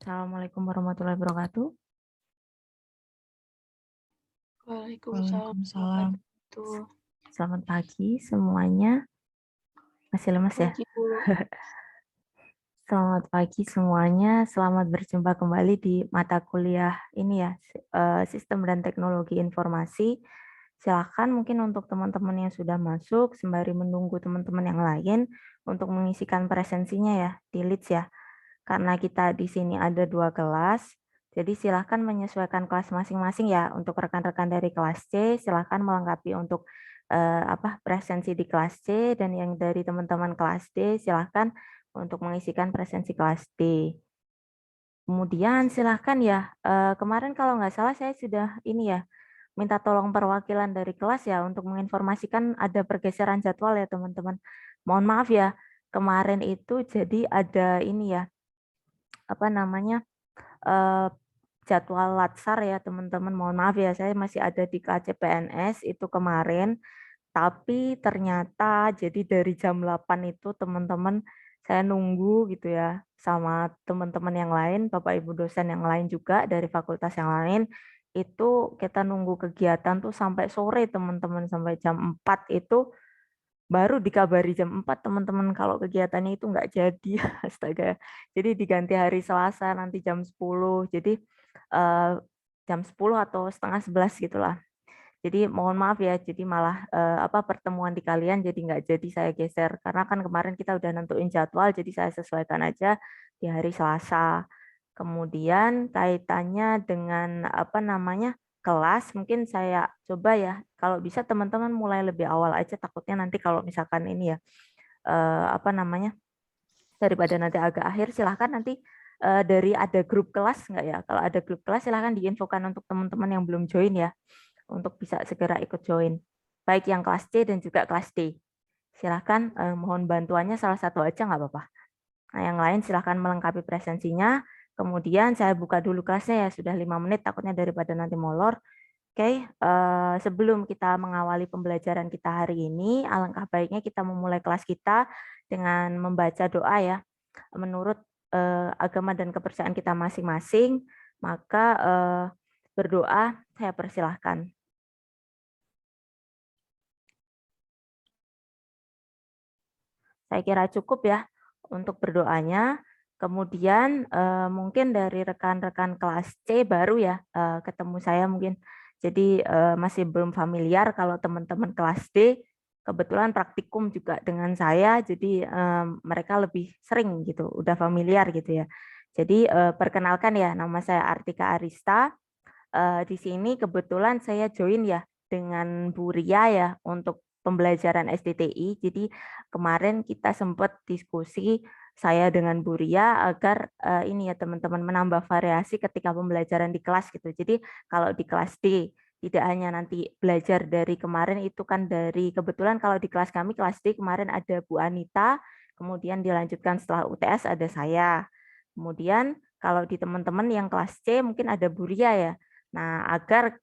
Assalamualaikum warahmatullahi wabarakatuh. Waalaikumsalam Waalaikumsalam. wabarakatuh. Selamat pagi semuanya. Masih lemas ya? Pagi, Bu. Selamat pagi semuanya. Selamat berjumpa kembali di mata kuliah ini ya, Sistem dan Teknologi Informasi. Silakan mungkin untuk teman-teman yang sudah masuk, sembari menunggu teman-teman yang lain untuk mengisikan presensinya ya, di Leads ya. Karena kita di sini ada 2 kelas, jadi silakan menyesuaikan kelas masing-masing ya. Untuk rekan-rekan dari kelas C, silakan melengkapi untuk presensi di kelas C, dan yang dari teman-teman kelas D silakan untuk mengisikan presensi kelas D. Kemudian silahkan ya, kemarin kalau nggak salah saya sudah ini ya, minta tolong perwakilan dari kelas ya untuk menginformasikan ada pergeseran jadwal ya teman-teman. Mohon maaf ya, kemarin itu jadi ada ini ya, apa namanya, eh, jadwal latsar ya teman-teman. Mohon maaf ya, saya masih ada di KCPNS itu kemarin. Tapi ternyata jadi dari jam 8 itu teman-teman saya nunggu gitu ya sama teman-teman yang lain, Bapak Ibu dosen yang lain juga dari fakultas yang lain, itu kita nunggu kegiatan tuh sampai sore teman-teman, sampai jam 4 itu baru dikabari jam 4 teman-teman kalau kegiatannya itu nggak jadi. Astaga. Jadi diganti hari Selasa nanti jam 10. Jadi eh, jam 10 atau setengah 11 gitulah. Jadi mohon maaf ya, jadi malah pertemuan di kalian jadi nggak jadi saya geser karena kan kemarin kita udah nentuin jadwal, jadi saya sesuaikan aja di hari Selasa. Kemudian kaitannya dengan kelas, mungkin saya coba ya kalau bisa teman-teman mulai lebih awal aja, takutnya nanti kalau misalkan ini ya eh, apa namanya daripada nanti agak akhir, silahkan nanti dari ada grup kelas nggak ya? Kalau ada grup kelas silahkan diinfokan untuk teman-teman yang belum join ya, untuk bisa segera ikut join. Baik yang kelas C dan juga kelas D. Silahkan mohon bantuannya salah satu aja nggak apa-apa. Nah, yang lain silahkan melengkapi presensinya. Kemudian saya buka dulu kelasnya ya, sudah 5 menit takutnya daripada nanti molor. Oke, sebelum kita mengawali pembelajaran kita hari ini, alangkah baiknya kita memulai kelas kita dengan membaca doa ya. Menurut agama dan kepercayaan kita masing-masing, maka berdoa saya persilahkan. Saya kira cukup ya untuk berdoanya. Kemudian mungkin dari rekan-rekan kelas C baru ya ketemu saya mungkin. Jadi masih belum familiar. Kalau teman-teman kelas D kebetulan praktikum juga dengan saya, jadi mereka lebih sering gitu, udah familiar gitu ya. Jadi perkenalkan ya, nama saya Artika Arista. Di sini kebetulan saya join ya dengan Bu Ria ya untuk pembelajaran SDTI. Jadi kemarin kita sempat diskusi saya dengan Bu Ria agar ini ya teman-teman menambah variasi ketika pembelajaran di kelas gitu. Jadi kalau di kelas D tidak hanya nanti belajar dari kemarin itu kan dari kebetulan kalau di kelas kami kelas D kemarin ada Bu Anita, kemudian dilanjutkan setelah UTS ada saya. Kemudian kalau di teman-teman yang kelas C mungkin ada Bu Ria ya. Nah, agar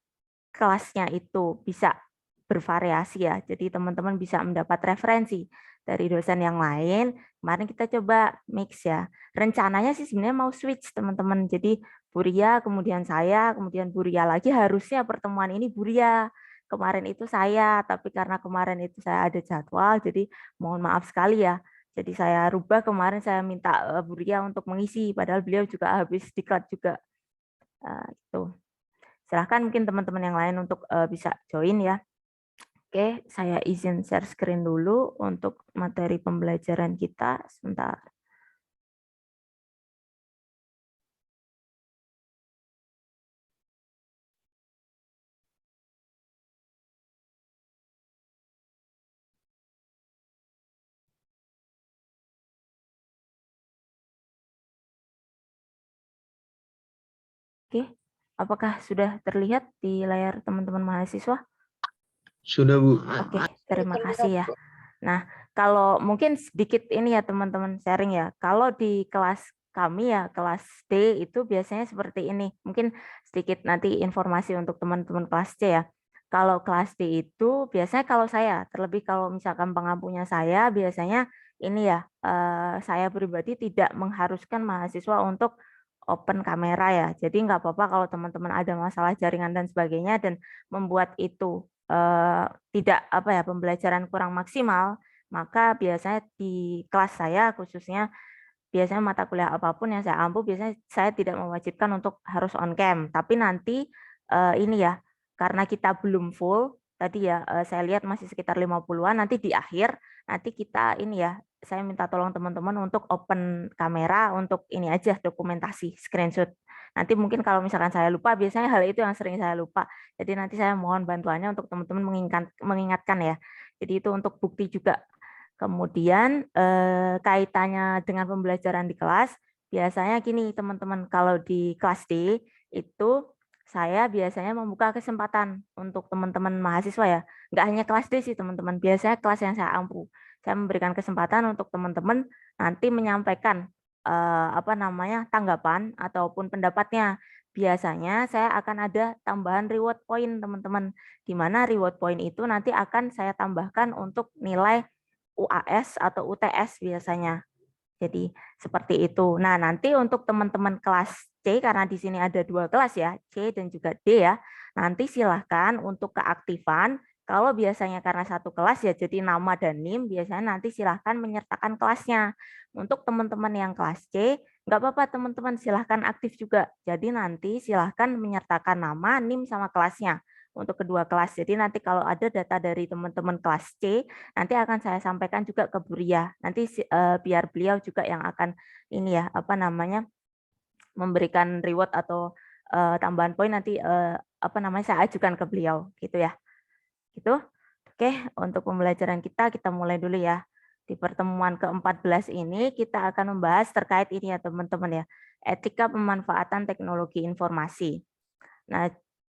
kelasnya itu bisa bervariasi ya, jadi teman-teman bisa mendapat referensi dari dosen yang lain. Kemarin kita coba mix ya. Rencananya sih sebenarnya mau switch teman-teman. Jadi Buria, kemudian saya, kemudian Buria lagi. Harusnya pertemuan ini Buria. Kemarin itu saya, tapi karena kemarin itu saya ada jadwal, jadi mohon maaf sekali ya. Jadi saya rubah kemarin, saya minta Buria untuk mengisi, padahal beliau juga habis diklat juga. Gitu. Silahkan mungkin teman-teman yang lain untuk bisa join ya. Oke, saya izin share screen dulu untuk materi pembelajaran kita. Sebentar. Oke, apakah sudah terlihat di layar teman-teman mahasiswa? Sudah, Bu. Oke, terima kasih ya. Nah, kalau mungkin sedikit ini ya teman-teman sharing ya. Kalau di kelas kami ya, kelas D itu biasanya seperti ini. Mungkin sedikit nanti informasi untuk teman-teman kelas C ya. Kalau kelas D itu biasanya kalau saya, terlebih kalau misalkan pengampunya saya, biasanya ini ya, saya pribadi tidak mengharuskan mahasiswa untuk open kamera ya. Jadi nggak apa-apa kalau teman-teman ada masalah jaringan dan sebagainya dan membuat itu tidak apa ya pembelajaran kurang maksimal, maka biasanya di kelas saya khususnya biasanya mata kuliah apapun yang saya ampu biasanya saya tidak mewajibkan untuk harus on cam. Tapi nanti ini ya karena kita belum full tadi ya saya lihat masih sekitar 50-an nanti di akhir nanti kita ini ya saya minta tolong teman-teman untuk open kamera untuk ini aja dokumentasi screenshot. Nanti mungkin kalau misalkan saya lupa biasanya hal itu yang sering saya lupa. Jadi nanti saya mohon bantuannya untuk teman-teman mengingatkan ya. Jadi itu untuk bukti juga. Kemudian kaitannya dengan pembelajaran di kelas, biasanya gini teman-teman, kalau di kelas D itu saya biasanya membuka kesempatan untuk teman-teman mahasiswa ya. Nggak hanya kelas D sih teman-teman, biasanya kelas yang saya ampu. Saya memberikan kesempatan untuk teman-teman nanti menyampaikan apa namanya tanggapan ataupun pendapatnya. Biasanya saya akan ada tambahan reward point teman-teman, di mana reward point itu nanti akan saya tambahkan untuk nilai UAS atau UTS biasanya. Jadi seperti itu. Nah, nanti untuk teman-teman kelas C, karena di sini ada 2 kelas ya, C dan juga D ya, nanti silahkan untuk keaktifan, kalau biasanya karena satu kelas ya jadi nama dan NIM, biasanya nanti silahkan menyertakan kelasnya. Untuk teman-teman yang kelas C, nggak apa-apa teman-teman silahkan aktif juga. Jadi nanti silahkan menyertakan nama, NIM, sama kelasnya untuk kedua kelas. Jadi nanti kalau ada data dari teman-teman kelas C, nanti akan saya sampaikan juga ke Bu Ria. Nanti biar beliau juga yang akan ini ya, apa namanya, memberikan reward atau tambahan poin nanti apa namanya saya ajukan ke beliau gitu ya. Gitu. Oke, untuk pembelajaran kita mulai dulu ya. Di pertemuan ke-14 ini kita akan membahas terkait ini ya teman-teman ya, etika pemanfaatan teknologi informasi. Nah,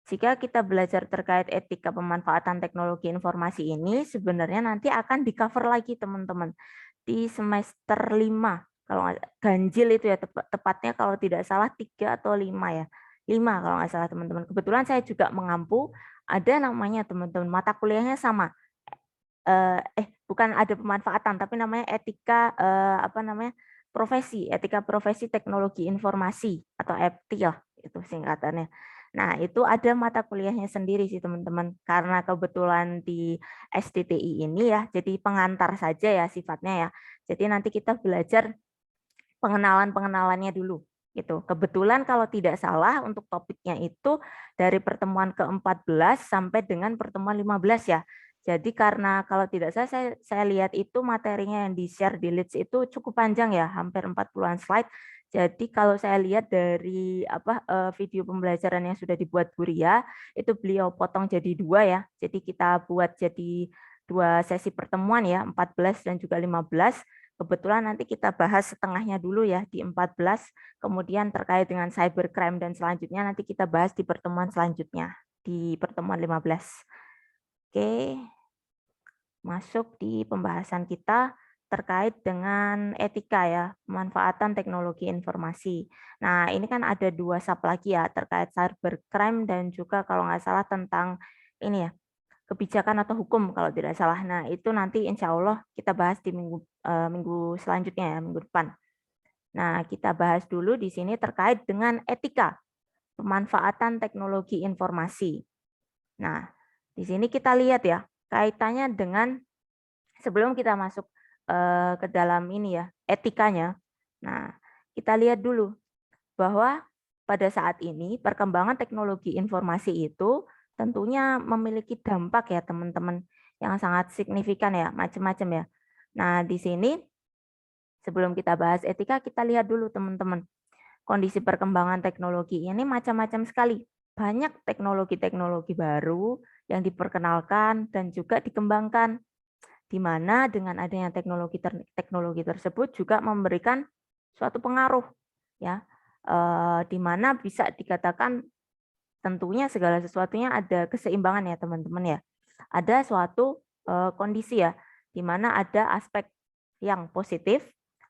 jika kita belajar terkait etika pemanfaatan teknologi informasi ini, sebenarnya nanti akan di-cover lagi teman-teman di semester 5. Kalau ganjil itu ya tepatnya kalau tidak salah 3 atau 5 ya. 5 kalau nggak salah teman-teman. Kebetulan saya juga mengampu ada namanya teman-teman mata kuliahnya sama. Bukan ada pemanfaatan tapi namanya etika apa namanya? Etika profesi teknologi informasi atau EPTI lah itu singkatannya. Nah, itu ada mata kuliahnya sendiri sih teman-teman. Karena kebetulan di STTI ini ya, jadi pengantar saja ya sifatnya ya. Jadi nanti kita belajar pengenalan-pengenalannya dulu. Gitu. Kebetulan kalau tidak salah untuk topiknya itu dari pertemuan ke-14 sampai dengan pertemuan 15 ya. Jadi karena kalau tidak salah saya lihat itu materinya yang di-share di Leeds itu cukup panjang ya, hampir 40-an slide. Jadi kalau saya lihat dari video pembelajaran yang sudah dibuat Bu Ria, itu beliau potong jadi 2 ya. Jadi kita buat jadi 2 sesi pertemuan ya, 14 dan juga 15. Kebetulan nanti kita bahas setengahnya dulu ya di 14, kemudian terkait dengan cybercrime dan selanjutnya nanti kita bahas di pertemuan selanjutnya, di pertemuan 15. Oke, masuk di pembahasan kita terkait dengan etika ya, pemanfaatan teknologi informasi. Nah, ini kan ada 2 sub lagi ya, terkait cybercrime dan juga kalau nggak salah tentang ini ya, kebijakan atau hukum kalau tidak salah. Nah, itu nanti insya Allah kita bahas di minggu selanjutnya ya, minggu depan. Nah, kita bahas dulu di sini terkait dengan etika pemanfaatan teknologi informasi. Nah, di sini kita lihat ya, kaitannya dengan sebelum kita masuk ke dalam ini ya, etikanya. Nah, kita lihat dulu bahwa pada saat ini perkembangan teknologi informasi itu tentunya memiliki dampak ya teman-teman yang sangat signifikan ya, macam-macam ya. Nah, di sini sebelum kita bahas etika, kita lihat dulu teman-teman. Kondisi perkembangan teknologi ini macam-macam sekali. Banyak teknologi-teknologi baru yang diperkenalkan dan juga dikembangkan. Di mana dengan adanya teknologi tersebut juga memberikan suatu pengaruh ya, di mana bisa dikatakan tentunya segala sesuatunya ada keseimbangan ya teman-teman ya. Ada suatu kondisi ya, di mana ada aspek yang positif,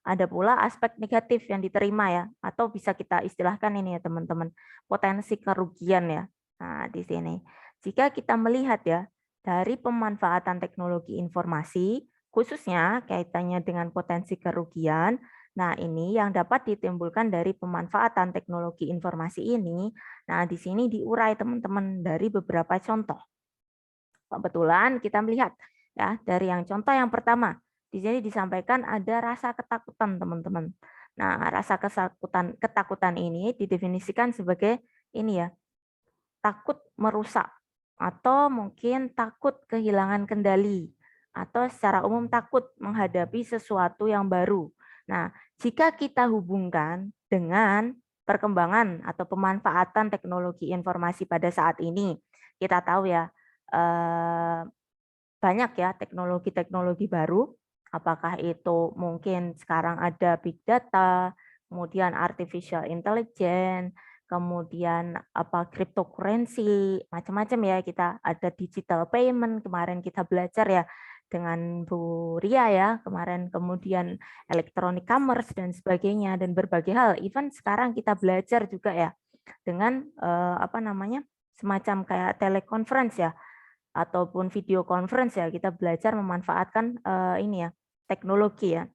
ada pula aspek negatif yang diterima ya, atau bisa kita istilahkan ini ya teman-teman, potensi kerugian ya. Nah, di sini jika kita melihat ya dari pemanfaatan teknologi informasi, khususnya kaitannya dengan potensi kerugian, Nah, ini yang dapat ditimbulkan dari pemanfaatan teknologi informasi ini. Nah, di sini diurai teman-teman dari beberapa contoh. Kebetulan kita melihat ya dari yang contoh yang pertama. Di sini disampaikan ada rasa ketakutan, teman-teman. Nah, rasa ketakutan ini didefinisikan sebagai ini ya, takut merusak atau mungkin takut kehilangan kendali atau secara umum takut menghadapi sesuatu yang baru. Nah, jika kita hubungkan dengan perkembangan atau pemanfaatan teknologi informasi pada saat ini, kita tahu ya banyak ya teknologi-teknologi baru, apakah itu mungkin sekarang ada big data, kemudian artificial intelligence, kemudian apa cryptocurrency, macam-macam ya, kita ada digital payment, kemarin kita belajar ya dengan Bu Ria ya, kemarin kemudian electronic commerce dan sebagainya dan berbagai hal. Even sekarang kita belajar juga ya dengan apa namanya? Semacam kayak teleconference ya ataupun video conference ya, kita belajar memanfaatkan ini ya teknologi ya.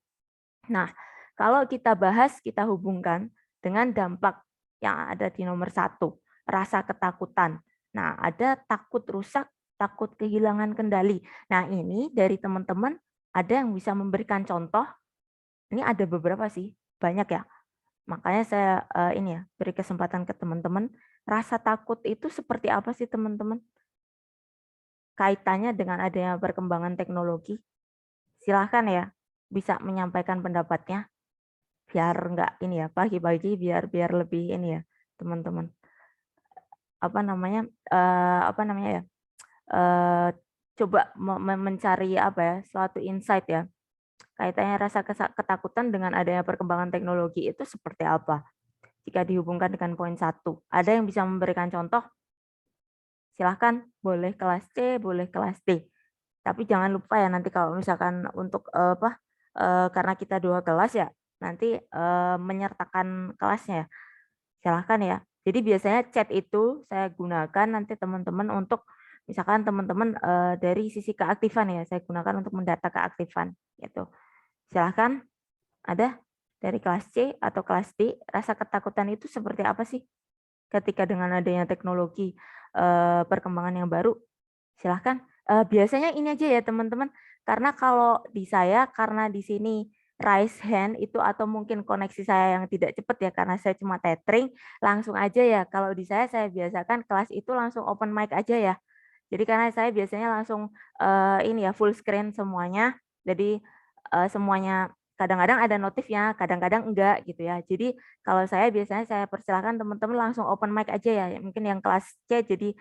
Nah, kalau kita bahas, kita hubungkan dengan dampak yang ada di nomor 1, rasa ketakutan. Nah, ada takut rusak, takut kehilangan kendali. Nah, ini dari teman-teman ada yang bisa memberikan contoh. Ini ada beberapa sih, banyak ya. Makanya saya ini ya beri kesempatan ke teman-teman. Rasa takut itu seperti apa sih teman-teman? Kaitannya dengan adanya perkembangan teknologi. Silahkan ya, bisa menyampaikan pendapatnya. Biar enggak ini ya, pagi-pagi biar lebih ini ya, teman-teman. Apa namanya ya? Coba mencari apa ya, suatu insight ya. Kaitannya rasa ketakutan dengan adanya perkembangan teknologi itu seperti apa? Jika dihubungkan dengan poin 1. Ada yang bisa memberikan contoh? Silahkan, boleh kelas C, boleh kelas D. Tapi jangan lupa ya nanti kalau misalkan untuk karena kita 2 kelas ya, nanti menyertakan kelasnya ya. Silahkan ya. Jadi biasanya chat itu saya gunakan nanti teman-teman untuk misalkan teman-teman dari sisi keaktifan ya, saya gunakan untuk mendata keaktifan gitu. Silahkan, ada dari kelas C atau kelas D, rasa ketakutan itu seperti apa sih ketika dengan adanya teknologi perkembangan yang baru? Silahkan. Biasanya ini aja ya teman-teman, karena kalau di saya, karena di sini raise hand itu atau mungkin koneksi saya yang tidak cepat ya, karena saya cuma tethering, langsung aja ya. Kalau di saya biasakan kelas itu langsung open mic aja ya. Jadi karena saya biasanya langsung ini ya full screen semuanya. Jadi semuanya kadang-kadang ada notifnya, kadang-kadang enggak gitu ya. Jadi kalau saya biasanya saya persilahkan teman-teman langsung open mic aja ya. Mungkin yang kelas C jadi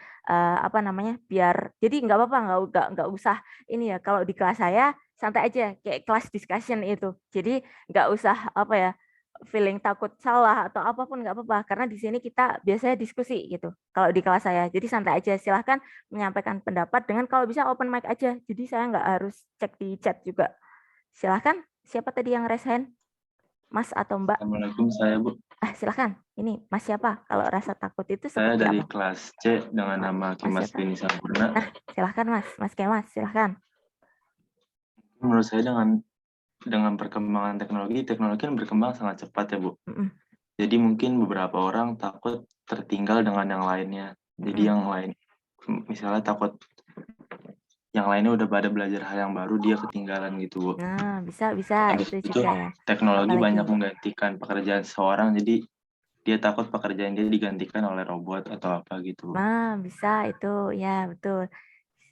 apa namanya? Biar jadi nggak apa-apa, nggak usah ini ya. Kalau di kelas saya santai aja kayak kelas discussion itu. Jadi nggak usah apa ya feeling takut salah atau apapun nggak apa-apa karena di sini kita biasanya diskusi gitu kalau di kelas saya jadi santai aja silahkan menyampaikan pendapat dengan kalau bisa open mic aja jadi saya nggak harus cek di chat juga silahkan siapa tadi yang raise hand Mas atau Mbak Assalamualaikum, saya Bu. silahkan ini Mas siapa kalau rasa takut itu Saya seperti dari apa kelas C dengan nama Kimas siapa? Dini Sampurna. Nah silahkan Mas Kemas silahkan Menurut saya dengan perkembangan teknologi kan berkembang sangat cepat ya Bu. Jadi mungkin beberapa orang takut tertinggal dengan yang lainnya. Jadi yang lain, misalnya takut yang lainnya udah pada belajar hal yang baru, dia ketinggalan gitu Bu. nah bisa Habis itu itu juga ya teknologi apalagi banyak menggantikan pekerjaan seseorang, jadi dia takut pekerjaan dia digantikan oleh robot atau apa gitu. nah bisa itu ya betul.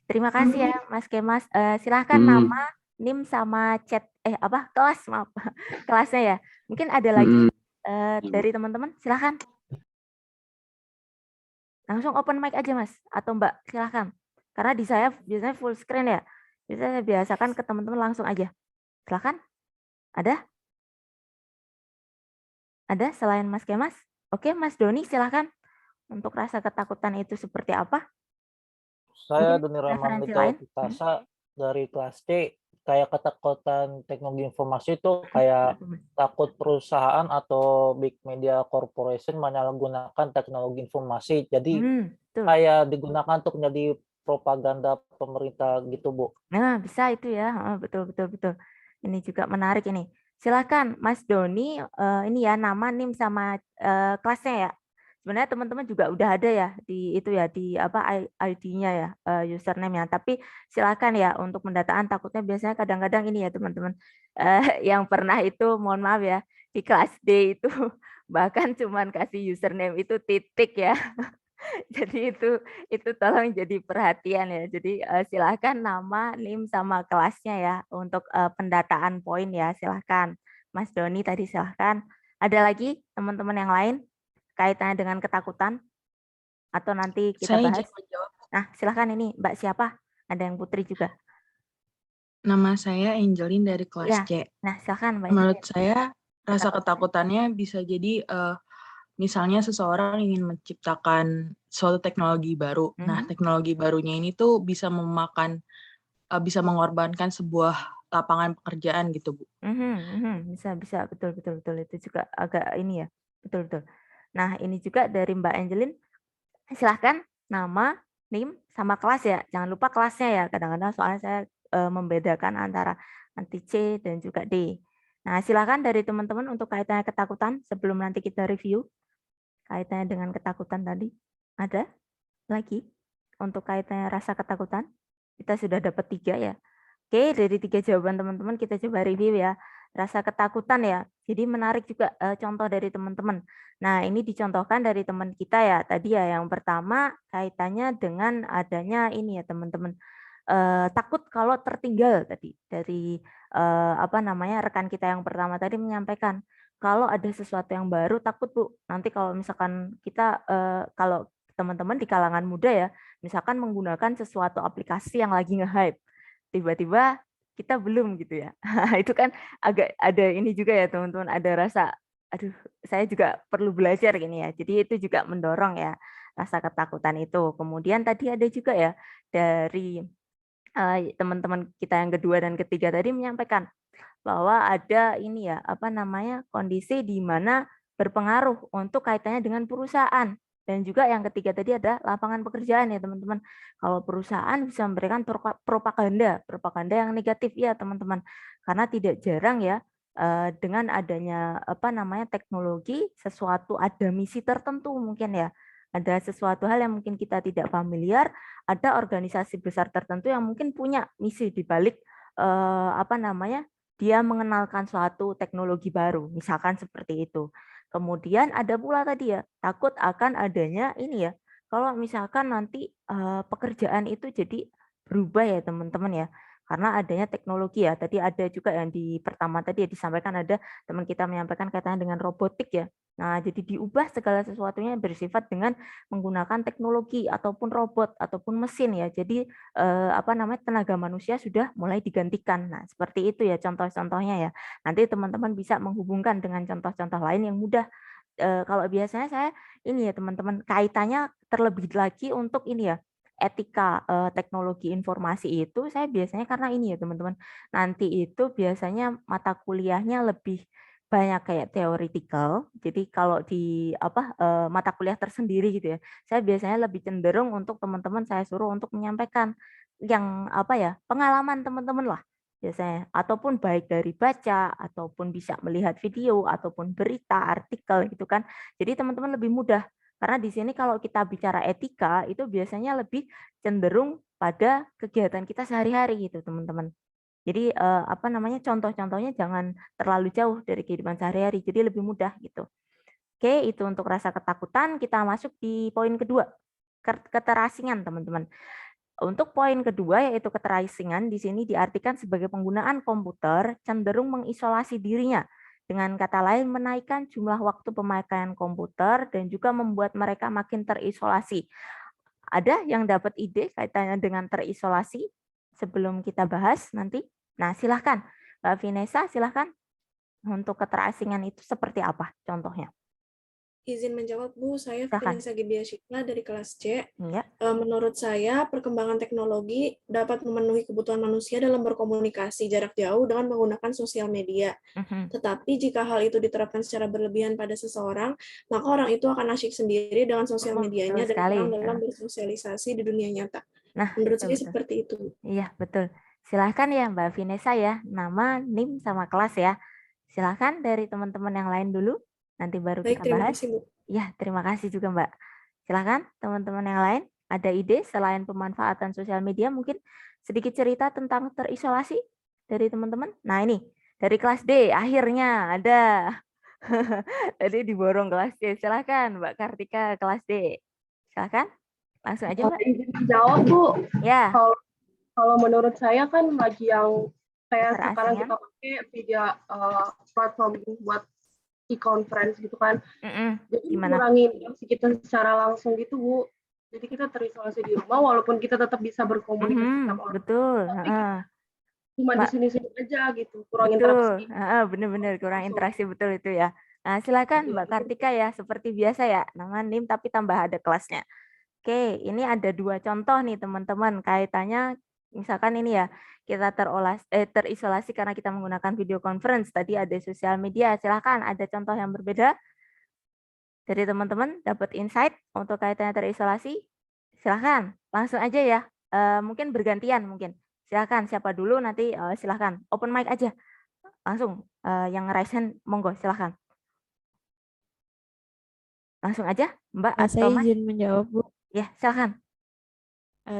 Terima kasih ya Mas Kemas. Silahkan nama, NIM sama chat apa kelas maaf kelasnya ya. Mungkin ada lagi dari teman-teman. Silahkan. Langsung open mic aja Mas atau Mbak. Silahkan. Karena di saya biasanya full screen ya. Biasanya saya biasakan ke teman-teman langsung aja. Silahkan. Ada? Ada selain Mas Kemas? Oke Mas Doni silahkan. Untuk rasa ketakutan itu seperti apa? Saya Mungkin Doni Rahman referensi Nito lain? Pitasa dari kelas C. Kayak ketakutan teknologi informasi itu kayak takut perusahaan atau big media corporation menyalahgunakan teknologi informasi. Jadi kayak digunakan untuk menjadi propaganda pemerintah gitu, Bu. Nah, bisa itu ya. Betul. Ini juga menarik ini. Silakan Mas Doni, ini ya nama, NIM sama kelasnya ya. Sebenarnya teman-teman juga udah ada ya di itu ya di apa ID-nya ya, username-nya. Tapi silakan ya untuk pendataan, takutnya biasanya kadang-kadang ini ya teman-teman, yang pernah itu mohon maaf ya di kelas D itu bahkan cuman kasih username itu titik ya. Jadi itu tolong jadi perhatian ya. Jadi silahkan nama, NIM sama kelasnya ya untuk pendataan poin ya. Silahkan. Mas Doni tadi silahkan. Ada lagi teman-teman yang lain kaitannya dengan ketakutan atau nanti kita Saya bahas? izin menjawab. Nah, silahkan ini Mbak siapa? Ada yang Putri juga. Nama saya Angelin dari kelas Ya. C. Nah, silahkan Mbak. Menurut saya rasa ketakutannya bisa jadi misalnya seseorang ingin menciptakan suatu teknologi baru. Nah, teknologi barunya ini tuh bisa bisa mengorbankan sebuah lapangan pekerjaan gitu, Bu. Bisa, betul. Itu juga agak ini ya, betul. Nah, ini juga dari Mbak Angelin. Silahkan nama, NIM, sama kelas ya. Jangan lupa kelasnya ya. Kadang-kadang soalnya saya membedakan antara nanti C dan juga D. Nah, silahkan dari teman-teman untuk kaitannya ketakutan sebelum nanti kita review. Kaitannya dengan ketakutan tadi. Ada lagi untuk kaitannya rasa ketakutan? Kita sudah dapat 3 ya. Oke, dari 3 jawaban teman-teman kita coba review ya. Rasa ketakutan ya. Jadi menarik juga contoh dari teman-teman. Nah, ini dicontohkan dari teman kita ya. Tadi ya yang pertama kaitannya dengan adanya ini ya teman-teman. Takut kalau tertinggal tadi dari apa namanya rekan kita yang pertama tadi menyampaikan kalau ada sesuatu yang baru takut Bu. Nanti kalau misalkan kita kalau teman-teman di kalangan muda ya, misalkan menggunakan sesuatu aplikasi yang lagi nge-hype tiba-tiba kita belum gitu ya. Itu kan agak ada ini juga ya teman-teman, ada rasa, aduh saya juga perlu belajar gini ya. Jadi itu juga mendorong ya rasa ketakutan itu. Kemudian tadi ada juga ya dari teman-teman kita yang kedua dan ketiga tadi menyampaikan bahwa ada ini ya, apa namanya, kondisi di mana berpengaruh untuk kaitannya dengan perusahaan. Dan juga yang ketiga tadi ada lapangan pekerjaan ya teman-teman. Kalau perusahaan bisa memberikan propaganda yang negatif ya teman-teman. Karena tidak jarang ya dengan adanya apa namanya teknologi sesuatu ada misi tertentu mungkin ya. Ada sesuatu hal yang mungkin kita tidak familiar, ada organisasi besar tertentu yang mungkin punya misi di balik apa namanya dia mengenalkan suatu teknologi baru, misalkan seperti itu. Kemudian ada pula tadi ya, takut akan adanya ini ya, kalau misalkan nanti pekerjaan itu jadi berubah ya teman-teman ya, karena adanya teknologi ya. Tadi ada juga yang di pertama tadi ya disampaikan ada teman kita menyampaikan kaitannya dengan robotik ya. Nah, jadi diubah segala sesuatunya bersifat dengan menggunakan teknologi ataupun robot ataupun mesin ya. Jadi apa namanya tenaga manusia sudah mulai digantikan. Nah, seperti itu ya contoh-contohnya ya. Nanti teman-teman bisa menghubungkan dengan contoh-contoh lain yang mudah. Kalau biasanya saya ini ya teman-teman kaitannya terlebih lagi untuk ini ya etika teknologi informasi itu saya biasanya karena ini ya teman-teman. Nanti itu biasanya mata kuliahnya lebih banyak kayak theoretical. Jadi kalau di apa mata kuliah tersendiri gitu ya, saya biasanya lebih cenderung untuk teman-teman saya suruh untuk menyampaikan yang apa ya pengalaman teman-teman lah biasanya, ataupun baik dari baca ataupun bisa melihat video ataupun berita artikel gitu kan. Jadi teman-teman lebih mudah karena di sini kalau kita bicara etika itu biasanya lebih cenderung pada kegiatan kita sehari-hari gitu teman-teman. Jadi apa namanya contoh-contohnya jangan terlalu jauh dari kehidupan sehari-hari, jadi lebih mudah gitu. Oke, itu untuk rasa ketakutan. Kita masuk di poin kedua, keterasingan teman-teman. Untuk poin kedua yaitu keterasingan di sini diartikan sebagai penggunaan komputer cenderung mengisolasi dirinya. Dengan kata lain menaikkan jumlah waktu pemakaian komputer dan juga membuat mereka makin terisolasi. Ada yang dapat ide kaitannya dengan terisolasi sebelum kita bahas nanti? Nah, silahkan. Mbak Vinesa, silahkan. Untuk keterasingan itu seperti apa contohnya? Izin menjawab, Bu. Saya Silahkan. Vanessa Gibia Shikla dari kelas C. Ya. Menurut saya, perkembangan teknologi dapat memenuhi kebutuhan manusia dalam berkomunikasi jarak jauh dengan menggunakan sosial media. Tetapi jika hal itu diterapkan secara berlebihan pada seseorang, maka orang itu akan asyik sendiri dengan sosial medianya dan kurang dalam bersosialisasi di dunia nyata. Nah, menurut saya seperti itu. Iya, betul. Silahkan ya Mbak Vinesa ya, nama, NIM, sama kelas ya. Silakan dari teman-teman yang lain dulu, nanti baru Baik, kita terima bahas. kasih, Bu. Ya, terima kasih juga Mbak. Silakan teman-teman yang lain, ada ide selain pemanfaatan sosial media, mungkin sedikit cerita tentang terisolasi dari teman-teman. Nah ini, dari kelas D, akhirnya ada. Tadi diborong kelas D. Silakan Mbak Kartika, kelas D. Silakan, langsung aja Mbak. Izin jawab, Bu. Ya, Kalau menurut saya kan lagi yang kayak sekarang keterasingan. kita pakai media platform buat e-conference gitu kan. Jadi Gimana? mengurangi interaksi kita secara langsung gitu, Bu. Jadi kita terisolasi di rumah walaupun kita tetap bisa berkomunikasi sama orang. Betul. Tapi cuma di sini-sini aja gitu, kurang Betul. interaksi. Benar-benar kurang Langsung. interaksi, betul itu ya. Nah, silakan Iya, Mbak Kartika ya, seperti biasa ya, nama NIM tapi tambah ada kelasnya. Oke, ini ada 2 contoh nih teman-teman, kaitannya misalkan ini ya, kita terisolasi karena kita menggunakan video conference, tadi ada sosial media. Silakan, ada contoh yang berbeda dari teman-teman, dapat insight untuk kaitannya terisolasi? Silakan, langsung aja ya. Mungkin bergantian mungkin. Silakan, siapa dulu nanti silakan. Open mic aja. Langsung, yang raise hand, monggo silakan. Langsung aja, Mbak atau Saya Mas? izin menjawab, Bu. Ya, silakan.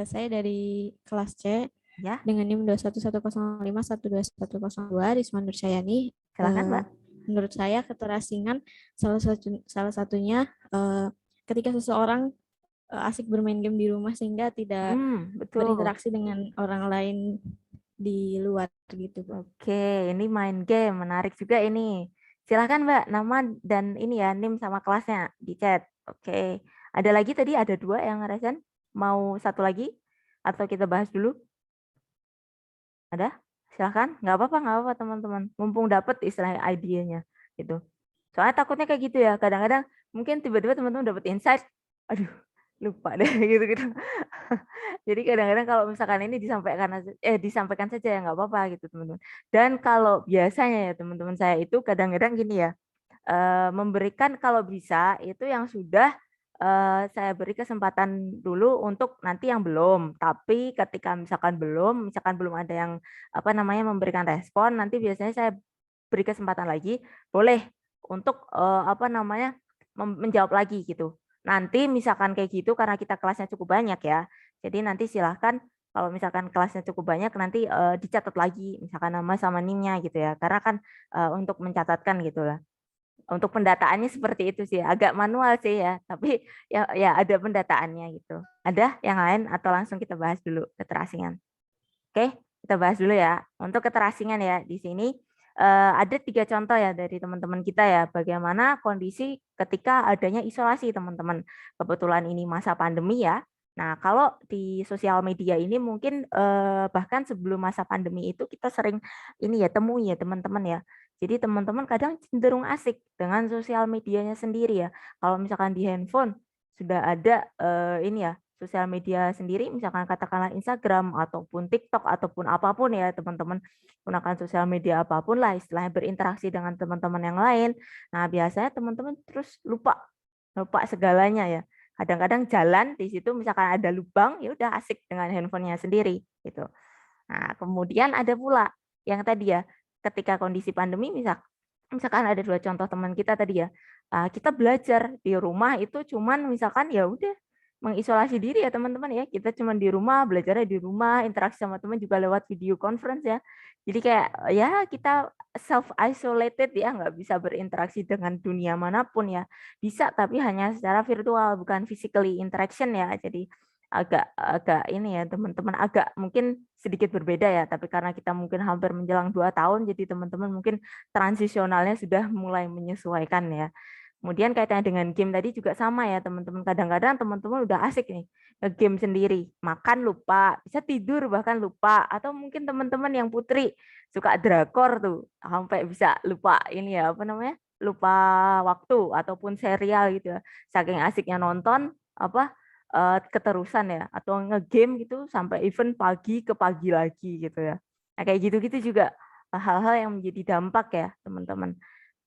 Saya dari kelas C Ya, dengan NIM 21105121102 Risma Nursyayani. silakan Mbak. Menurut saya keterasingan salah satunya ketika seseorang asik bermain game di rumah sehingga tidak Betul. berinteraksi dengan orang lain di luar gitu, Bu. Oke, ini main game, menarik juga ini. Silakan Mbak, nama dan ini ya, NIM sama kelasnya di chat. Oke, ada lagi tadi ada 2 yang ngerasain. Mau satu lagi? Atau kita bahas dulu? Ada? Silakan, nggak apa-apa teman-teman. Mumpung dapat istilahnya idenya gitu. Soalnya takutnya kayak gitu ya. Kadang-kadang mungkin tiba-tiba teman-teman dapat insight, aduh lupa deh gitu-gitu. Jadi kadang-kadang kalau misalkan ini disampaikan saja ya nggak apa-apa gitu teman-teman. Dan kalau biasanya ya teman-teman saya itu kadang-kadang gini ya, memberikan kalau bisa itu yang sudah saya beri kesempatan dulu untuk nanti yang belum. Tapi ketika misalkan belum ada yang memberikan respon, nanti biasanya saya beri kesempatan lagi, boleh untuk menjawab lagi gitu. Nanti misalkan kayak gitu karena kita kelasnya cukup banyak ya. Jadi nanti silahkan kalau misalkan kelasnya cukup banyak nanti dicatat lagi misalkan nama sama NIM-nya gitu ya. Karena kan untuk mencatatkan gitu lah. Untuk pendataannya seperti itu sih, agak manual sih ya, tapi ya ada pendataannya gitu. Ada yang lain atau langsung kita bahas dulu keterasingan? Oke, kita bahas dulu ya. Untuk keterasingan ya, di sini ada 3 contoh ya dari teman-teman kita ya, bagaimana kondisi ketika adanya isolasi teman-teman. Kebetulan ini masa pandemi ya. Nah, kalau di sosial media ini mungkin bahkan sebelum masa pandemi itu kita sering ini ya temui ya teman-teman ya. Jadi teman-teman kadang cenderung asik dengan sosial medianya sendiri ya. Kalau misalkan di handphone sudah ada ini ya sosial media sendiri, misalkan katakanlah Instagram ataupun TikTok ataupun apapun ya teman-teman gunakan sosial media apapun lah istilahnya berinteraksi dengan teman-teman yang lain. Nah biasanya teman-teman terus lupa segalanya ya. Kadang-kadang jalan di situ misalkan ada lubang ya udah asik dengan handphonenya sendiri gitu. Nah kemudian ada pula yang tadi ya ketika kondisi pandemi misalkan ada 2 contoh teman kita tadi ya, kita belajar di rumah itu cuman misalkan ya udah mengisolasi diri ya teman-teman ya, kita cuman di rumah, belajarnya di rumah, interaksi sama teman juga lewat video conference ya. Jadi kayak ya kita self isolated ya, nggak bisa berinteraksi dengan dunia manapun ya. Bisa tapi hanya secara virtual, bukan physically interaction ya. Jadi agak ini ya teman-teman agak mungkin sedikit berbeda ya, tapi karena kita mungkin hampir menjelang 2 tahun jadi teman-teman mungkin transisionalnya sudah mulai menyesuaikan ya. Kemudian kaitannya dengan game tadi juga sama ya teman-teman. Kadang-kadang teman-teman udah asik nih nge-game sendiri, makan lupa, bisa tidur bahkan lupa, atau mungkin teman-teman yang putri suka drakor tuh sampai bisa lupa ini ya lupa waktu ataupun serial gitu ya. Saking asiknya nonton keterusan ya atau ngegame gitu sampai even pagi ke pagi lagi gitu ya. Nah, kayak gitu-gitu juga hal-hal yang menjadi dampak ya, teman-teman.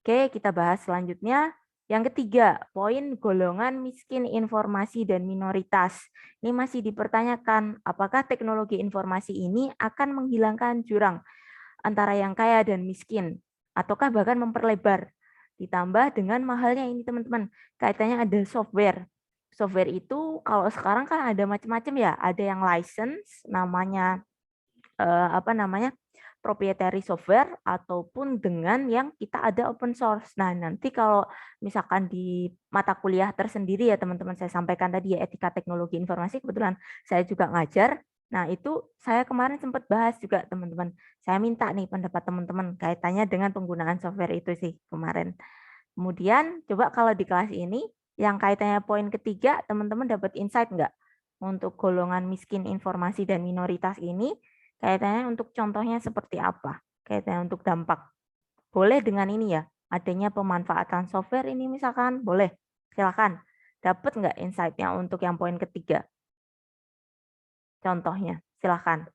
Oke, kita bahas selanjutnya. Yang ketiga, poin golongan miskin informasi dan minoritas. Ini masih dipertanyakan, apakah teknologi informasi ini akan menghilangkan jurang antara yang kaya dan miskin? ataukah bahkan memperlebar. Ditambah dengan mahalnya ini teman-teman, kaitannya ada software. Software itu kalau sekarang kan ada macam-macam ya, ada yang license namanya proprietary software ataupun dengan yang kita ada open source. Nah, nanti kalau misalkan di mata kuliah tersendiri ya teman-teman, saya sampaikan tadi ya etika teknologi informasi, kebetulan saya juga ngajar. Nah, itu saya kemarin sempat bahas juga teman-teman. Saya minta nih pendapat teman-teman kaitannya dengan penggunaan software itu sih kemarin. Kemudian coba kalau di kelas ini yang kaitannya poin ketiga, teman-teman dapat insight nggak? Untuk golongan miskin informasi dan minoritas ini, kaitannya untuk contohnya seperti apa? Kaitannya untuk dampak. Boleh dengan ini ya, adanya pemanfaatan software ini misalkan, boleh. Silakan. Dapat nggak insight-nya untuk yang poin ketiga? Contohnya, silakan.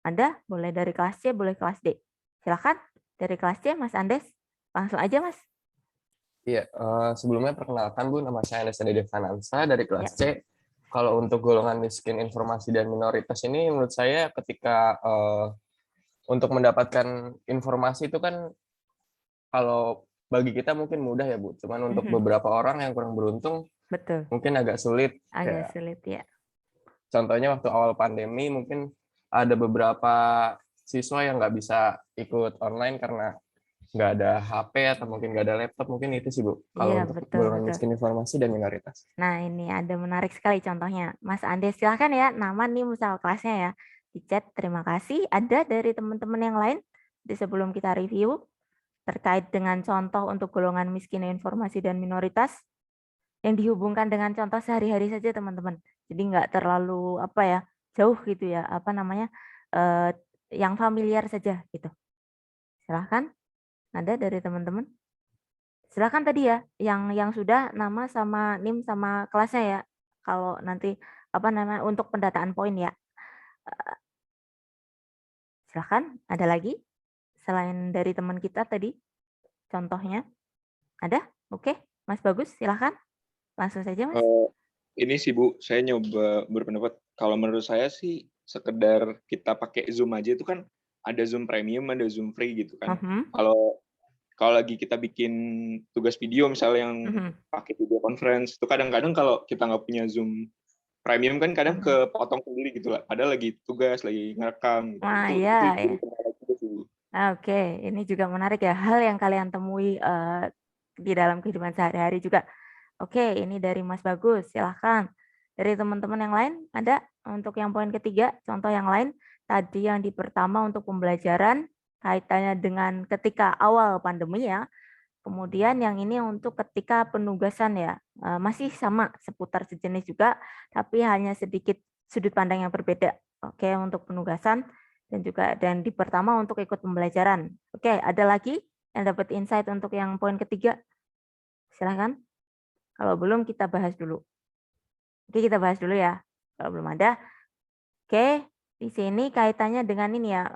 Anda boleh dari kelas C, boleh kelas D. Silakan dari kelas C, Mas Andes. Langsung aja, Mas. Iya, sebelumnya perkenalkan Bu, nama saya Andes Devanansa dari kelas Ya. C. Kalau untuk golongan miskin informasi dan minoritas ini menurut saya ketika untuk mendapatkan informasi itu kan kalau bagi kita mungkin mudah ya Bu, cuman untuk beberapa orang yang kurang beruntung Betul. mungkin agak sulit. Agak sulit ya. Contohnya waktu awal pandemi mungkin ada beberapa siswa yang nggak bisa ikut online karena nggak ada HP atau mungkin nggak ada laptop, mungkin itu sih Bu, kalau Iya, untuk betul, golongan betul. miskin informasi dan minoritas. Nah, ini ada menarik sekali contohnya. Mas Andes, silahkan ya, nama nih misal kelasnya ya. Di chat, terima kasih. Ada dari teman-teman yang lain di sebelum kita review terkait dengan contoh untuk golongan miskin informasi dan minoritas yang dihubungkan dengan contoh sehari-hari saja teman-teman. Jadi nggak terlalu jauh gitu ya, yang familiar saja gitu. Silahkan. Ada dari teman-teman? Silakan tadi ya, yang sudah nama sama NIM sama kelasnya ya. Kalau nanti untuk pendataan poin ya. Silakan, ada lagi selain dari teman kita tadi contohnya? Ada? Oke, Mas Bagus, silakan. Langsung saja, Mas. Ini sih Bu, saya nyoba berpendapat kalau menurut saya sih sekedar kita pakai Zoom aja itu kan ada Zoom Premium, ada Zoom Free gitu kan. Kalau lagi kita bikin tugas video misalnya yang pakai video conference, itu kadang-kadang kalau kita nggak punya Zoom Premium kan kadang kepotong sendiri gitu lah. Padahal lagi tugas, lagi ngerekam. Gitu. Wah, iya. Oke, ini juga menarik ya. Hal yang kalian temui di dalam kehidupan sehari-hari juga. Oke, ini dari Mas Bagus. Silahkan. Dari teman-teman yang lain, ada untuk yang poin ketiga, contoh yang lain. Tadi yang di pertama untuk pembelajaran, kaitannya dengan ketika awal pandemi ya. Kemudian yang ini untuk ketika penugasan ya. Masih sama, seputar sejenis juga, tapi hanya sedikit sudut pandang yang berbeda. Oke, untuk penugasan. Dan di pertama untuk ikut pembelajaran. Oke, ada lagi yang dapat insight untuk yang poin ketiga? Silahkan. Kalau belum kita bahas dulu. Oke, kita bahas dulu ya. Kalau belum ada. Oke, di sini kaitannya dengan ini ya,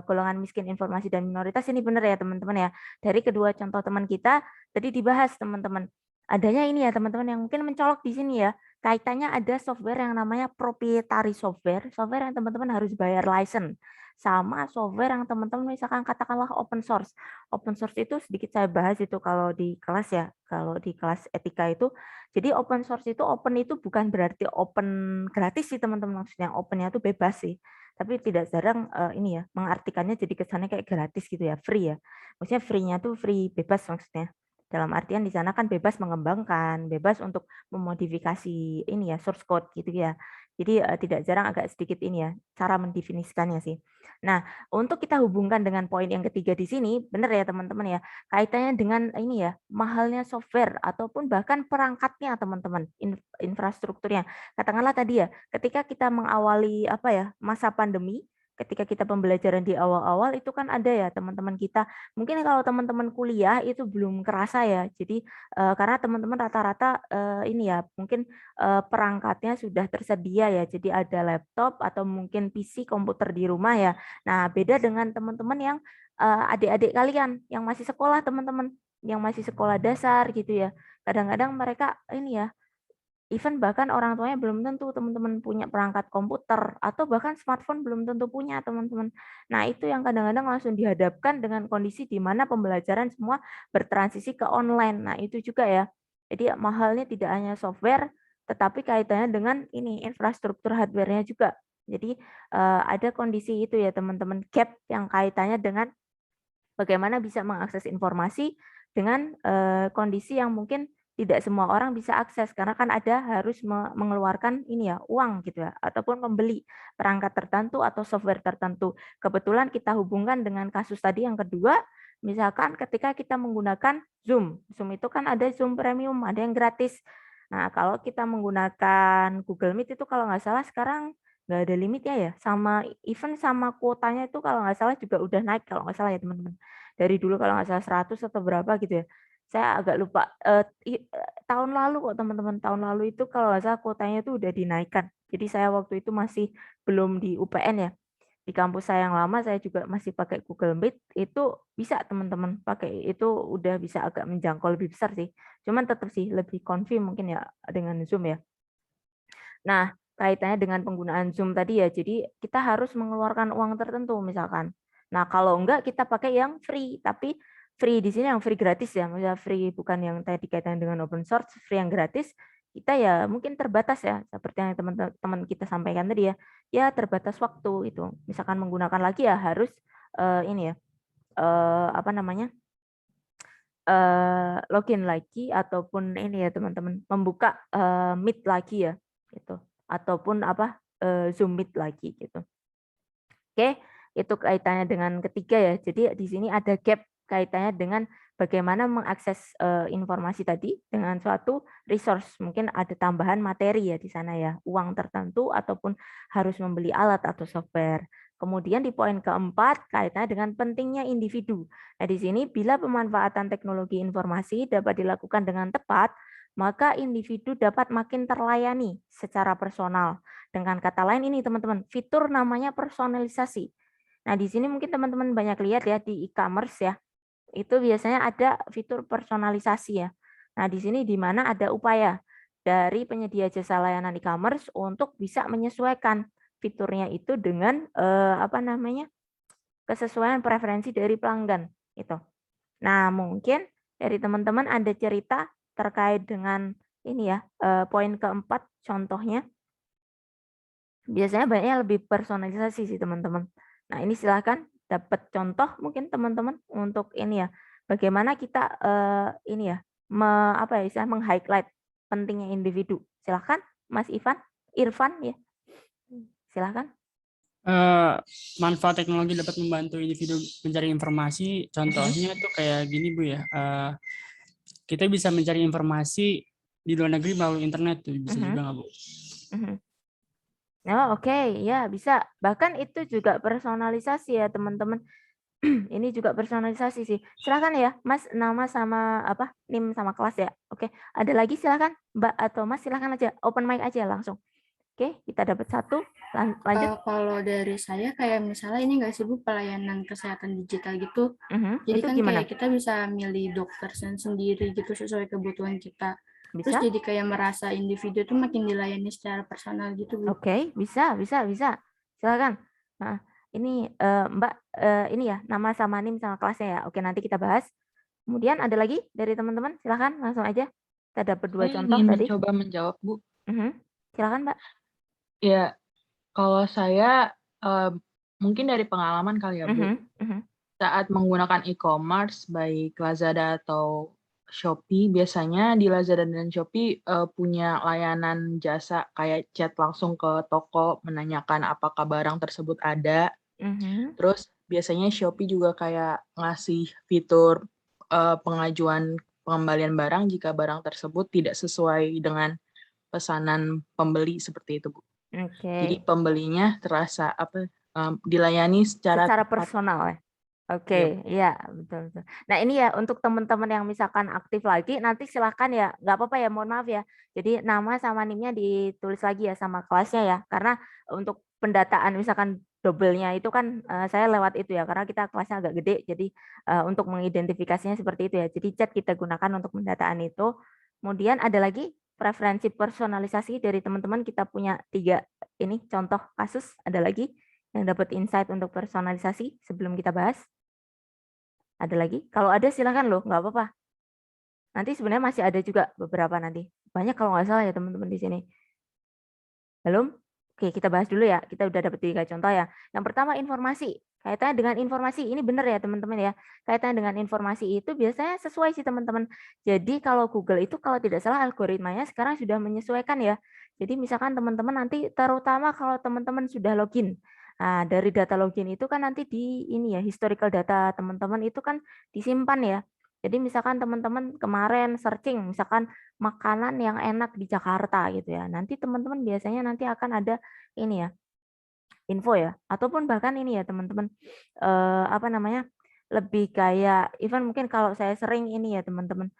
golongan miskin informasi dan minoritas ini benar ya teman-teman ya. Dari kedua contoh teman kita tadi dibahas teman-teman. Adanya ini ya teman-teman yang mungkin mencolok di sini ya. Kaitannya ada software yang namanya proprietary software, software yang teman-teman harus bayar license. Sama software yang teman-teman misalkan katakanlah open source. Open source itu sedikit saya bahas itu kalau di kelas ya, kalau di kelas etika itu. Jadi open source itu open itu bukan berarti open gratis sih teman-teman, maksudnya opennya itu bebas sih. Tapi tidak jarang ini ya, mengartikannya jadi kesannya kayak gratis gitu ya, free ya. Maksudnya free-nya tuh free bebas maksudnya. Dalam artian di sana kan bebas mengembangkan, bebas untuk memodifikasi ini ya, source code gitu ya. Jadi tidak jarang agak sedikit ini ya, cara mendefinisikannya sih. Nah, untuk kita hubungkan dengan poin yang ketiga di sini, benar ya teman-teman ya, kaitannya dengan ini ya, mahalnya software ataupun bahkan perangkatnya teman-teman, infrastrukturnya. Katakanlah tadi ya, ketika kita mengawali masa pandemi, ketika kita pembelajaran di awal-awal itu kan ada ya teman-teman kita. Mungkin kalau teman-teman kuliah itu belum kerasa ya. Jadi karena teman-teman rata-rata ini ya mungkin perangkatnya sudah tersedia ya. Jadi ada laptop atau mungkin PC komputer di rumah ya. Nah, beda dengan teman-teman yang adik-adik kalian yang masih sekolah teman-teman, yang masih sekolah dasar gitu ya. Kadang-kadang mereka ini ya even bahkan orang tuanya belum tentu teman-teman punya perangkat komputer, atau bahkan smartphone belum tentu punya teman-teman. Nah, itu yang kadang-kadang langsung dihadapkan dengan kondisi di mana pembelajaran semua bertransisi ke online. Nah, itu juga ya. Jadi mahalnya tidak hanya software, tetapi kaitannya dengan ini infrastruktur hardware-nya juga. Jadi ada kondisi itu ya teman-teman, gap yang kaitannya dengan bagaimana bisa mengakses informasi dengan kondisi yang mungkin tidak semua orang bisa akses, karena kan ada harus mengeluarkan ini ya uang gitu ya, ataupun membeli perangkat tertentu atau software tertentu. Kebetulan kita hubungkan dengan kasus tadi yang kedua, misalkan ketika kita menggunakan Zoom itu kan ada Zoom Premium, ada yang gratis. Nah, kalau kita menggunakan Google Meet itu kalau nggak salah sekarang nggak ada limitnya ya, sama event sama kuotanya itu kalau nggak salah juga udah naik kalau nggak salah ya teman-teman. Dari dulu kalau nggak salah 100 atau berapa gitu ya. Saya agak lupa. Tahun lalu kok teman-teman, tahun lalu itu kalau nggak salah kuotanya itu udah dinaikkan. Jadi saya waktu itu masih belum di UPN ya. Di kampus saya yang lama saya juga masih pakai Google Meet, itu bisa teman-teman pakai, itu udah bisa agak menjangkau lebih besar sih. Cuman tetap sih lebih konfi mungkin ya dengan Zoom ya. Nah, kaitannya dengan penggunaan Zoom tadi ya, jadi kita harus mengeluarkan uang tertentu misalkan. Nah, kalau enggak kita pakai yang free, tapi free di sini yang free gratis ya, maksudnya free bukan yang tadi kaitan dengan open source, free yang gratis. Kita ya mungkin terbatas ya, seperti yang teman-teman kita sampaikan tadi ya, ya terbatas waktu itu. Misalkan menggunakan lagi ya harus ini ya, apa namanya, login lagi ataupun ini ya teman-teman, membuka Meet lagi ya, gitu, ataupun apa Zoom Meet lagi gitu. Oke, itu kaitannya dengan ketiga ya. Jadi di sini ada gap kaitannya dengan bagaimana mengakses informasi tadi dengan suatu resource. Mungkin ada tambahan materi ya di sana ya, uang tertentu ataupun harus membeli alat atau software. Kemudian di poin keempat kaitannya dengan pentingnya individu. Nah, di sini bila pemanfaatan teknologi informasi dapat dilakukan dengan tepat, maka individu dapat makin terlayani secara personal. Dengan kata lain ini teman-teman, fitur namanya personalisasi. Nah, di sini mungkin teman-teman banyak lihat ya di e-commerce ya. Itu biasanya ada fitur personalisasi ya. Nah, di sini di mana ada upaya dari penyedia jasa layanan e-commerce untuk bisa menyesuaikan fiturnya itu dengan apa namanya, kesesuaian preferensi dari pelanggan itu. Nah, mungkin dari teman-teman ada cerita terkait dengan ini ya, poin keempat contohnya. Biasanya banyaknya lebih personalisasi sih teman-teman. Nah, ini silahkan dapat contoh mungkin teman-teman untuk ini ya, bagaimana kita ini ya, apa ya, istilah meng-highlight pentingnya individu. Silahkan Mas Irfan ya. Silahkan. Manfaat teknologi dapat membantu individu mencari informasi. Contohnya tuh kayak gini Bu ya. Kita bisa mencari informasi di luar negeri melalui internet tuh, bisa juga nggak Bu? Oh, oke, ya bisa. Bahkan itu juga personalisasi ya teman-teman. Ini juga personalisasi sih. Silakan ya, Mas, nama sama apa, NIM sama kelas ya. Oke, ada lagi silakan, Mbak atau Mas, silakan aja, open mic aja langsung. Oke, kita dapat satu. Lanjut. Kalau dari saya kayak misalnya ini nggak sih Bu, pelayanan kesehatan digital gitu. Jadi itu kan gimana? kayak kita bisa milih dokter sendiri gitu sesuai kebutuhan kita. Bisa? Terus jadi kayak merasa individu itu makin dilayani secara personal gitu Bu. Oke, bisa. Silakan. Nah, ini Mbak, ini ya nama sama NIM sama kelasnya ya. Oke, nanti kita bahas. Kemudian ada lagi dari teman-teman, silakan langsung aja. Kita dapat dua contoh ingin tadi. mencoba menjawab Bu. Silakan Mbak. Ya, kalau saya mungkin dari pengalaman kali ya Bu. Saat menggunakan e-commerce baik Lazada atau Shopee, biasanya di Lazada dan Shopee punya layanan jasa kayak chat langsung ke toko menanyakan apakah barang tersebut ada. Terus biasanya Shopee juga kayak ngasih fitur pengajuan pengembalian barang jika barang tersebut tidak sesuai dengan pesanan pembeli seperti itu Bu. Jadi pembelinya terasa dilayani secara personal ya. Oke, iya betul. Nah ini ya untuk teman-teman yang misalkan aktif lagi, nanti silakan ya, nggak apa-apa ya, mohon maaf ya. Jadi nama sama NIM-nya ditulis lagi ya sama kelasnya ya, karena untuk pendataan misalkan double-nya itu kan saya lewat itu ya, karena kita kelasnya agak gede, jadi untuk mengidentifikasinya seperti itu ya. Jadi chat kita gunakan untuk pendataan itu. Kemudian ada lagi preferensi personalisasi dari teman-teman, kita punya 3 ini contoh kasus. Ada lagi yang dapat insight untuk personalisasi sebelum kita bahas? Ada lagi? Kalau ada silahkan loh, nggak apa-apa. Nanti sebenarnya masih ada juga beberapa nanti. Banyak kalau nggak salah ya teman-teman di sini. Belum? Oke, kita bahas dulu ya. Kita udah dapat 3 contoh ya. Yang pertama informasi. Kaitannya dengan informasi, ini benar ya teman-teman ya. Kaitannya dengan informasi itu biasanya sesuai sih teman-teman. Jadi kalau Google itu kalau tidak salah algoritmanya sekarang sudah menyesuaikan ya. Jadi misalkan teman-teman nanti terutama kalau teman-teman sudah login. Nah, dari data login itu kan nanti di ini ya, historical data teman-teman itu kan disimpan ya. Jadi misalkan teman-teman kemarin searching misalkan makanan yang enak di Jakarta gitu ya. Nanti teman-teman biasanya nanti akan ada ini ya, info ya, ataupun bahkan ini ya teman-teman, apa namanya, lebih kayak even mungkin kalau saya sering ini ya teman-teman,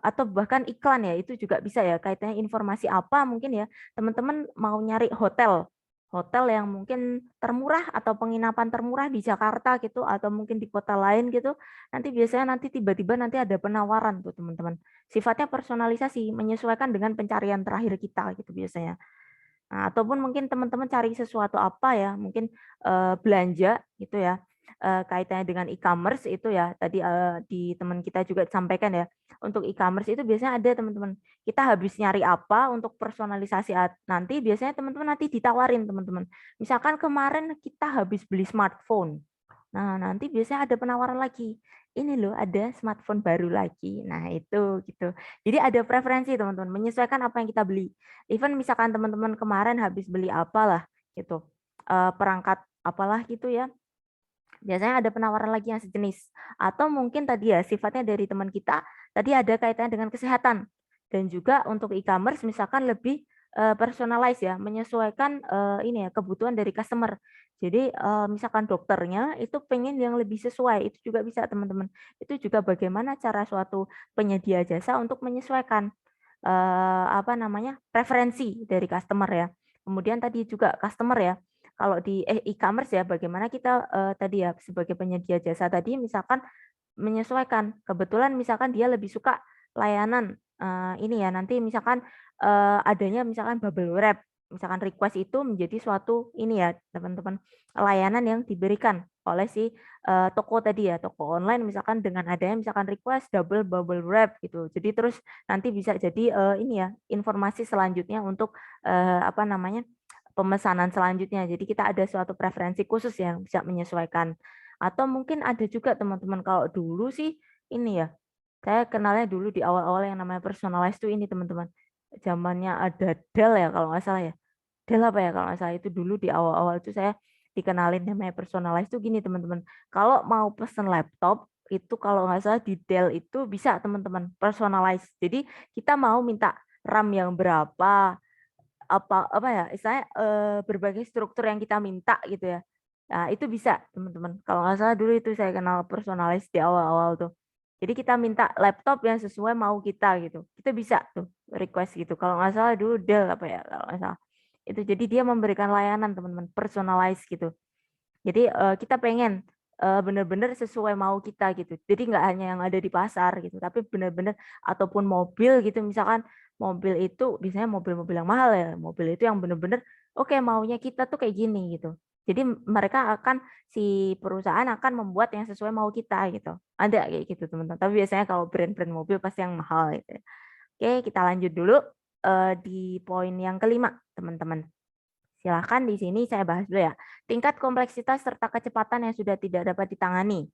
atau bahkan iklan ya, itu juga bisa ya, kaitannya informasi apa mungkin ya, teman-teman mau nyari hotel, hotel yang mungkin termurah atau penginapan termurah di Jakarta gitu, atau mungkin di kota lain gitu, nanti biasanya nanti tiba-tiba nanti ada penawaran tuh teman-teman. Sifatnya personalisasi, menyesuaikan dengan pencarian terakhir kita gitu biasanya. Nah, ataupun mungkin teman-teman cari sesuatu apa ya, mungkin belanja gitu ya, kaitannya dengan e-commerce itu ya, tadi di teman kita juga sampaikan ya, untuk e-commerce itu biasanya ada teman-teman, kita habis nyari apa untuk personalisasi nanti biasanya teman-teman nanti ditawarin teman-teman. Misalkan kemarin kita habis beli smartphone, nah nanti biasanya ada penawaran lagi, ini loh ada smartphone baru lagi. Nah itu gitu. Jadi ada preferensi teman-teman, menyesuaikan apa yang kita beli. Even misalkan teman-teman kemarin habis beli apalah gitu, perangkat apalah gitu ya, biasanya ada penawaran lagi yang sejenis. Atau mungkin tadi ya sifatnya dari teman kita, tadi ada kaitannya dengan kesehatan. Dan juga untuk e-commerce misalkan lebih personalize ya, menyesuaikan ini ya kebutuhan dari customer. Jadi misalkan dokternya itu pengen yang lebih sesuai, itu juga bisa teman-teman. Itu juga bagaimana cara suatu penyedia jasa untuk menyesuaikan apa namanya preferensi dari customer ya. Kemudian tadi juga customer ya, kalau di e-commerce ya, bagaimana kita tadi ya sebagai penyedia jasa tadi misalkan menyesuaikan. Kebetulan misalkan dia lebih suka layanan ini ya, nanti misalkan adanya misalkan bubble wrap, misalkan request itu menjadi suatu ini ya teman-teman, layanan yang diberikan oleh si toko tadi ya, toko online misalkan dengan adanya misalkan request double bubble wrap gitu. Jadi terus nanti bisa jadi ini ya informasi selanjutnya untuk apa namanya pemesanan selanjutnya. Jadi kita ada suatu preferensi khusus yang bisa menyesuaikan. Atau mungkin ada juga teman-teman kalau dulu sih ini ya, saya kenalnya dulu di awal-awal yang namanya personalized itu ini teman-teman. Zamannya ada Dell ya kalau nggak salah ya. Dell apa ya kalau nggak salah itu dulu di awal-awal itu saya dikenalin namanya personalized itu gini teman-teman. Kalau mau pesen laptop itu kalau nggak salah di Dell itu bisa teman-teman personalized. Jadi kita mau minta RAM yang berapa, apa ya istilahnya berbagai struktur yang kita minta gitu ya. Nah, itu bisa teman-teman. Kalau nggak salah dulu itu saya kenal personalis di awal-awal tuh. Jadi kita minta laptop yang sesuai mau kita gitu. Kita bisa tuh request gitu. Kalau nggak salah dulu Dell apa ya kalau nggak salah. Itu jadi dia memberikan layanan teman-teman personalize gitu. Jadi kita pengen benar-benar sesuai mau kita gitu. Jadi nggak hanya yang ada di pasar gitu, tapi benar-benar ataupun mobil gitu misalkan mobil itu biasanya mobil-mobil yang mahal ya, mobil itu yang benar-benar oke maunya kita tuh kayak gini gitu. Jadi mereka akan si perusahaan akan membuat yang sesuai mau kita gitu. Ada kayak gitu teman-teman. Tapi biasanya kalau brand-brand mobil pasti yang mahal gitu. Oke, kita lanjut dulu di poin yang kelima teman-teman. Silahkan di sini saya bahas dulu ya. Tingkat kompleksitas serta kecepatan yang sudah tidak dapat ditangani.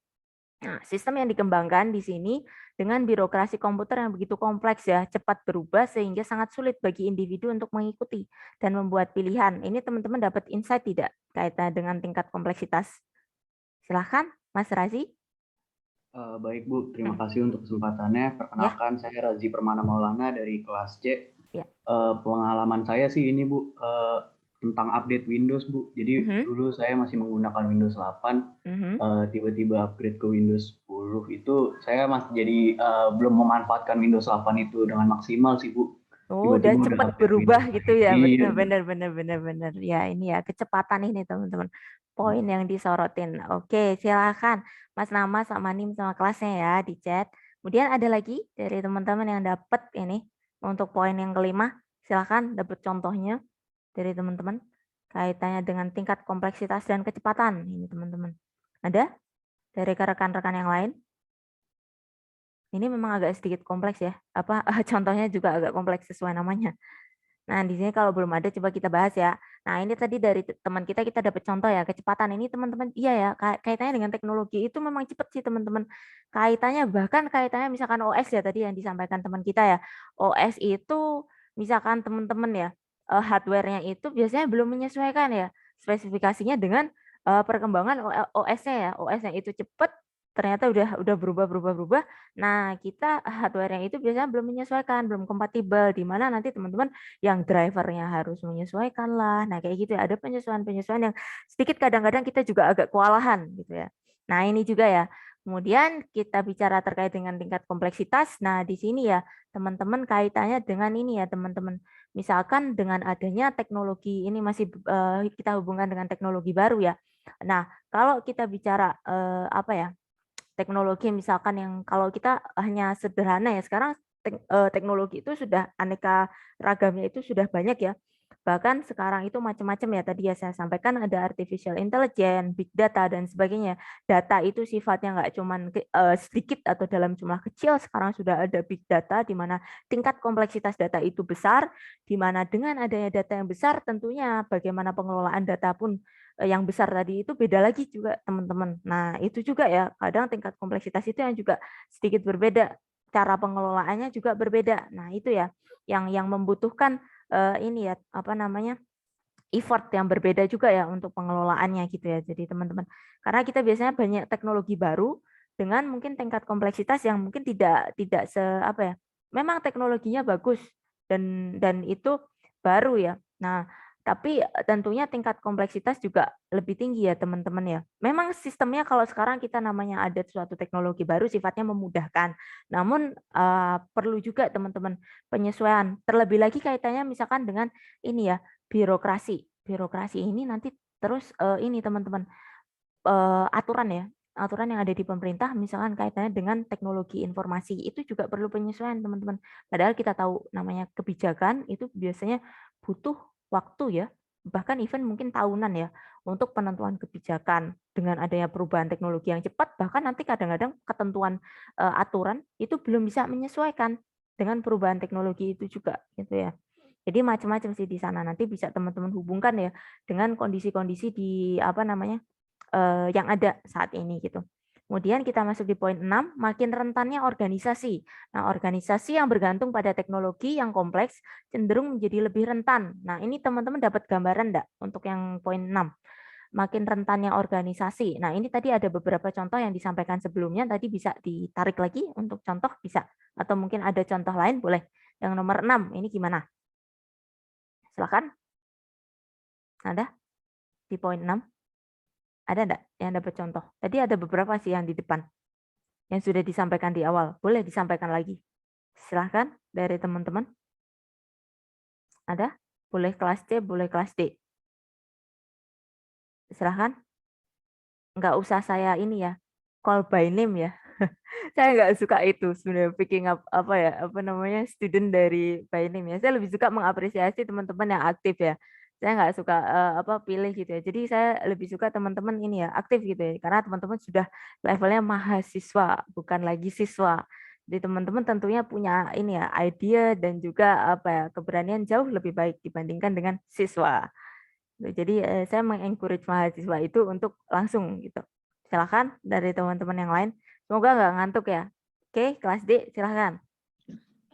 Nah, sistem yang dikembangkan di sini dengan birokrasi komputer yang begitu kompleks ya, cepat berubah sehingga sangat sulit bagi individu untuk mengikuti dan membuat pilihan. Ini teman-teman dapat insight tidak kaitan dengan tingkat kompleksitas? Silahkan, Mas Razi. Baik Bu, terima kasih untuk kesempatannya. Perkenalkan, saya Razi Permana Maulana dari kelas C. Ya. Pengalaman saya sih ini Bu, tentang update Windows Bu. Jadi dulu saya masih menggunakan Windows 8, tiba-tiba upgrade ke Windows 10 itu saya masih jadi belum memanfaatkan Windows 8 itu dengan maksimal sih Bu. Oh, udah cepat berubah gitu ya, benar. Ya ini ya kecepatan ini teman-teman. Poin yang disorotin. Oke, silakan Mas nama sama nim sama kelasnya ya di chat. Kemudian ada lagi dari teman-teman yang dapat ini Untuk poin yang kelima, silakan dapat contohnya dari teman-teman. Kaitannya dengan tingkat kompleksitas dan kecepatan. Ini teman-teman. Ada dari rekan-rekan yang lain? Ini memang agak sedikit kompleks ya. Contohnya juga agak kompleks sesuai namanya. Nah, di sini kalau belum ada coba kita bahas ya. Nah, ini tadi dari teman kita dapat contoh ya, kecepatan ini teman-teman. Iya ya, kaitannya dengan teknologi itu memang cepat sih teman-teman. Bahkan kaitannya misalkan OS ya tadi yang disampaikan teman kita ya. OS itu misalkan teman-teman ya, hardware-nya itu biasanya belum menyesuaikan ya spesifikasinya dengan perkembangan OS-nya ya. OS-nya itu cepat, ternyata udah berubah. Nah, kita hardware-nya itu biasanya belum menyesuaikan, belum kompatibel, di mana nanti teman-teman yang drivernya harus menyesuaikan lah. Nah, kayak gitu ya. Ada penyesuaian yang sedikit kadang-kadang kita juga agak kewalahan gitu ya. Nah, ini juga ya. Kemudian kita bicara terkait dengan tingkat kompleksitas. Nah, di sini ya teman-teman kaitannya dengan ini ya teman-teman. Misalkan dengan adanya teknologi ini masih kita hubungkan dengan teknologi baru ya. Nah, kalau kita bicara teknologi misalkan yang kalau kita hanya sederhana ya sekarang teknologi itu sudah aneka ragamnya itu sudah banyak ya. Bahkan sekarang itu macam-macam ya tadi ya saya sampaikan ada artificial intelligence, big data dan sebagainya. Data itu sifatnya nggak cuman sedikit atau dalam jumlah kecil, sekarang sudah ada big data di mana tingkat kompleksitas data itu besar, di mana dengan adanya data yang besar tentunya bagaimana pengelolaan data pun yang besar tadi itu beda lagi juga teman-teman. Nah, itu juga ya, kadang tingkat kompleksitas itu yang juga sedikit berbeda, cara pengelolaannya juga berbeda. Nah, itu ya yang membutuhkan ini ya effort yang berbeda juga ya untuk pengelolaannya gitu ya. Jadi teman-teman, karena kita biasanya banyak teknologi baru dengan mungkin tingkat kompleksitas yang mungkin tidak memang teknologinya bagus dan itu baru ya. Nah, tapi tentunya tingkat kompleksitas juga lebih tinggi ya teman-teman ya. Memang sistemnya kalau sekarang kita namanya ada suatu teknologi baru sifatnya memudahkan. Namun perlu juga teman-teman penyesuaian. Terlebih lagi kaitannya misalkan dengan ini ya birokrasi. Birokrasi ini nanti terus ini teman-teman aturan ya. Aturan yang ada di pemerintah misalkan kaitannya dengan teknologi informasi itu juga perlu penyesuaian teman-teman. Padahal kita tahu namanya kebijakan itu biasanya butuh waktu ya, bahkan even mungkin tahunan ya untuk penentuan kebijakan. Dengan adanya perubahan teknologi yang cepat, bahkan nanti kadang-kadang ketentuan aturan itu belum bisa menyesuaikan dengan perubahan teknologi itu juga gitu ya. Jadi macam-macam sih di sana, nanti bisa teman-teman hubungkan ya dengan kondisi-kondisi di yang ada saat ini gitu. Kemudian kita masuk di poin 6, makin rentannya organisasi. Nah, organisasi yang bergantung pada teknologi yang kompleks cenderung menjadi lebih rentan. Nah, ini teman-teman dapat gambaran enggak untuk yang poin 6? Makin rentannya organisasi. Nah, ini tadi ada beberapa contoh yang disampaikan sebelumnya, tadi bisa ditarik lagi untuk contoh bisa. Atau mungkin ada contoh lain, boleh. Yang nomor 6, ini gimana? Silakan. Ada? Di poin 6. Ada enggak yang dapat contoh? Tadi ada beberapa sih yang di depan. Yang sudah disampaikan di awal. Boleh disampaikan lagi. Silahkan dari teman-teman. Ada? Boleh kelas C, boleh kelas D. Silahkan. Enggak usah saya ini ya. Call by name ya. Saya enggak suka itu sebenarnya picking up student dari by name ya. Saya lebih suka mengapresiasi teman-teman yang aktif ya. Saya nggak suka pilih gitu ya. Jadi saya lebih suka teman-teman ini ya aktif gitu ya. Karena teman-teman sudah levelnya mahasiswa, bukan lagi siswa. Jadi teman-teman tentunya punya ini ya idea dan juga keberanian jauh lebih baik dibandingkan dengan siswa. Jadi saya mengencourage mahasiswa itu untuk langsung gitu. Silakan dari teman-teman yang lain. Semoga nggak ngantuk ya. Oke, kelas D silakan.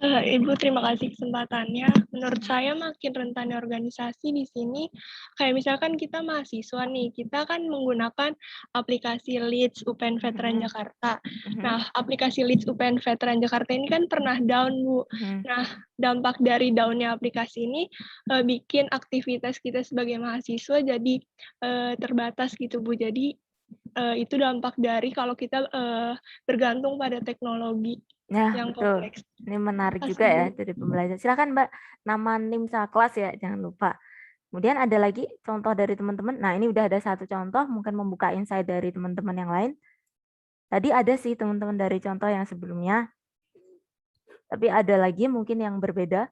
Ibu, terima kasih kesempatannya. Menurut saya makin rentannya organisasi di sini, kayak misalkan kita mahasiswa nih, kita kan menggunakan aplikasi Leeds UPN Veteran Jakarta. Nah, aplikasi Leeds UPN Veteran Jakarta ini kan pernah down, Bu. Nah, dampak dari down-nya aplikasi ini bikin aktivitas kita sebagai mahasiswa jadi terbatas gitu, Bu. Jadi, itu dampak dari kalau kita bergantung pada teknologi. Ya, yang betul. kompleks. Ini menarik juga ya dari pembelajaran. Silakan Mbak, nama NIM kelas ya, jangan lupa. Kemudian ada lagi contoh dari teman-teman. Nah, ini udah ada satu contoh, mungkin membuka insight dari teman-teman yang lain. Tadi ada sih teman-teman dari contoh yang sebelumnya. Tapi ada lagi mungkin yang berbeda.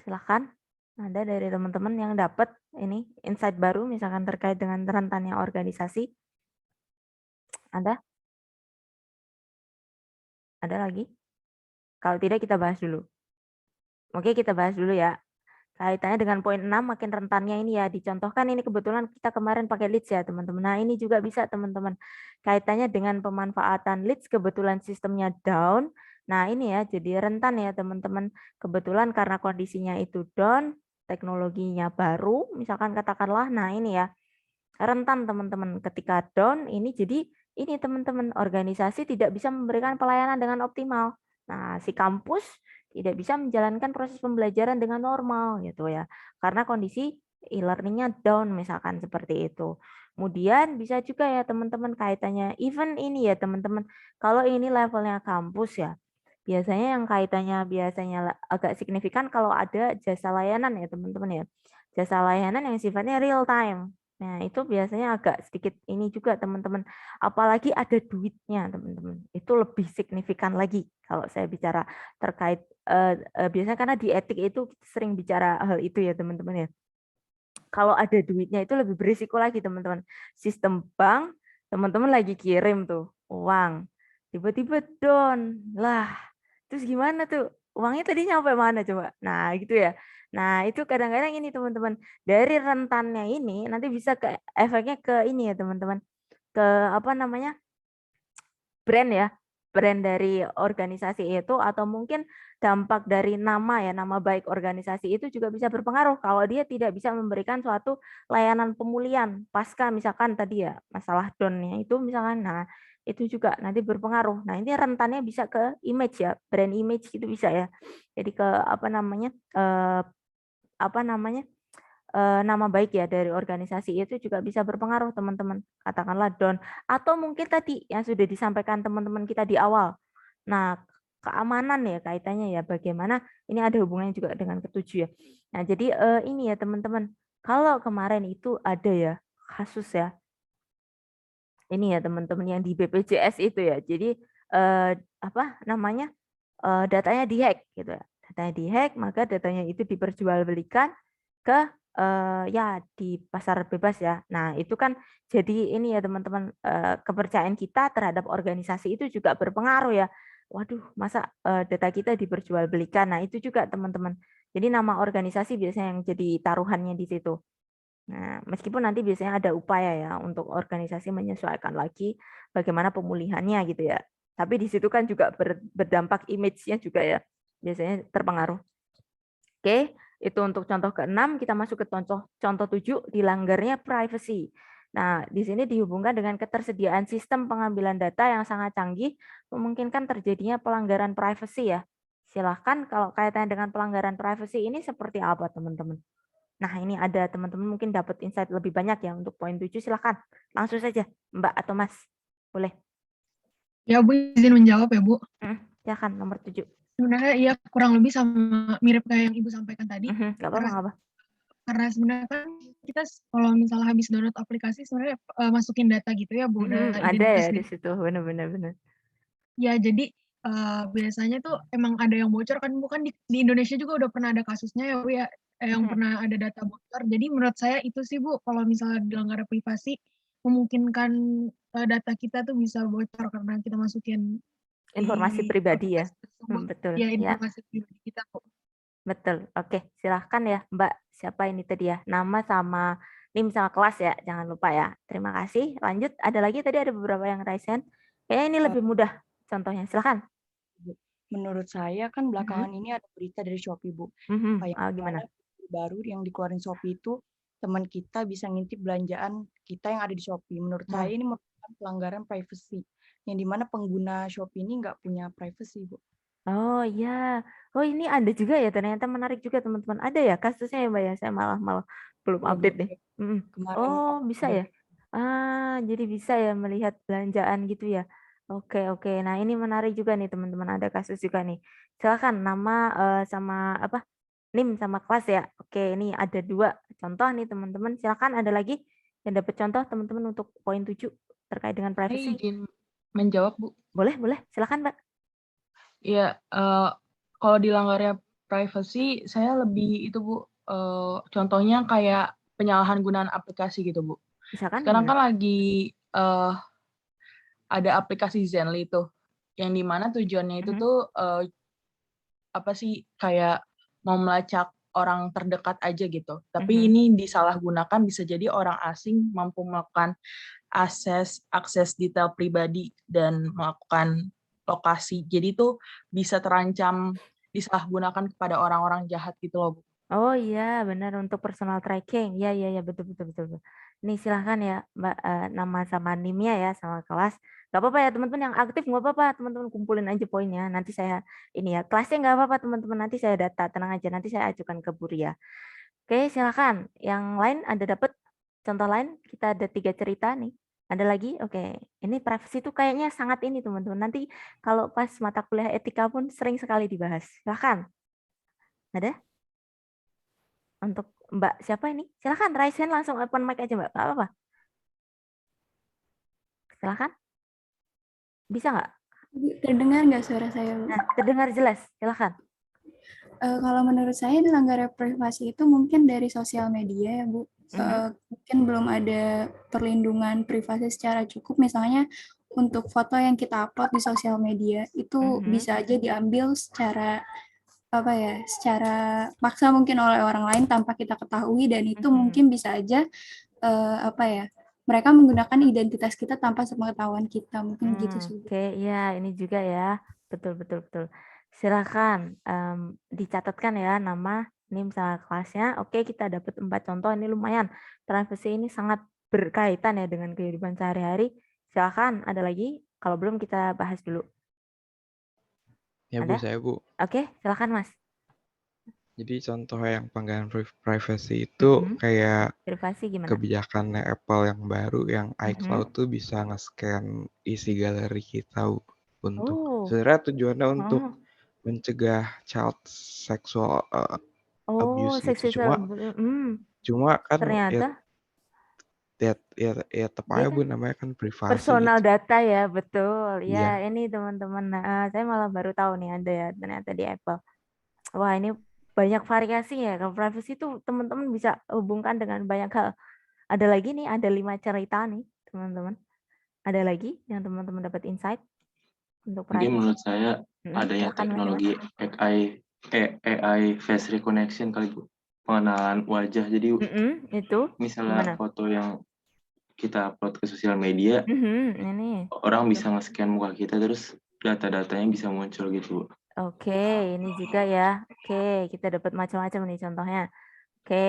Silakan. Ada dari teman-teman yang dapat ini insight baru misalkan terkait dengan rentannya organisasi. Ada? Ada lagi? Kalau tidak kita bahas dulu. Oke, kita bahas dulu ya. Kaitannya dengan poin 6 makin rentannya ini ya. Dicontohkan ini kebetulan kita kemarin pakai leads ya teman-teman. Nah ini juga bisa teman-teman. Kaitannya dengan pemanfaatan leads kebetulan sistemnya down. Nah ini ya jadi rentan ya teman-teman. Kebetulan karena kondisinya itu down, teknologinya baru, misalkan katakanlah, nah ini ya rentan teman-teman. Ketika down ini jadi ini teman-teman organisasi tidak bisa memberikan pelayanan dengan optimal. Nah si kampus tidak bisa menjalankan proses pembelajaran dengan normal gitu ya. Karena kondisi e-learning-nya down misalkan seperti itu. Kemudian bisa juga ya teman-teman kaitannya even ini ya teman-teman. Kalau ini levelnya kampus ya. Biasanya yang kaitannya biasanya agak signifikan kalau ada jasa layanan ya teman-teman ya. Jasa layanan yang sifatnya real time. Nah, itu biasanya agak sedikit ini juga teman-teman. Apalagi ada duitnya teman-teman. Itu lebih signifikan lagi kalau saya bicara terkait biasanya karena di etik itu sering bicara hal itu ya teman-teman ya. Kalau ada duitnya itu lebih berisiko lagi teman-teman. Sistem bank, teman-teman lagi kirim tuh uang. Tiba-tiba down. Lah, terus gimana tuh? Uangnya tadi nyampe mana coba? Nah, gitu ya. Nah, itu kadang-kadang ini teman-teman. Dari rentannya ini nanti bisa ke efeknya ke ini ya teman-teman. Ke apa namanya? Brand ya. Brand dari organisasi itu atau mungkin dampak dari nama ya, nama baik organisasi itu juga bisa berpengaruh kalau dia tidak bisa memberikan suatu layanan pemulihan pasca misalkan tadi ya masalah down-nya itu misalkan. Nah, itu juga nanti berpengaruh. Nah, ini rentannya bisa ke image ya, brand image itu bisa ya. Jadi ke nama baik ya dari organisasi itu juga bisa berpengaruh teman-teman. Katakanlah down atau mungkin tadi yang sudah disampaikan teman-teman kita di awal. Nah, keamanan ya kaitannya ya bagaimana ini ada hubungannya juga dengan ketujuh ya. Nah, jadi ini ya teman-teman. Kalau kemarin itu ada ya kasus ya. Ini ya teman-teman yang di BPJS itu ya. Jadi datanya dihack gitu ya. Datanya dihack, maka datanya itu diperjualbelikan ke ya di pasar bebas ya. Nah, itu kan jadi ini ya teman-teman kepercayaan kita terhadap organisasi itu juga berpengaruh ya. Waduh, masa data kita diperjualbelikan. Nah, itu juga teman-teman. Jadi nama organisasi biasanya yang jadi taruhannya di situ. Nah, meskipun nanti biasanya ada upaya ya untuk organisasi menyesuaikan lagi bagaimana pemulihannya gitu ya. Tapi di situ kan juga berdampak image-nya juga ya. Biasanya terpengaruh. Oke, itu untuk contoh ke-6, kita masuk ke contoh 7, dilanggarnya privacy. Nah, di sini dihubungkan dengan ketersediaan sistem pengambilan data yang sangat canggih, memungkinkan terjadinya pelanggaran privacy ya. Silahkan kalau kaitannya dengan pelanggaran privacy ini seperti apa teman-teman? Nah, ini ada teman-teman mungkin dapat insight lebih banyak ya untuk poin 7, silahkan. Langsung saja, Mbak atau Mas. Boleh. Ya, Bu, izin menjawab ya, Bu. Silakan, nomor 7. Sebenarnya iya kurang lebih sama mirip kayak yang Ibu sampaikan tadi. Nggak apa-apa. Karena sebenarnya kan kita kalau misalnya habis download aplikasi sebenarnya masukin data gitu ya, Bu. Ada ya di situ, benar-benar. Ya, jadi biasanya tuh emang ada yang bocor kan, bukan di Indonesia juga udah pernah ada kasusnya ya, Bu ya, yang pernah ada data bocor. Jadi menurut saya itu sih, Bu, kalau misalnya dilanggar privasi, memungkinkan data kita tuh bisa bocor karena kita masukin informasi pribadi ya. Betul. Ya, informasi pribadi kita, Bu. Betul. Oke, silahkan ya, Mbak. Siapa ini tadi ya? Nama sama NIM sama kelas ya, jangan lupa ya. Terima kasih. Lanjut, ada lagi tadi ada beberapa yang raise hand. Kayaknya ini lebih mudah contohnya. Silahkan. Menurut saya kan belakangan ini ada berita dari Shopee, Bu. Kayak gimana? Baru yang dikeluarin Shopee itu teman kita bisa ngintip belanjaan kita yang ada di Shopee. Menurut saya ini merupakan pelanggaran privacy, yang dimana pengguna Shopee ini nggak punya privacy, Bu. Oh iya, oh ini ada juga ya, ternyata menarik juga teman-teman. Ada ya kasusnya ya Mbak ya, saya malah belum update nih. Oh bisa ya? Jadi bisa ya melihat belanjaan gitu ya. Oke, nah ini menarik juga nih teman-teman, ada kasus juga nih. Silakan nama sama apa NIM sama kelas ya. Oke, ini ada 2 contoh nih teman-teman. Silakan ada lagi yang dapat contoh teman-teman untuk poin 7 terkait dengan privacy. Saya izin menjawab, Bu. Boleh, silakan Mbak. Ya, kalau dilanggarnya privacy, saya lebih itu Bu, contohnya kayak penyalahan gunaan aplikasi gitu Bu. Misalkan Sekarang kan gimana? lagi ada aplikasi Zenly tuh, yang dimana tujuannya itu tuh apa sih, kayak mau melacak orang terdekat aja gitu. Tapi ini disalahgunakan, bisa jadi orang asing mampu melakukan akses detail pribadi dan melakukan lokasi. Jadi itu bisa terancam disalahgunakan kepada orang-orang jahat gitu loh, Bu. Oh iya, benar untuk personal tracking. Iya, iya, iya, betul, betul, betul, betul. Nih silahkan ya, Mbak, nama sama NIM-nya ya, sama kelas. Gak apa-apa ya teman-teman yang aktif, nggak apa-apa teman-teman kumpulin aja poinnya. Nanti saya ini ya, kelasnya nggak apa-apa teman-teman, nanti saya data, tenang aja, nanti saya ajukan ke Buria. Oke, silahkan. Yang lain ada dapat contoh lain? Kita ada 3 cerita nih. Ada lagi? Oke. Ini privacy itu kayaknya sangat ini teman-teman. Nanti kalau pas mata kuliah etika pun sering sekali dibahas. Silahkan. Ada? Untuk Mbak siapa ini? Silahkan raise hand langsung open mic aja Mbak. Nggak apa-apa. Silahkan. Bisa nggak? Terdengar nggak suara saya, Bu? Nah, terdengar jelas. Silahkan. Kalau menurut saya dilanggar privasi itu mungkin dari sosial media ya Bu. Mungkin belum ada perlindungan privasi secara cukup. Misalnya untuk foto yang kita upload di sosial media itu bisa aja diambil secara secara paksa mungkin oleh orang lain tanpa kita ketahui, dan itu mungkin bisa aja mereka menggunakan identitas kita tanpa sepengetahuan kita, mungkin gitu sih. Oke, ya ini juga ya, betul betul betul. Silakan dicatatkan ya nama NIM sama kelasnya. Oke, kita dapat 4 contoh, ini lumayan. Privacy ini sangat berkaitan ya dengan kehidupan sehari-hari. Silakan, ada lagi? Kalau belum kita bahas dulu. Ya Bu, saya Bu. Oke, silakan Mas. Jadi contoh yang pelanggaran privacy itu kayak Privasi gimana? kebijakan Apple yang baru yang iCloud tuh bisa nge-scan isi galeri kita untuk sebenarnya tujuannya untuk mencegah child sexual abuse gitu. Cuma kan ternyata ya tetap aja Bu, namanya kan privasi personal gitu. data ya, betul. Ya, Iya. ini teman-teman. Nah, saya malah baru tahu nih ada ya ternyata di Apple. Wah, ini banyak variasi ya. Kalau privacy itu teman-teman bisa hubungkan dengan banyak hal. Ada lagi nih, ada 5 cerita nih, teman-teman. Ada lagi yang teman-teman dapat insight untuk privacy? Mungkin menurut saya adanya teknologi AI face recognition kali Bu. Pengenalan wajah. Jadi itu misalnya foto yang kita upload ke sosial media, ini orang bisa nge-scan muka kita terus data-datanya bisa muncul gitu. Oke, ini juga ya. Oke, kita dapat macam-macam nih contohnya. Oke,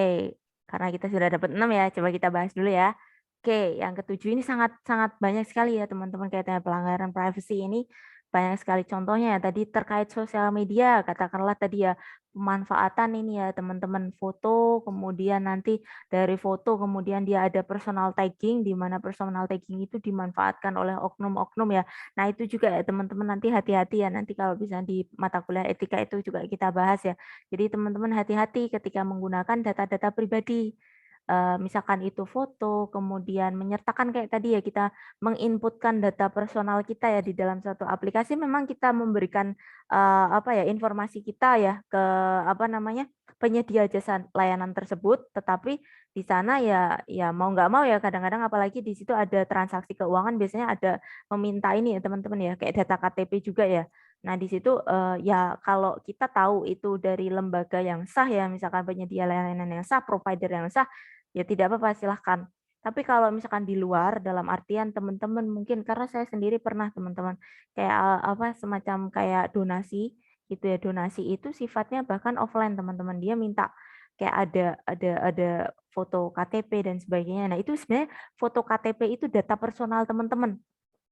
karena kita sudah dapat 6 ya, coba kita bahas dulu ya. Oke, yang ketujuh ini sangat banyak sekali ya teman-teman kaitannya pelanggaran privacy ini. Banyak sekali contohnya ya, tadi terkait sosial media, katakanlah tadi ya pemanfaatan ini ya teman-teman foto, kemudian nanti dari foto kemudian dia ada personal tagging, di mana personal tagging itu dimanfaatkan oleh oknum-oknum ya. Nah itu juga ya teman-teman nanti hati-hati ya, nanti kalau bisa di mata kuliah etika itu juga kita bahas ya. Jadi teman-teman hati-hati ketika menggunakan data-data pribadi. Misalkan itu foto, kemudian menyertakan kayak tadi ya kita menginputkan data personal kita ya di dalam suatu aplikasi, memang kita memberikan informasi kita ya ke penyedia jasa layanan tersebut, tetapi di sana ya mau nggak mau ya kadang-kadang apalagi di situ ada transaksi keuangan biasanya ada meminta ini ya teman-teman ya kayak data KTP juga ya. Nah di situ ya kalau kita tahu itu dari lembaga yang sah ya misalkan penyedia layanan yang sah, provider yang sah, ya tidak apa-apa silahkan. Tapi kalau misalkan di luar dalam artian teman-teman mungkin karena saya sendiri pernah teman-teman kayak semacam kayak donasi gitu ya, donasi itu sifatnya bahkan offline teman-teman, dia minta kayak ada foto KTP dan sebagainya. Nah itu sebenarnya foto KTP itu data personal teman-teman,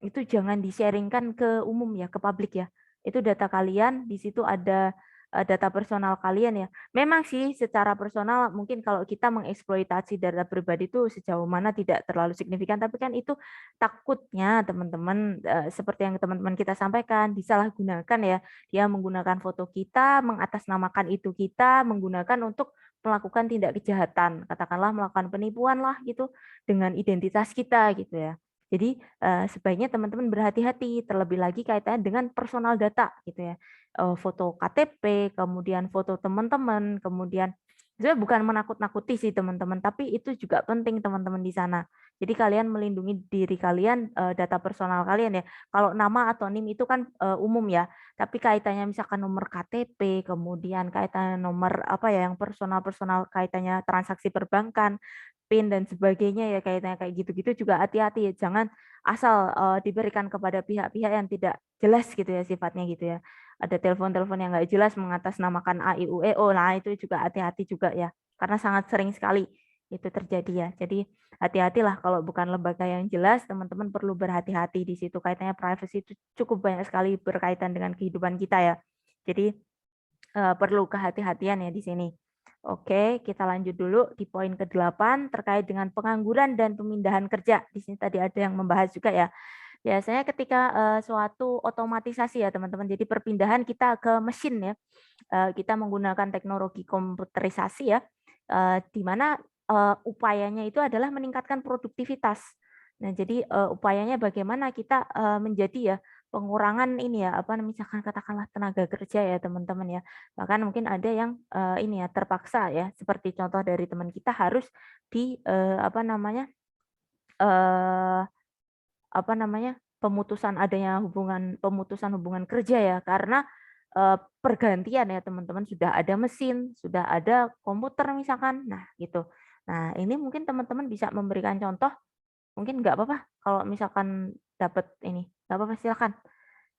itu jangan di-sharingkan ke umum ya, ke publik ya. Itu data kalian, di situ ada data personal kalian ya. Memang sih secara personal mungkin kalau kita mengeksploitasi data pribadi itu sejauh mana tidak terlalu signifikan, tapi kan itu takutnya teman-teman seperti yang teman-teman kita sampaikan disalahgunakan ya. Dia menggunakan foto kita, mengatasnamakan itu kita, menggunakan untuk melakukan tindak kejahatan, katakanlah melakukan penipuan lah gitu dengan identitas kita gitu ya. Jadi sebaiknya teman-teman berhati-hati, terlebih lagi kaitannya dengan personal data gitu ya. Foto KTP, kemudian foto teman-teman, kemudian sebenarnya bukan menakut-nakuti sih teman-teman, tapi itu juga penting teman-teman di sana. Jadi kalian melindungi diri kalian, data personal kalian ya. Kalau nama atau NIM itu kan umum ya, tapi kaitannya misalkan nomor KTP, kemudian kaitannya nomor apa ya yang personal-personal kaitannya transaksi perbankan, PIN dan sebagainya ya kaitannya kayak gitu-gitu juga hati-hati ya. Jangan asal diberikan kepada pihak-pihak yang tidak jelas gitu ya sifatnya gitu ya. Ada telepon-telepon yang nggak jelas mengatasnamakan AIUEO, nah itu juga hati-hati juga ya, karena sangat sering sekali itu terjadi ya. Jadi hati-hatilah kalau bukan lembaga yang jelas, teman-teman perlu berhati-hati di situ. Kaitannya privacy itu cukup banyak sekali berkaitan dengan kehidupan kita ya. Jadi perlu kehati-hatian ya di sini. Oke, kita lanjut dulu di poin ke-8 terkait dengan pengangguran dan pemindahan kerja. Di sini tadi ada yang membahas juga ya. Biasanya ketika suatu otomatisasi ya teman-teman, jadi perpindahan kita ke mesin ya, kita menggunakan teknologi komputerisasi ya, di mana upayanya itu adalah meningkatkan produktivitas. Nah, jadi upayanya bagaimana kita menjadi ya pengurangan ini ya, apa misalkan katakanlah tenaga kerja ya teman-teman ya. Bahkan mungkin ada yang ini ya terpaksa ya, seperti contoh dari teman kita harus di apa namanya pemutusan hubungan kerja ya, karena pergantian ya teman-teman, sudah ada mesin, sudah ada komputer misalkan. Nah, gitu. Nah, ini mungkin teman-teman bisa memberikan contoh, mungkin nggak apa-apa kalau misalkan dapat ini, nggak apa-apa silakan.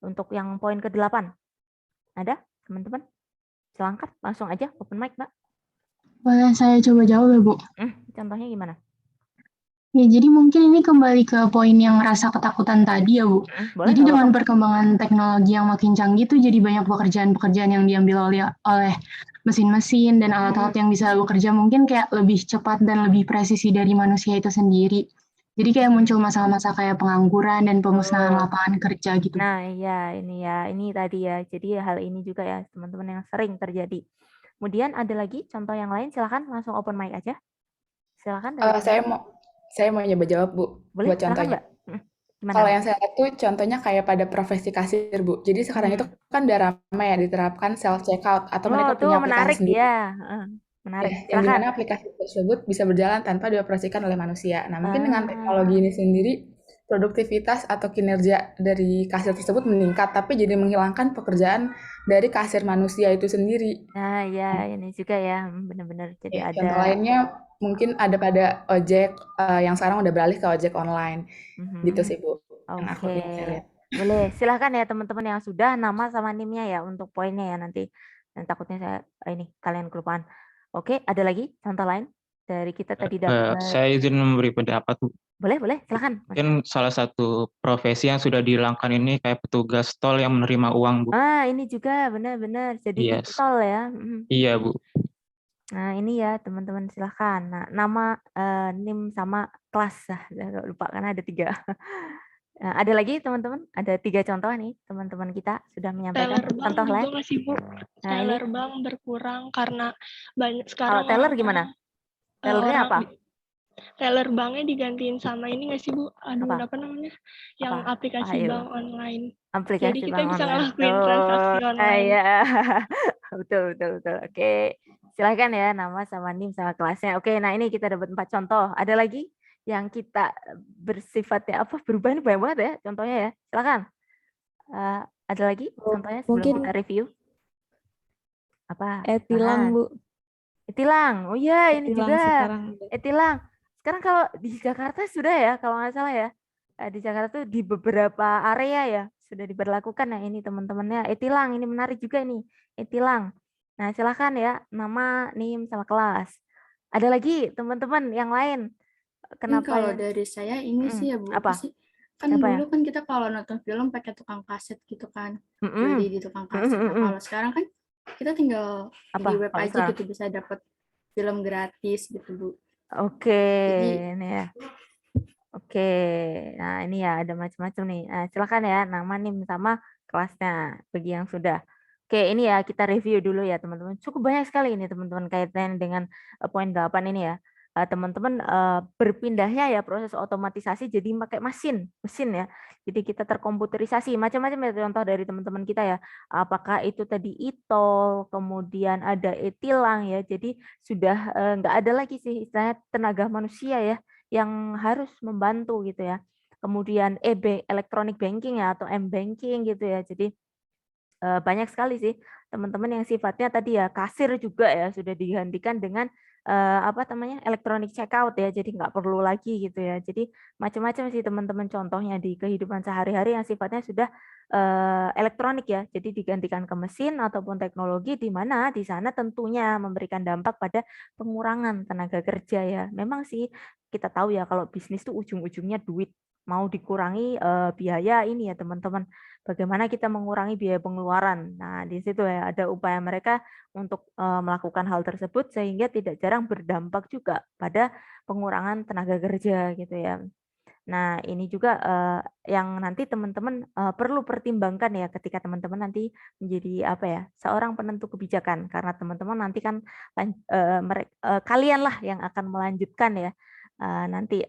Untuk yang poin ke-8. Ada teman-teman? Silahkan langsung aja open mic, Mbak. Boleh saya coba jawab ya, Bu? Contohnya gimana? Ya, jadi mungkin ini kembali ke poin yang rasa ketakutan tadi ya, Bu. Boleh, Jadi dengan perkembangan teknologi yang makin canggih tuh jadi banyak pekerjaan-pekerjaan yang diambil oleh mesin-mesin dan alat-alat yang bisa bekerja mungkin kayak lebih cepat dan lebih presisi dari manusia itu sendiri. Jadi kayak muncul masalah-masalah kayak pengangguran dan pemusnahan lapangan kerja gitu. Nah, iya ini tadi ya. Jadi hal ini juga ya teman-teman yang sering terjadi. Kemudian ada lagi contoh yang lain, silakan langsung open mic aja. Silakan. Saya mau nyoba jawab, Bu. Boleh, Buat contohnya. Gimana, Kalau Mbak? yang saya lihat tuh contohnya kayak pada profesi kasir, Bu. Jadi sekarang itu kan udah ramai ya diterapkan self checkout atau mereka punya menarik aplikasi sendiri. ya. Menarik. Yang dimana aplikasi tersebut bisa berjalan tanpa dioperasikan oleh manusia. Nah, mungkin dengan teknologi ini sendiri, produktivitas atau kinerja dari kasir tersebut meningkat, tapi jadi menghilangkan pekerjaan dari kasir manusia itu sendiri. Nah, ya ini juga ya, benar-benar. Jadi ada. Contoh lainnya mungkin ada pada ojek yang sekarang udah beralih ke ojek online. Gitu sih, Bu. Oke. Boleh, silahkan ya teman-teman yang sudah nama sama NIM-nya ya untuk poinnya ya nanti. Dan takutnya saya kalian kelupaan. Oke, ada lagi contoh lain dari kita tadi dapat. Saya izin memberi pendapat, Bu. Boleh, silakan. Mungkin salah satu profesi yang sudah dihilangkan ini kayak petugas tol yang menerima uang, Bu. Ini juga benar-benar jadi tol ya. Iya, Bu. Nah, ini ya teman-teman silahkan. Nah, nama NIM sama kelas lupa karena ada 3. Nah, ada lagi teman-teman, ada 3 contoh nih teman-teman kita sudah menyampaikan contoh lain. Teller bank berkurang karena banyak sekarang. Kalau teller gimana? Tellernya apa? Teller banknya digantiin sama ini nggak sih, Bu? Aduh, apa namanya? Yang aplikasi bank online. Jadi kita bisa ngelakuin transaksi online. Iya. Betul. Oke. Silakan ya nama sama NIM sama kelasnya. Oke, nah ini kita dapat 4 contoh. Ada lagi yang kita bersifatnya berubah ini banyak banget ya contohnya ya. Silakan. Ada lagi contohnya sebelum kita review? Apa? E-tilang, Bu. E-tilang. Oh iya, ini juga. E-tilang. Sekarang kalau di Jakarta sudah ya, kalau nggak salah ya. Di Jakarta tuh di beberapa area ya sudah diberlakukan ya ini teman-temannya. E-tilang ini menarik juga nih. E-tilang. Nah, silakan ya nama, NIM sama kelas. Ada lagi teman-teman yang lain. Kenapa kalau dari saya ini sih ya, Bu, apa sih? Kan dulu kan kita kalau nonton film pakai tukang kaset gitu kan. Beli di tukang kaset. Nah, kalau sekarang kan kita tinggal di web aja gitu bisa dapat film gratis gitu, Bu. Oke, ini ya. Oke. Nah, ini ya ada macam-macam nih. Silakan ya nama, NIM sama kelasnya bagi yang sudah. Oke, ini ya kita review dulu ya teman-teman. Cukup banyak sekali ini teman-teman kaitan dengan poin 8 ini ya. teman-teman berpindahnya ya proses otomatisasi jadi pakai mesin ya. Jadi kita terkomputerisasi macam-macam ya, contoh dari teman-teman kita ya. Apakah itu tadi e-tol, kemudian ada e-tilang ya. Jadi sudah nggak ada lagi sih istilahnya tenaga manusia ya yang harus membantu gitu ya. Kemudian electronic banking ya atau m-banking gitu ya. Jadi banyak sekali sih teman-teman yang sifatnya tadi ya kasir juga ya sudah digantikan dengan electronic checkout ya, jadi nggak perlu lagi gitu ya. Jadi macam-macam sih teman-teman contohnya di kehidupan sehari-hari yang sifatnya sudah elektronik ya, jadi digantikan ke mesin ataupun teknologi di mana di sana tentunya memberikan dampak pada pengurangan tenaga kerja ya. Memang sih kita tahu ya kalau bisnis tuh ujung-ujungnya duit, mau dikurangi biaya ini ya teman-teman. Bagaimana kita mengurangi biaya pengeluaran. Nah, di situ ya ada upaya mereka untuk melakukan hal tersebut sehingga tidak jarang berdampak juga pada pengurangan tenaga kerja gitu ya. Nah, ini juga yang nanti teman-teman perlu pertimbangkan ya ketika teman-teman nanti menjadi seorang penentu kebijakan karena teman-teman nanti kan kalian lah yang akan melanjutkan ya nanti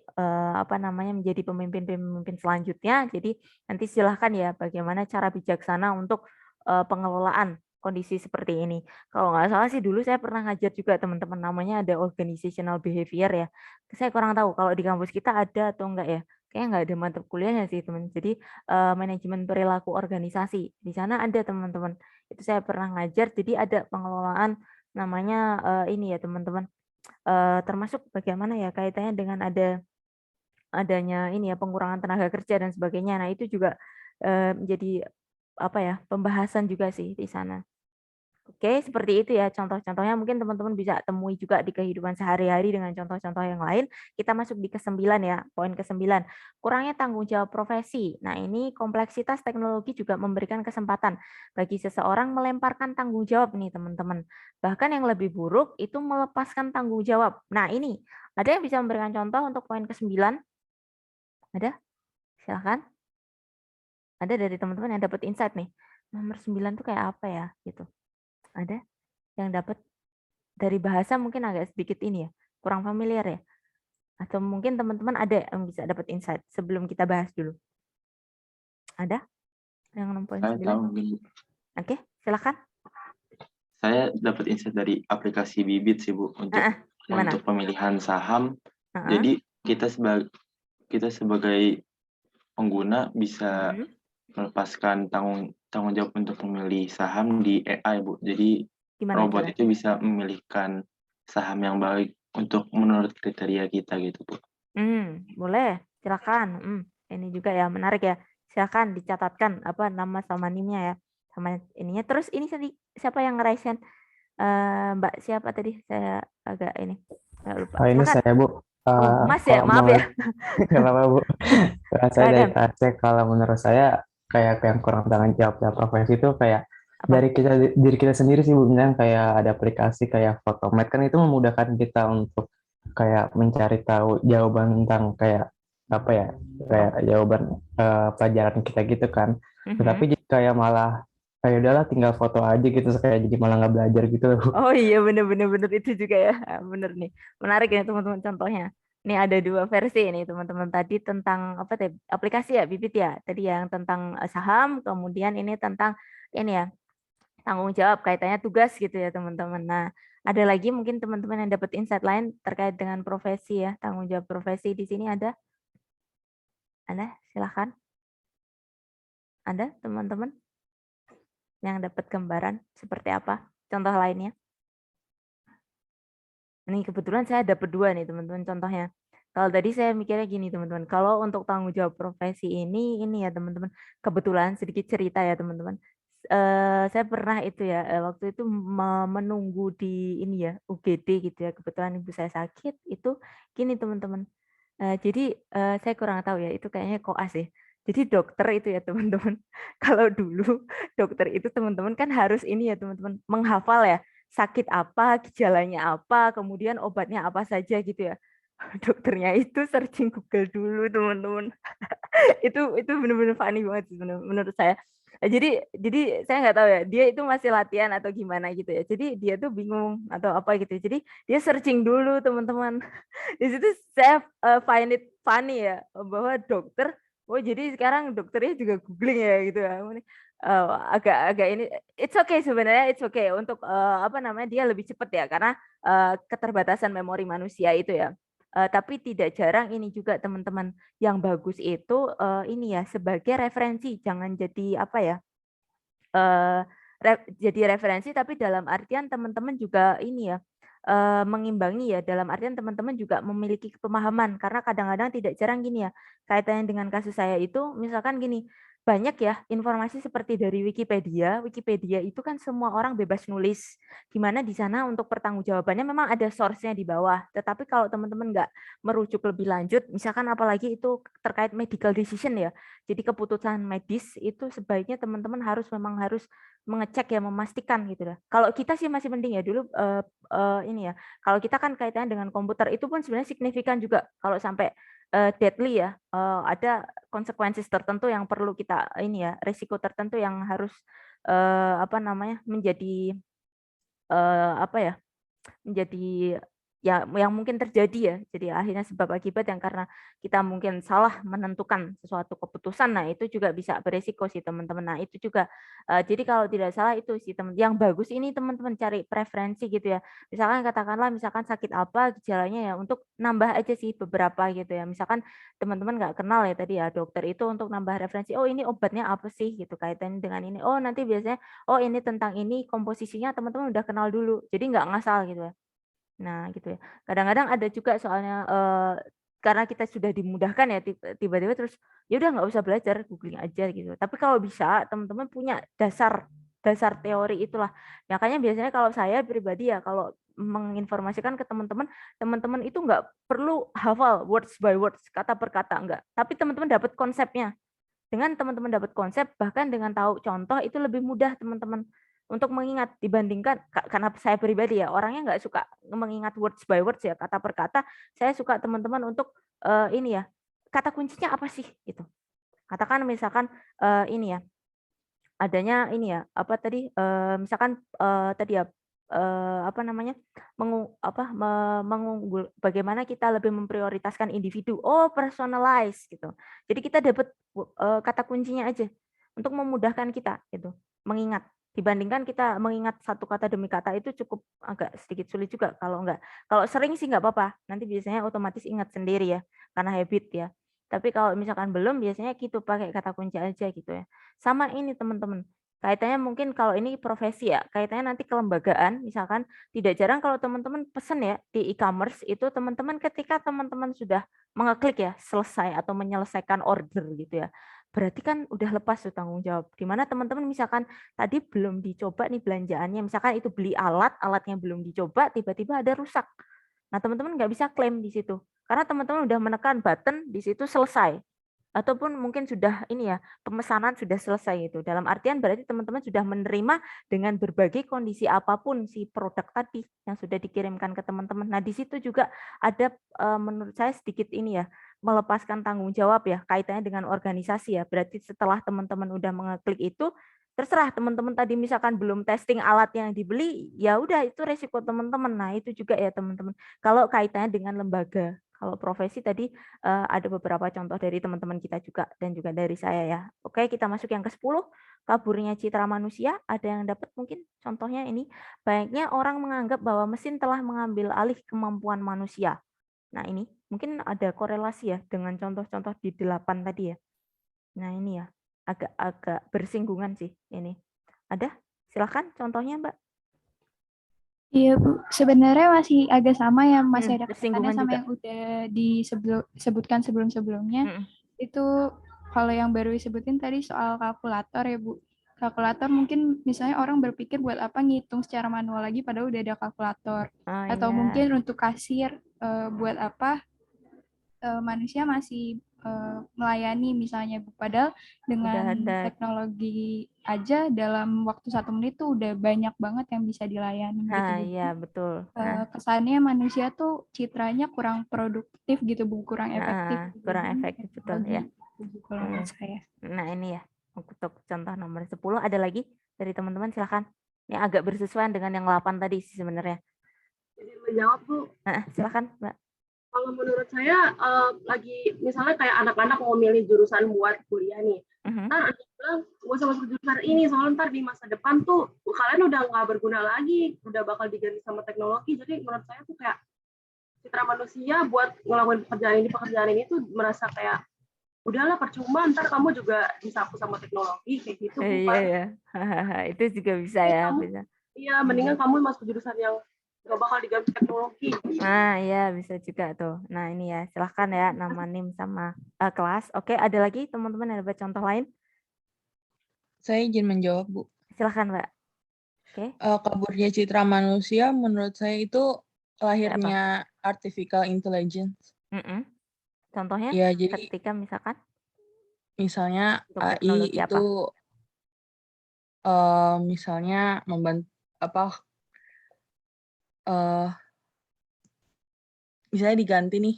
menjadi pemimpin-pemimpin selanjutnya. Jadi nanti silahkan ya bagaimana cara bijaksana untuk pengelolaan kondisi seperti ini. Kalau nggak salah sih dulu saya pernah ngajar juga teman-teman namanya ada organizational behavior ya. Saya kurang tahu kalau di kampus kita ada atau enggak ya. Kayaknya nggak ada mata kuliahnya sih teman. Jadi manajemen perilaku organisasi di sana ada teman-teman. Itu saya pernah ngajar. Jadi ada pengelolaan namanya ini ya teman-teman. Termasuk bagaimana ya kaitannya dengan adanya ini ya pengurangan tenaga kerja dan sebagainya. Nah, itu juga menjadi pembahasan juga sih di sana. Oke, seperti itu ya contoh-contohnya mungkin teman-teman bisa temui juga di kehidupan sehari-hari dengan contoh-contoh yang lain. Kita masuk di ke-9 ya, poin ke-9. Kurangnya tanggung jawab profesi. Nah, ini kompleksitas teknologi juga memberikan kesempatan bagi seseorang melemparkan tanggung jawab nih teman-teman. Bahkan yang lebih buruk itu melepaskan tanggung jawab. Nah, ini ada yang bisa memberikan contoh untuk poin ke-9? Ada? Silakan. Ada dari teman-teman yang dapat insight nih. Nomor 9 tuh kayak apa ya gitu. Ada yang dapat dari bahasa mungkin agak sedikit ini ya, kurang familiar ya. Atau mungkin teman-teman ada yang bisa dapat insight sebelum kita bahas dulu. Ada yang 6.9? Oke, silakan. Saya dapat insight dari aplikasi Bibit sih Bu untuk pemilihan saham. Jadi kita sebagai pengguna bisa melepaskan tanggung jawab untuk memilih saham di AI, Bu. Jadi robot itu bisa memilihkan saham yang baik untuk menurut kriteria kita gitu, Bu. Boleh, silakan. Ini juga ya menarik ya. Silakan dicatatkan nama sama NIM-nya ya. Sama ininya. Terus ini siapa yang ngeraisen? Mbak siapa tadi? Saya agak ini. Lupa. Oh, ini saya, Bu. Mas ya, maaf ya. Nggak apa-apa, Bu. Saya dari Aceh, kalau menurut saya kayak yang kurang tanggung jawab profesi itu kayak dari diri kita sendiri sih Bu, misalnya kayak ada aplikasi kayak Photomat kan itu memudahkan kita untuk kayak mencari tahu jawaban tentang kayak jawaban pelajaran kita gitu kan. Tetapi kayak malah kayak udahlah tinggal foto aja gitu kayak jadi malah nggak belajar gitu loh. Oh iya bener itu juga ya, bener nih, menarik ya teman-teman contohnya. Ini ada 2 versi ini teman-teman, tadi tentang aplikasi ya Bibit ya, tadi yang tentang saham, kemudian ini tentang ini ya tanggung jawab kaitannya tugas gitu ya teman-teman. Nah ada lagi mungkin teman-teman yang dapat insight lain terkait dengan profesi ya, tanggung jawab profesi di sini ada silahkan. Ada teman-teman yang dapat gambaran seperti apa? Contoh lainnya. Ini kebetulan saya dapat 2 nih teman-teman contohnya. Kalau tadi saya mikirnya gini teman-teman, kalau untuk tanggung jawab profesi ini ya teman-teman, kebetulan sedikit cerita ya teman-teman. Saya pernah itu ya, waktu itu menunggu di ini ya, UGD gitu ya, kebetulan ibu saya sakit, itu gini teman-teman. Jadi saya kurang tahu ya, itu kayaknya koas ya. Jadi dokter itu ya teman-teman, kalau dulu dokter itu teman-teman kan harus ini ya teman-teman, menghafal ya, sakit apa, gejalanya apa, kemudian obatnya apa saja gitu ya. Dokternya itu searching Google dulu teman-teman. Itu benar-benar funny banget menurut saya. Jadi saya nggak tahu ya, dia itu masih latihan atau gimana gitu ya. Jadi dia tuh bingung atau apa gitu. Jadi dia searching dulu teman-teman. Di situ saya find it funny ya, bahwa dokter, oh jadi sekarang dokternya juga googling ya gitu ya. Agak ini, it's okay sebenarnya, it's okay untuk apa namanya, dia lebih cepat ya karena keterbatasan memori manusia itu ya. Tapi tidak jarang ini juga teman-teman, yang bagus itu ini ya sebagai referensi, jangan jadi apa ya, jadi referensi, tapi dalam artian teman-teman juga ini ya, mengimbangi ya, dalam artian teman-teman juga memiliki pemahaman, karena kadang-kadang tidak jarang gini ya, kaitannya dengan kasus saya itu misalkan gini, banyak ya informasi seperti dari Wikipedia. Wikipedia itu kan semua orang bebas nulis, di mana di sana untuk pertanggungjawabannya memang ada source-nya di bawah. Tetapi kalau teman-teman nggak merujuk lebih lanjut, misalkan apalagi itu terkait medical decision ya, jadi keputusan medis itu sebaiknya teman-teman harus mengecek ya, memastikan gitu lah. Kalau kita sih masih penting ya dulu ini ya. Kalau kita kan kaitannya dengan komputer itu pun sebenarnya signifikan juga. Kalau sampai deadly ya, ada konsekuensi tertentu yang perlu kita ini ya, risiko tertentu yang harus apa namanya, menjadi apa ya, menjadi ya yang mungkin terjadi ya. Jadi akhirnya sebab akibat yang karena kita mungkin salah menentukan sesuatu keputusan, nah itu juga bisa beresiko sih teman-teman. Nah itu juga jadi kalau tidak salah itu sih teman, yang bagus ini teman-teman cari preferensi gitu ya. Misalkan katakanlah misalkan sakit apa gejalanya ya, untuk nambah aja sih beberapa gitu ya. Misalkan teman-teman nggak kenal ya tadi ya dokter itu, untuk nambah referensi, oh ini obatnya apa sih gitu kaitannya dengan ini. Oh nanti biasanya, oh ini tentang ini komposisinya teman-teman udah kenal dulu. Jadi nggak ngasal gitu ya. Nah, gitu ya. Kadang-kadang ada juga soalnya karena kita sudah dimudahkan ya, tiba-tiba terus ya udah nggak usah belajar, googling aja gitu. Tapi kalau bisa teman-teman punya dasar teori itulah. Makanya biasanya kalau saya pribadi ya, kalau menginformasikan ke teman-teman, teman-teman itu nggak perlu hafal words by words, kata per kata enggak. Tapi teman-teman dapat konsepnya. Dengan teman-teman dapat konsep, bahkan dengan tahu contoh itu lebih mudah teman-teman untuk mengingat dibandingkan, karena saya pribadi ya orangnya nggak suka mengingat words by words ya, kata per kata. Saya suka teman-teman untuk ini ya, kata kuncinya apa sih gitu. Katakan misalkan ini ya, adanya ini ya, apa tadi, misalkan tadi ya, apa namanya, bagaimana kita lebih memprioritaskan individu. Oh, personalize gitu. Jadi kita dapat kata kuncinya aja untuk memudahkan kita gitu, mengingat. Dibandingkan kita mengingat satu kata demi kata itu cukup agak sedikit sulit juga kalau enggak. Kalau sering sih nggak apa-apa, nanti biasanya otomatis ingat sendiri ya, karena habit ya. Tapi kalau misalkan belum, biasanya gitu pakai kata kunci aja gitu ya. Sama ini teman-teman, kaitannya mungkin kalau ini profesi ya, kaitannya nanti kelembagaan, misalkan tidak jarang kalau teman-teman pesen ya di e-commerce itu, teman-teman ketika teman-teman sudah mengeklik ya selesai atau menyelesaikan order gitu ya, berarti kan udah lepas tuh tanggung jawab. Dimana teman-teman misalkan tadi belum dicoba nih belanjaannya, misalkan itu beli alatnya belum dicoba, tiba-tiba ada rusak. Nah teman-teman nggak bisa klaim di situ, karena teman-teman udah menekan button di situ selesai. Ataupun mungkin sudah ini ya, pemesanan sudah selesai itu. Dalam artian berarti teman-teman sudah menerima dengan berbagai kondisi apapun si produk tadi yang sudah dikirimkan ke teman-teman. Nah, di situ juga ada menurut saya sedikit ini ya, melepaskan tanggung jawab ya, kaitannya dengan organisasi ya. Berarti setelah teman-teman udah mengeklik itu, terserah teman-teman tadi misalkan belum testing alat yang dibeli, ya udah itu resiko teman-teman. Nah, itu juga ya teman-teman. Kalau kaitannya dengan lembaga. Kalau profesi tadi ada beberapa contoh dari teman-teman kita juga dan juga dari saya ya. Oke, kita masuk yang ke-10, kaburnya citra manusia. Ada yang dapat mungkin contohnya ini, banyaknya orang menganggap bahwa mesin telah mengambil alih kemampuan manusia. Nah, ini mungkin ada korelasi ya dengan contoh-contoh di 8 tadi ya. Nah, ini ya, agak bersinggungan sih ini. Ada? Silakan contohnya, Mbak. Iya Bu, sebenarnya masih agak sama ya, masih ada bersinggungan kaitannya sama juga. yang udah disebutkan sebelum-sebelumnya. Itu kalau yang baru disebutin tadi soal kalkulator ya Bu. Kalkulator mungkin misalnya orang berpikir buat apa ngitung secara manual lagi padahal udah ada kalkulator. Atau iya. mungkin untuk kasir buat apa manusia masih melayani misalnya Bu. Padahal dengan teknologi aja dalam waktu 1 menit tuh udah banyak banget yang bisa dilayani gitu Bu. Iya, betul. Kesannya manusia tuh citranya kurang produktif gitu Bu, kurang efektif. Kurang efektif, betul ya. Kalau menurut saya. Nah, ini ya. Untuk contoh nomor 10 ada lagi dari teman-teman, silakan. Ini agak bersesuaian dengan yang 8 tadi sih sebenarnya. Jadi menjawab Bu. Silakan Mbak. Kalau menurut saya lagi misalnya kayak anak-anak mau milih jurusan buat kuliah nih. Ntar ada yang bilang gak usah masuk jurusan ini soalnya ntar di masa depan tuh kalian udah nggak berguna lagi, udah bakal diganti sama teknologi. Jadi menurut saya tuh kayak citra manusia buat ngelakuin pekerjaan ini tuh merasa kayak udahlah percuma, ntar kamu juga disapu sama teknologi kayak gitu. Iya. Itu juga bisa ya. Bisa. Iya, mendingan kamu masuk jurusan yang nggak bakal diganti teknologi. Nah, iya bisa juga tuh. Nah, ini ya, silahkan ya nama NIM sama kelas. Oke, ada lagi teman-teman yang ada contoh lain? Saya izin menjawab, Bu. Silahkan, Mbak. Oke. Kaburnya citra manusia menurut saya itu lahirnya artificial intelligence. Contohnya ya, jadi, ketika misalnya AI itu misalnya membantu misalnya diganti nih,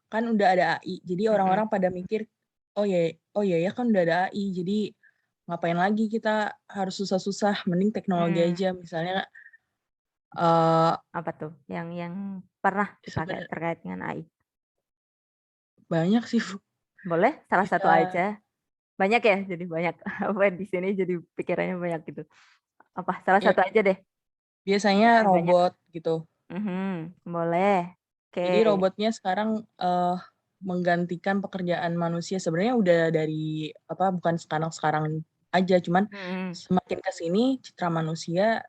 kan udah ada AI, jadi orang-orang pada mikir, oh ya kan udah ada AI, jadi ngapain lagi kita harus susah-susah, mending teknologi aja, misalnya. Apa tuh yang pernah dipakai terkait dengan AI? Banyak sih, Bu. Boleh salah satu aja. Banyak ya, jadi banyak. Apa di sini jadi pikirannya banyak gitu. Apa salah satu aja deh? Biasanya robot gitu. Boleh. Jadi robotnya sekarang menggantikan pekerjaan manusia. Sebenarnya udah dari bukan sekarang aja, cuman semakin ke sini citra manusia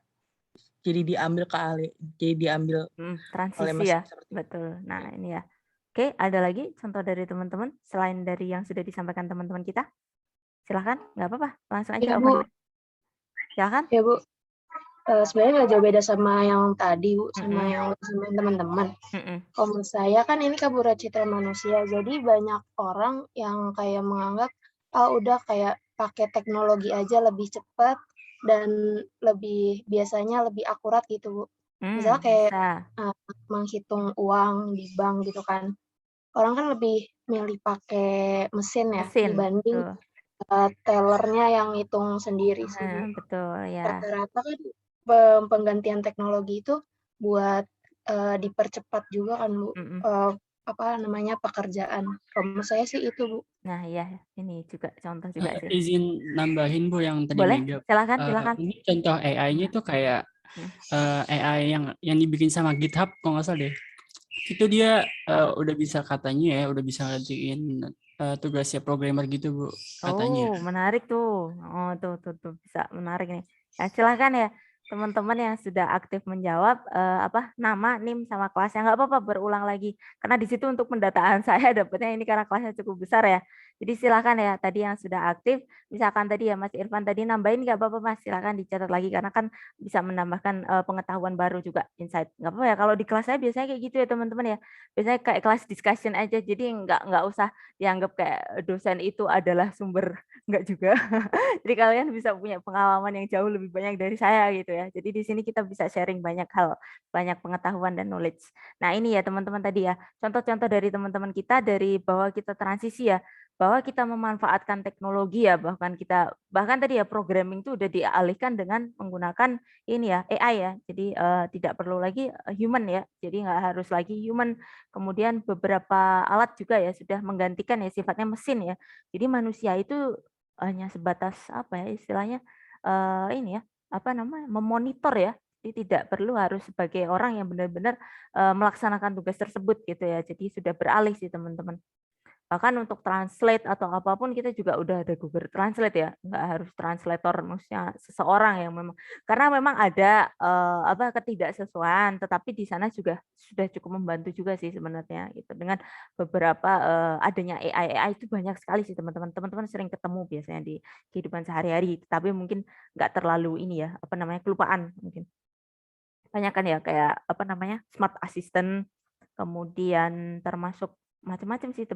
jadi diambil transisi oleh mesin ya. Betul. Nah, ini ya. Oke, ada lagi contoh dari teman-teman selain dari yang sudah disampaikan teman-teman kita? Silahkan, nggak apa-apa, langsung aja. Ya, Bu. Silahkan. Ya, Bu. Sebenarnya nggak jauh beda sama yang tadi, Bu, sama yang teman-teman. Kalau menurut saya kan ini kaburnya citra manusia, jadi banyak orang yang kayak menganggap, udah kayak pakai teknologi aja lebih cepat dan biasanya lebih akurat gitu, Bu. Misalnya kayak menghitung uang di bank gitu kan, orang kan lebih milih pakai mesin ya dibanding tellernya yang ngitung sendiri sih, Bu. Betul ya. Rata-rata kan penggantian teknologi itu buat dipercepat juga kan, Bu. Pekerjaan. Kalau saya sih itu, Bu. Nah, iya, ini juga contoh juga sih. Izin nambahin Bu yang tadi Boleh, Mega. silakan. Ini contoh AI-nya tuh kayak AI yang dibikin sama GitHub, kalau nggak salah deh. Itu dia udah bisa katanya ya, udah bisa ngerjain tugasnya programmer gitu, Bu, katanya. Oh, menarik tuh. Oh, tuh bisa menarik nih. Ya, silakan ya teman-teman yang sudah aktif menjawab nama, NIM sama kelasnya, nggak apa-apa berulang lagi. Karena di situ untuk pendataan saya dapatnya ini karena kelasnya cukup besar ya. Jadi silakan ya tadi yang sudah aktif, misalkan tadi ya Mas Irfan tadi nambahin nggak apa-apa Mas, silakan dicatat lagi karena kan bisa menambahkan pengetahuan baru juga, insight. Nggak apa-apa ya kalau di kelas saya biasanya kayak gitu ya teman-teman ya. Biasanya kayak kelas discussion aja, jadi nggak usah dianggap kayak dosen itu adalah sumber, nggak juga. Jadi kalian bisa punya pengalaman yang jauh lebih banyak dari saya gitu ya. Jadi di sini kita bisa sharing banyak hal, banyak pengetahuan dan knowledge. Nah ini ya teman-teman tadi ya, contoh-contoh dari teman-teman kita dari bahwa kita transisi ya, bahwa kita memanfaatkan teknologi ya, bahkan tadi ya programming itu udah dialihkan dengan menggunakan ini ya AI ya. Jadi tidak perlu lagi human ya. Jadi nggak harus lagi human. Kemudian beberapa alat juga ya sudah menggantikan ya sifatnya mesin ya. Jadi manusia itu hanya sebatas apa ya istilahnya ini ya memonitor ya. Jadi tidak perlu harus sebagai orang yang benar-benar melaksanakan tugas tersebut gitu ya. Jadi sudah beralih sih teman-teman. Bahkan untuk translate atau apapun kita juga udah ada Google Translate ya, nggak harus translator maksudnya seseorang yang karena memang ada ketidaksesuaian, tetapi di sana juga sudah cukup membantu juga sih sebenarnya gitu. Dengan beberapa adanya AI itu banyak sekali sih teman-teman. Teman-teman sering ketemu biasanya di kehidupan sehari-hari, tapi mungkin nggak terlalu ini ya kelupaan mungkin. Banyak kan ya kayak smart assistant, kemudian termasuk macam-macam sih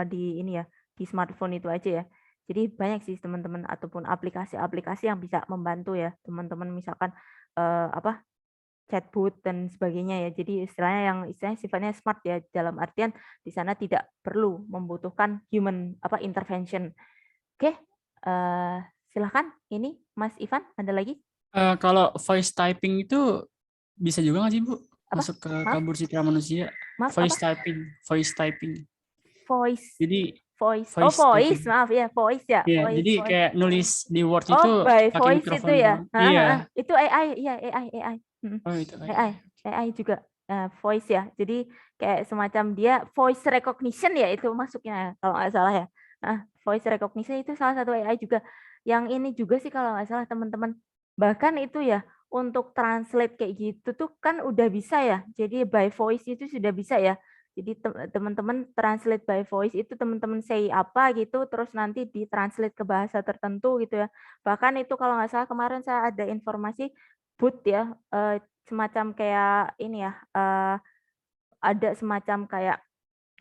di ini ya di smartphone itu aja ya. Jadi banyak sih teman-teman ataupun aplikasi-aplikasi yang bisa membantu ya teman-teman misalkan chatbot dan sebagainya ya. Jadi istilahnya sifatnya smart ya dalam artian di sana tidak perlu membutuhkan human intervention. Oke, Silahkan, ini Mas Ivan, ada lagi? Kalau voice typing itu bisa juga nggak sih, Bu? Apa? Masuk ke Maaf? kabur citra manusia. Maaf, Voice apa? typing, voice typing. Voice. Jadi Voice. Oh, voice voice. typing. Maaf ya, voice ya. Iya, Voice, jadi voice. kayak nulis di Word Oh, itu by pakai voice itu mikrofon ya. doang. Iya. Itu AI, iya AI. Oh, itu AI juga voice ya. Jadi kayak semacam dia voice recognition ya itu masuknya kalau nggak salah ya. Voice recognition itu salah satu AI juga. Yang ini juga sih kalau nggak salah teman-teman. Bahkan itu ya untuk translate kayak gitu tuh kan udah bisa ya. Jadi by voice itu sudah bisa ya. Jadi teman-teman translate by voice itu teman-teman say apa gitu, terus nanti ditranslate ke bahasa tertentu gitu ya. Bahkan itu kalau nggak salah kemarin saya ada informasi bot ya, semacam kayak ini ya, ada semacam kayak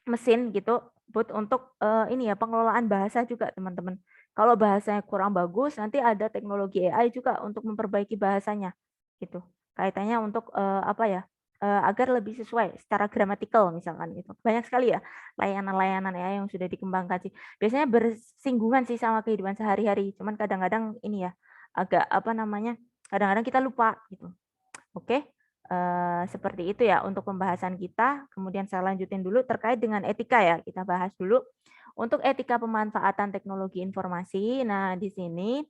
mesin gitu, bot untuk ini ya pengelolaan bahasa juga teman-teman. Kalau bahasanya kurang bagus, nanti ada teknologi AI juga untuk memperbaiki bahasanya gitu. Kaitannya untuk apa ya? Agar lebih sesuai secara gramatikal misalkan gitu. Banyak sekali ya layanan-layanan AI yang sudah dikembangkan sih. Biasanya bersinggungan sih sama kehidupan sehari-hari. Cuman kadang-kadang ini ya agak apa namanya? Kadang-kadang kita lupa gitu. Oke. Seperti itu ya untuk pembahasan kita. Kemudian saya lanjutin dulu terkait dengan etika ya. Kita bahas dulu untuk etika pemanfaatan teknologi informasi. Nah, di sini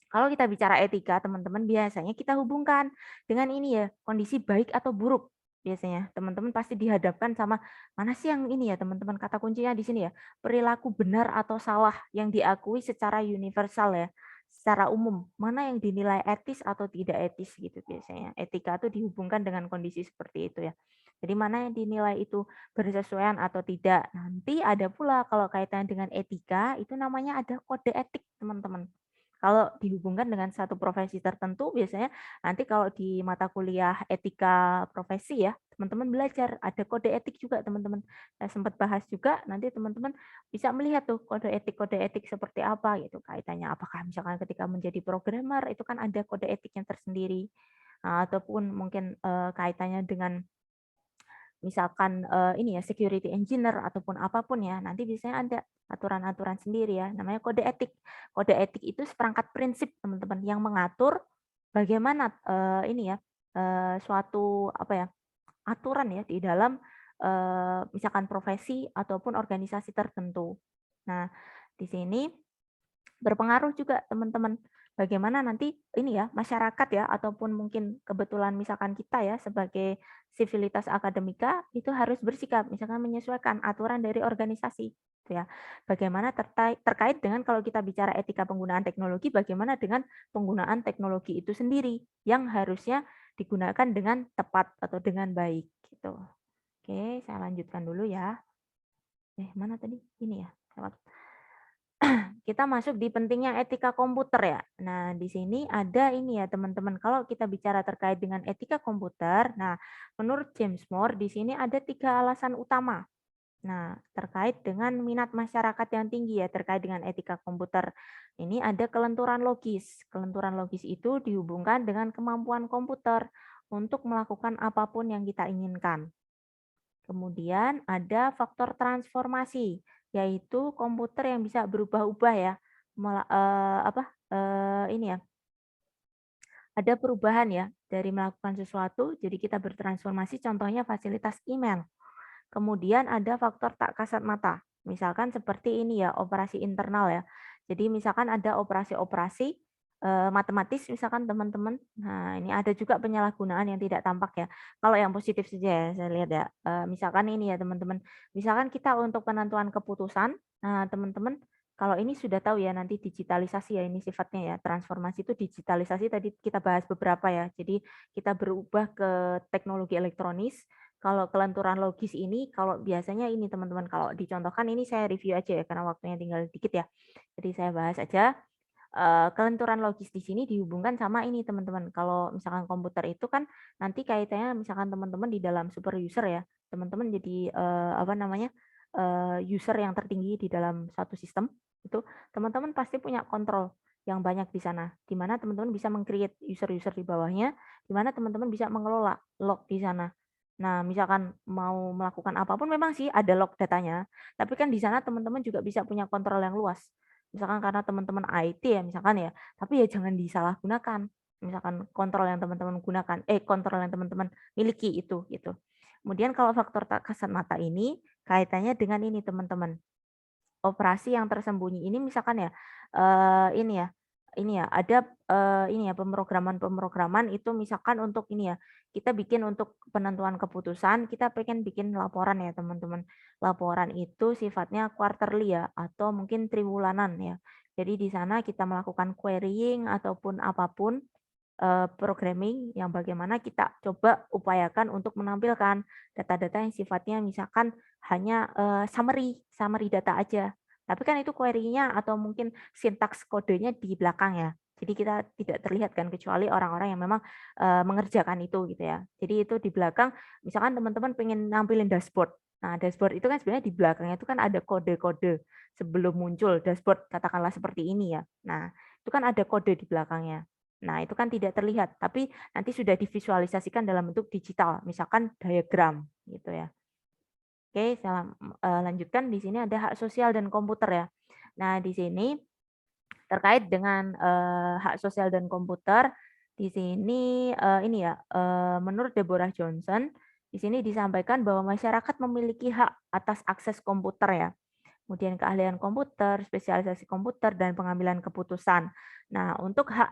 kalau kita bicara etika, teman-teman biasanya kita hubungkan dengan ini ya, kondisi baik atau buruk. Biasanya teman-teman pasti dihadapkan sama mana sih yang ini ya, teman-teman, kata kuncinya di sini ya, perilaku benar atau salah yang diakui secara universal ya, secara umum, mana yang dinilai etis atau tidak etis gitu biasanya. Etika itu dihubungkan dengan kondisi seperti itu ya. Jadi mana yang dinilai itu bersesuaian atau tidak. Nanti ada pula kalau kaitan dengan etika, itu namanya ada kode etik, teman-teman. Kalau dihubungkan dengan satu profesi tertentu, biasanya nanti kalau di mata kuliah etika profesi ya, teman-teman belajar ada kode etik juga, teman-teman. Saya sempat bahas juga, nanti teman-teman bisa melihat tuh kode etik seperti apa gitu kaitannya. Apakah misalkan ketika menjadi programmer itu kan ada kode etiknya tersendiri, ataupun mungkin kaitannya dengan misalkan ini ya security engineer ataupun apapun ya, nanti biasanya ada aturan-aturan sendiri ya, namanya kode etik. Kode etik itu seperangkat prinsip teman-teman yang mengatur bagaimana ini ya suatu apa ya aturan ya di dalam misalkan profesi ataupun organisasi tertentu. Nah, di sini berpengaruh juga teman-teman bagaimana nanti ini ya masyarakat ya ataupun mungkin kebetulan misalkan kita ya sebagai sivilitas akademika itu harus bersikap misalkan menyesuaikan aturan dari organisasi gitu ya. Bagaimana terkait dengan kalau kita bicara etika penggunaan teknologi, bagaimana dengan penggunaan teknologi itu sendiri yang harusnya digunakan dengan tepat atau dengan baik gitu. Oke, saya lanjutkan dulu ya. Mana tadi? Ini ya. Kita masuk di pentingnya etika komputer ya. Nah, di sini ada ini ya teman-teman. Kalau kita bicara terkait dengan etika komputer, nah menurut James Moore di sini ada 3 alasan utama. Nah, terkait dengan minat masyarakat yang tinggi ya terkait dengan etika komputer. Ini ada kelenturan logis. Kelenturan logis itu dihubungkan dengan kemampuan komputer untuk melakukan apapun yang kita inginkan. Kemudian ada faktor transformasi, yaitu komputer yang bisa berubah-ubah ya, ini ya, ada perubahan ya dari melakukan sesuatu, jadi kita bertransformasi. Contohnya fasilitas email. Kemudian ada faktor tak kasat mata, misalkan seperti ini ya operasi internal ya. Jadi misalkan ada operasi-operasi matematis misalkan teman-teman. Nah, ini ada juga penyalahgunaan yang tidak tampak ya. Kalau yang positif saja ya, saya lihat ya. Misalkan ini ya teman-teman. Misalkan kita untuk penentuan keputusan, nah teman-teman kalau ini sudah tahu ya nanti digitalisasi ya ini sifatnya ya. Transformasi itu digitalisasi tadi kita bahas beberapa ya. Jadi kita berubah ke teknologi elektronis. Kalau kelenturan logis ini, kalau biasanya ini teman-teman, kalau dicontohkan ini saya review aja ya karena waktunya tinggal dikit ya. Jadi saya bahas aja. Kelenturan logis di sini dihubungkan sama ini teman-teman. Kalau misalkan komputer itu kan nanti kaitannya misalkan teman-teman di dalam super user ya, teman-teman jadi apa namanya user yang tertinggi di dalam suatu sistem itu, teman-teman pasti punya kontrol yang banyak di sana, di mana teman-teman bisa meng-create user-user di bawahnya, di mana teman-teman bisa mengelola log di sana. Nah, misalkan mau melakukan apapun memang sih ada log datanya, tapi kan di sana teman-teman juga bisa punya kontrol yang luas. misalkan karena teman-teman IT ya misalkan ya, tapi ya jangan disalahgunakan. Misalkan kontrol yang teman-teman gunakan, kontrol yang teman-teman miliki itu gitu. Kemudian kalau faktor tak kasat mata ini kaitannya dengan ini teman-teman. Operasi yang tersembunyi ini misalkan ya, ini ya ada ini ya pemrograman itu misalkan untuk ini ya, kita bikin untuk penentuan keputusan, kita pengen bikin laporan ya teman-teman. Laporan itu sifatnya quarterly ya atau mungkin triwulanan ya. Jadi di sana kita melakukan querying ataupun apapun programming yang bagaimana kita coba upayakan untuk menampilkan data-data yang sifatnya misalkan hanya summary data aja. Tapi kan itu query-nya atau mungkin sintaks kodenya di belakang ya. Jadi kita tidak terlihat kan kecuali orang-orang yang memang mengerjakan itu gitu ya. Jadi itu di belakang misalkan teman-teman pengen nampilin dashboard. Nah, dashboard itu kan sebenarnya di belakangnya itu kan ada kode-kode sebelum muncul dashboard katakanlah seperti ini ya. Nah, itu kan ada kode di belakangnya. Nah, itu kan tidak terlihat, tapi nanti sudah divisualisasikan dalam bentuk digital, misalkan diagram gitu ya. Oke, saya lanjutkan di sini ada hak sosial dan komputer ya. Nah, di sini terkait dengan hak sosial dan komputer, di sini ini ya, menurut Deborah Johnson, di sini disampaikan bahwa masyarakat memiliki hak atas akses komputer ya. Kemudian keahlian komputer, spesialisasi komputer, dan pengambilan keputusan. Nah, untuk hak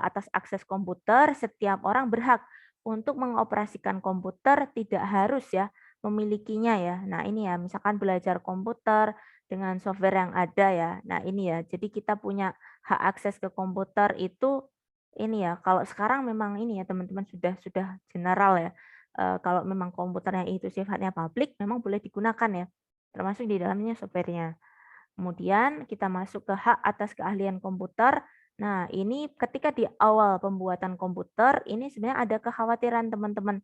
atas akses komputer, setiap orang berhak untuk mengoperasikan komputer, tidak harus ya memilikinya ya. Nah, ini ya, misalkan belajar komputer dengan software yang ada ya. Nah, ini ya, jadi kita punya hak akses ke komputer itu ini ya. Kalau sekarang memang ini ya, teman-teman sudah general ya. Kalau memang komputernya itu sifatnya publik, memang boleh digunakan ya. Termasuk di dalamnya software-nya. Kemudian kita masuk ke hak atas keahlian komputer. Nah, ini ketika di awal pembuatan komputer, ini sebenarnya ada kekhawatiran teman-teman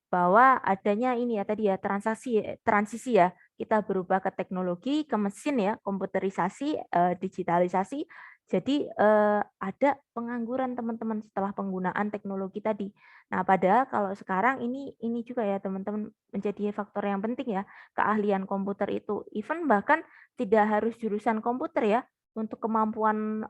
bahwa adanya ini ya tadi ya transisi ya. Kita berubah ke teknologi, ke mesin ya, komputerisasi, digitalisasi. Jadi ada pengangguran teman-teman setelah penggunaan teknologi tadi. Nah, padahal kalau sekarang ini juga ya teman-teman menjadi faktor yang penting ya, keahlian komputer itu. Even bahkan tidak harus jurusan komputer ya, untuk kemampuan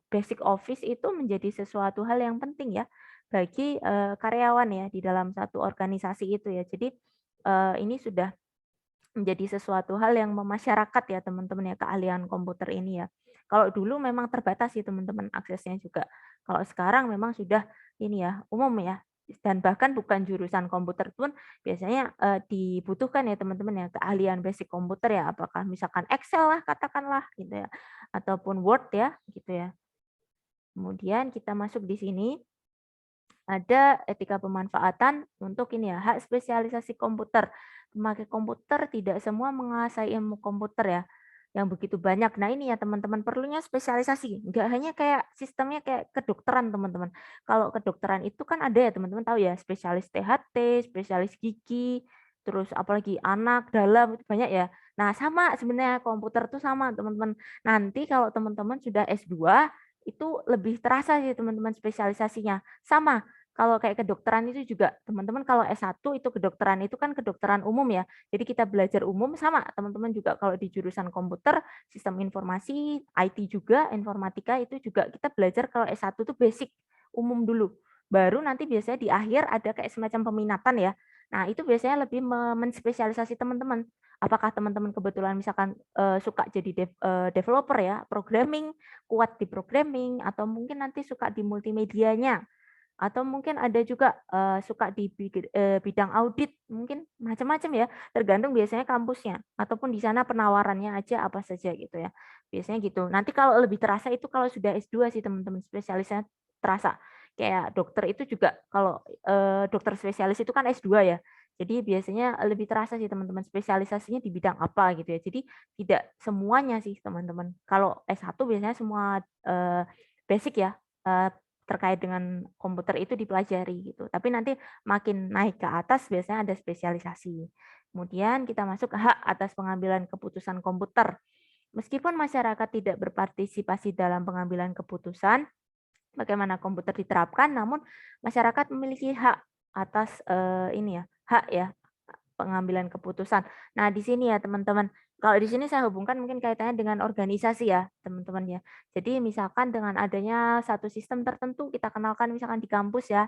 basic office itu menjadi sesuatu hal yang penting ya bagi karyawan ya di dalam satu organisasi itu ya. Jadi ini sudah menjadi sesuatu hal yang memasyarakat ya teman-teman ya keahlian komputer ini ya. Kalau dulu memang terbatas sih teman-teman aksesnya juga. Kalau sekarang memang sudah ini ya umum ya. Dan bahkan bukan jurusan komputer pun biasanya dibutuhkan ya teman-teman ya keahlian basic komputer ya. Apakah misalkan Excel lah katakanlah gitu ya. Ataupun Word ya gitu ya. Kemudian kita masuk di sini. Ada etika pemanfaatan untuk ini ya, hak spesialisasi komputer. Pemakai komputer tidak semua menguasai ilmu komputer ya, yang begitu banyak. Nah ini ya teman-teman perlunya spesialisasi. Enggak hanya kayak sistemnya kayak kedokteran teman-teman. Kalau kedokteran itu kan ada ya teman-teman tahu ya, spesialis THT, spesialis gigi, terus apalagi anak, dalam, itu banyak ya. Nah sama sebenarnya komputer tuh sama teman-teman. Nanti kalau teman-teman sudah S2, itu lebih terasa sih teman-teman spesialisasinya. Sama, kalau kayak kedokteran itu juga, teman-teman kalau S1 itu kedokteran itu kan kedokteran umum ya. Jadi kita belajar umum sama, teman-teman juga kalau di jurusan komputer, sistem informasi, IT juga, informatika itu juga kita belajar kalau S1 itu basic, umum dulu. Baru nanti biasanya di akhir ada kayak semacam peminatan ya. Nah, itu biasanya lebih menspesialisasi teman-teman. Apakah teman-teman kebetulan misalkan suka jadi developer ya, programming, kuat di programming, atau mungkin nanti suka di multimedianya, atau mungkin ada juga suka di bidang audit, mungkin macam-macam ya, tergantung biasanya kampusnya, ataupun di sana penawarannya aja apa saja gitu ya. Biasanya gitu. Nanti kalau lebih terasa itu kalau sudah S2 sih teman-teman, spesialisnya terasa. Kayak dokter itu juga kalau dokter spesialis itu kan S2 ya. Jadi biasanya lebih terasa sih teman-teman spesialisasinya di bidang apa gitu ya. Jadi tidak semuanya sih teman-teman. Kalau S1 biasanya semua basic ya terkait dengan komputer itu dipelajari gitu. Tapi nanti makin naik ke atas biasanya ada spesialisasi. Kemudian kita masuk ke hak atas pengambilan keputusan komputer. Meskipun masyarakat tidak berpartisipasi dalam pengambilan keputusan, bagaimana komputer diterapkan, namun masyarakat memiliki hak atas ini ya, hak ya pengambilan keputusan. Nah, di sini ya teman-teman, kalau di sini saya hubungkan mungkin kaitannya dengan organisasi ya teman-teman ya. Jadi misalkan dengan adanya satu sistem tertentu kita kenalkan misalkan di kampus ya.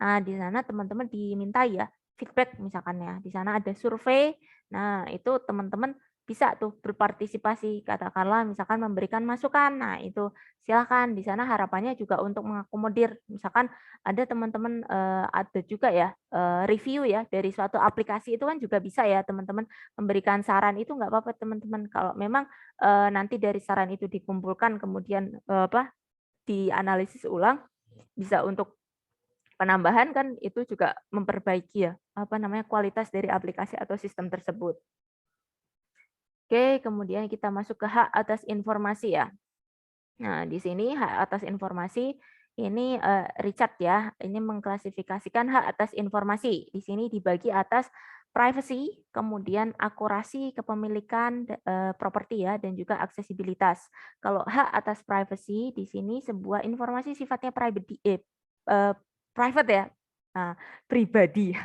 Nah, di sana teman-teman dimintai ya feedback misalkan ya. Di sana ada survei. Nah, itu teman-teman bisa tuh berpartisipasi, katakanlah misalkan memberikan masukan. Nah, itu silakan. Di sana harapannya juga untuk mengakomodir. Misalkan ada teman-teman ada juga ya review ya dari suatu aplikasi itu kan juga bisa ya teman-teman memberikan saran itu nggak apa-apa teman-teman. Kalau memang nanti dari saran itu dikumpulkan kemudian dianalisis ulang bisa untuk penambahan kan itu juga memperbaiki ya kualitas dari aplikasi atau sistem tersebut. Oke, kemudian kita masuk ke hak atas informasi ya. Nah, di sini hak atas informasi ini Richard ya, ini mengklasifikasikan hak atas informasi. Di sini dibagi atas privacy, kemudian akurasi, kepemilikan properti ya, dan juga aksesibilitas. Kalau hak atas privacy di sini sebuah informasi sifatnya private ya, nah, pribadi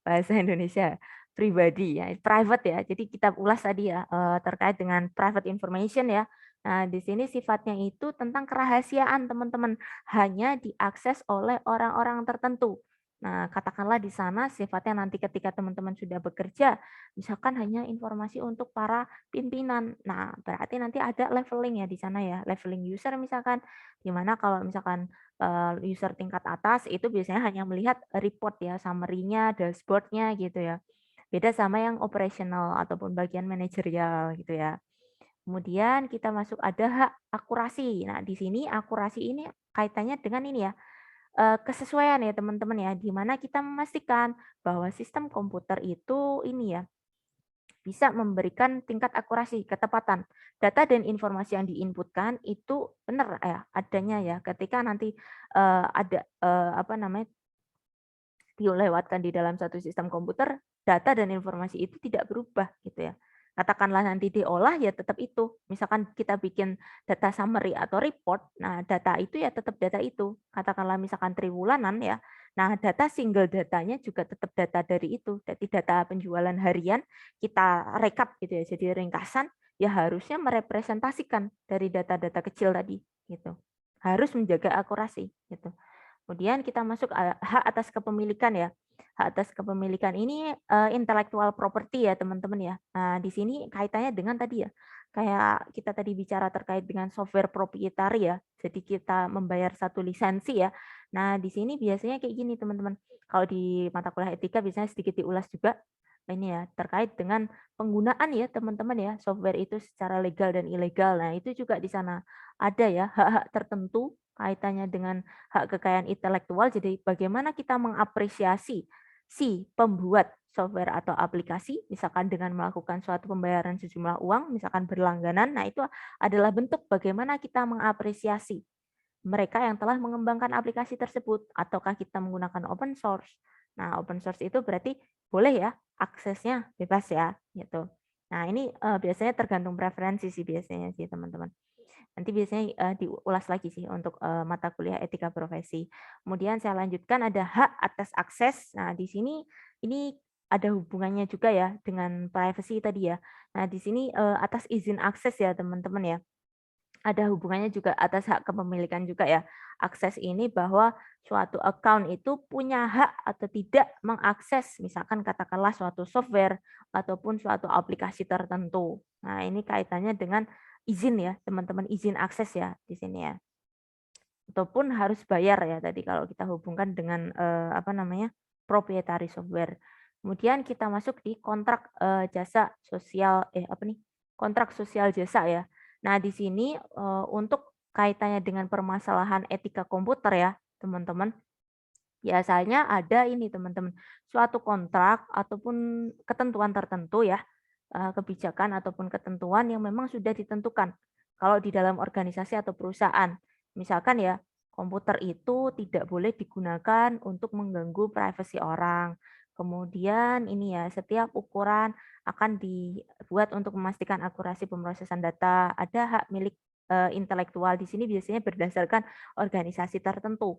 bahasa Indonesia. Pribadi ya, private ya. Jadi kita ulas tadi ya terkait dengan private information ya. Nah, di sini sifatnya itu tentang kerahasiaan teman-teman, hanya diakses oleh orang-orang tertentu. Nah, katakanlah di sana sifatnya nanti ketika teman-teman sudah bekerja, misalkan hanya informasi untuk para pimpinan. Nah, berarti nanti ada leveling ya di sana ya, leveling user misalkan, di mana kalau misalkan user tingkat atas itu biasanya hanya melihat report ya, summary-nya, dashboard-nya gitu ya. Beda sama yang operasional ataupun bagian manajerial gitu ya. Kemudian kita masuk ada hak akurasi. Nah, di sini akurasi ini kaitannya dengan ini ya, kesesuaian ya teman-teman ya, di mana kita memastikan bahwa sistem komputer itu ini ya, bisa memberikan tingkat akurasi, ketepatan. Data dan informasi yang diinputkan itu benar ya adanya ya, ketika nanti ada dilewatkan di dalam satu sistem komputer, data dan informasi itu tidak berubah gitu ya. Katakanlah nanti diolah ya tetap itu. Misalkan kita bikin data summary atau report, nah data itu ya tetap data itu. Katakanlah misalkan triwulanan ya, nah data single datanya juga tetap data dari itu. Jadi data penjualan harian kita rekap gitu ya, jadi ringkasan ya harusnya merepresentasikan dari data-data kecil tadi gitu. Harus menjaga akurasi gitu. Kemudian kita masuk hak atas kepemilikan ya. Hak atas kepemilikan ini intellectual property ya teman-teman ya. Nah, di sini kaitannya dengan tadi ya. Kayak kita tadi bicara terkait dengan software proprietary ya. Jadi kita membayar satu lisensi ya. Nah, di sini biasanya kayak gini teman-teman. Kalau di mata kuliah etika biasanya sedikit diulas juga ini ya terkait dengan penggunaan ya teman-teman ya software itu secara legal dan ilegal. Nah, itu juga di sana ada ya hak-hak tertentu kaitannya dengan hak kekayaan intelektual. Jadi bagaimana kita mengapresiasi si pembuat software atau aplikasi, misalkan dengan melakukan suatu pembayaran sejumlah uang, misalkan berlangganan, nah itu adalah bentuk bagaimana kita mengapresiasi mereka yang telah mengembangkan aplikasi tersebut, ataukah kita menggunakan open source. Nah, open source itu berarti boleh ya, aksesnya bebas ya, gitu. Nah, ini biasanya tergantung preferensi sih biasanya sih teman-teman. Nanti biasanya diulas lagi sih untuk mata kuliah etika profesi. Kemudian saya lanjutkan ada hak atas akses. Nah, di sini ini ada hubungannya juga ya dengan privacy tadi ya. Nah, di sini atas izin akses ya teman-teman ya. Ada hubungannya juga atas hak kepemilikan juga ya. Akses ini bahwa suatu account itu punya hak atau tidak mengakses misalkan katakanlah suatu software ataupun suatu aplikasi tertentu. Nah, ini kaitannya dengan izin ya, teman-teman, izin akses ya di sini ya. Ataupun harus bayar ya tadi kalau kita hubungkan dengan proprietary software. Kemudian kita masuk di kontrak jasa sosial kontrak sosial jasa ya. Nah, di sini untuk kaitannya dengan permasalahan etika komputer ya, teman-teman. Biasanya ada ini, teman-teman, suatu kontrak ataupun ketentuan tertentu ya, kebijakan ataupun ketentuan yang memang sudah ditentukan. Kalau di dalam organisasi atau perusahaan, misalkan ya, komputer itu tidak boleh digunakan untuk mengganggu privasi orang. Kemudian ini ya, setiap ukuran akan dibuat untuk memastikan akurasi pemrosesan data. Ada hak milik intelektual di sini biasanya berdasarkan organisasi tertentu.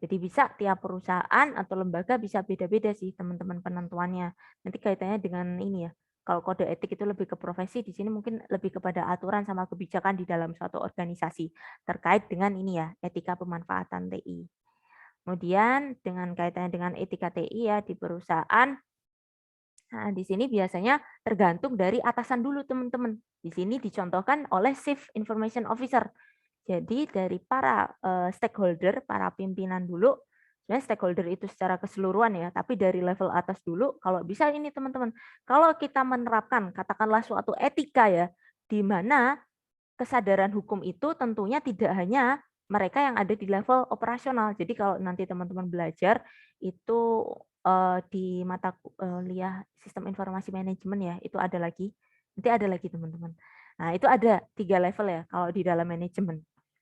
Jadi bisa tiap perusahaan atau lembaga bisa beda-beda sih teman-teman penentuannya. Nanti kaitannya dengan ini ya. Kalau kode etik itu lebih ke profesi, di sini mungkin lebih kepada aturan sama kebijakan di dalam suatu organisasi terkait dengan ini ya, etika pemanfaatan TI. Kemudian dengan kaitannya dengan etika TI ya di perusahaan, nah di sini biasanya tergantung dari atasan dulu teman-teman. Di sini dicontohkan oleh Chief Information Officer. Jadi dari para stakeholder, para pimpinan dulu, sebenarnya stakeholder itu secara keseluruhan ya, tapi dari level atas dulu, kalau bisa ini teman-teman, kalau kita menerapkan katakanlah suatu etika ya, di mana kesadaran hukum itu tentunya tidak hanya mereka yang ada di level operasional. Jadi kalau nanti teman-teman belajar itu di mata kuliah sistem informasi manajemen ya, itu ada lagi. Nanti ada lagi teman-teman. Nah, itu ada 3 level ya kalau di dalam manajemen.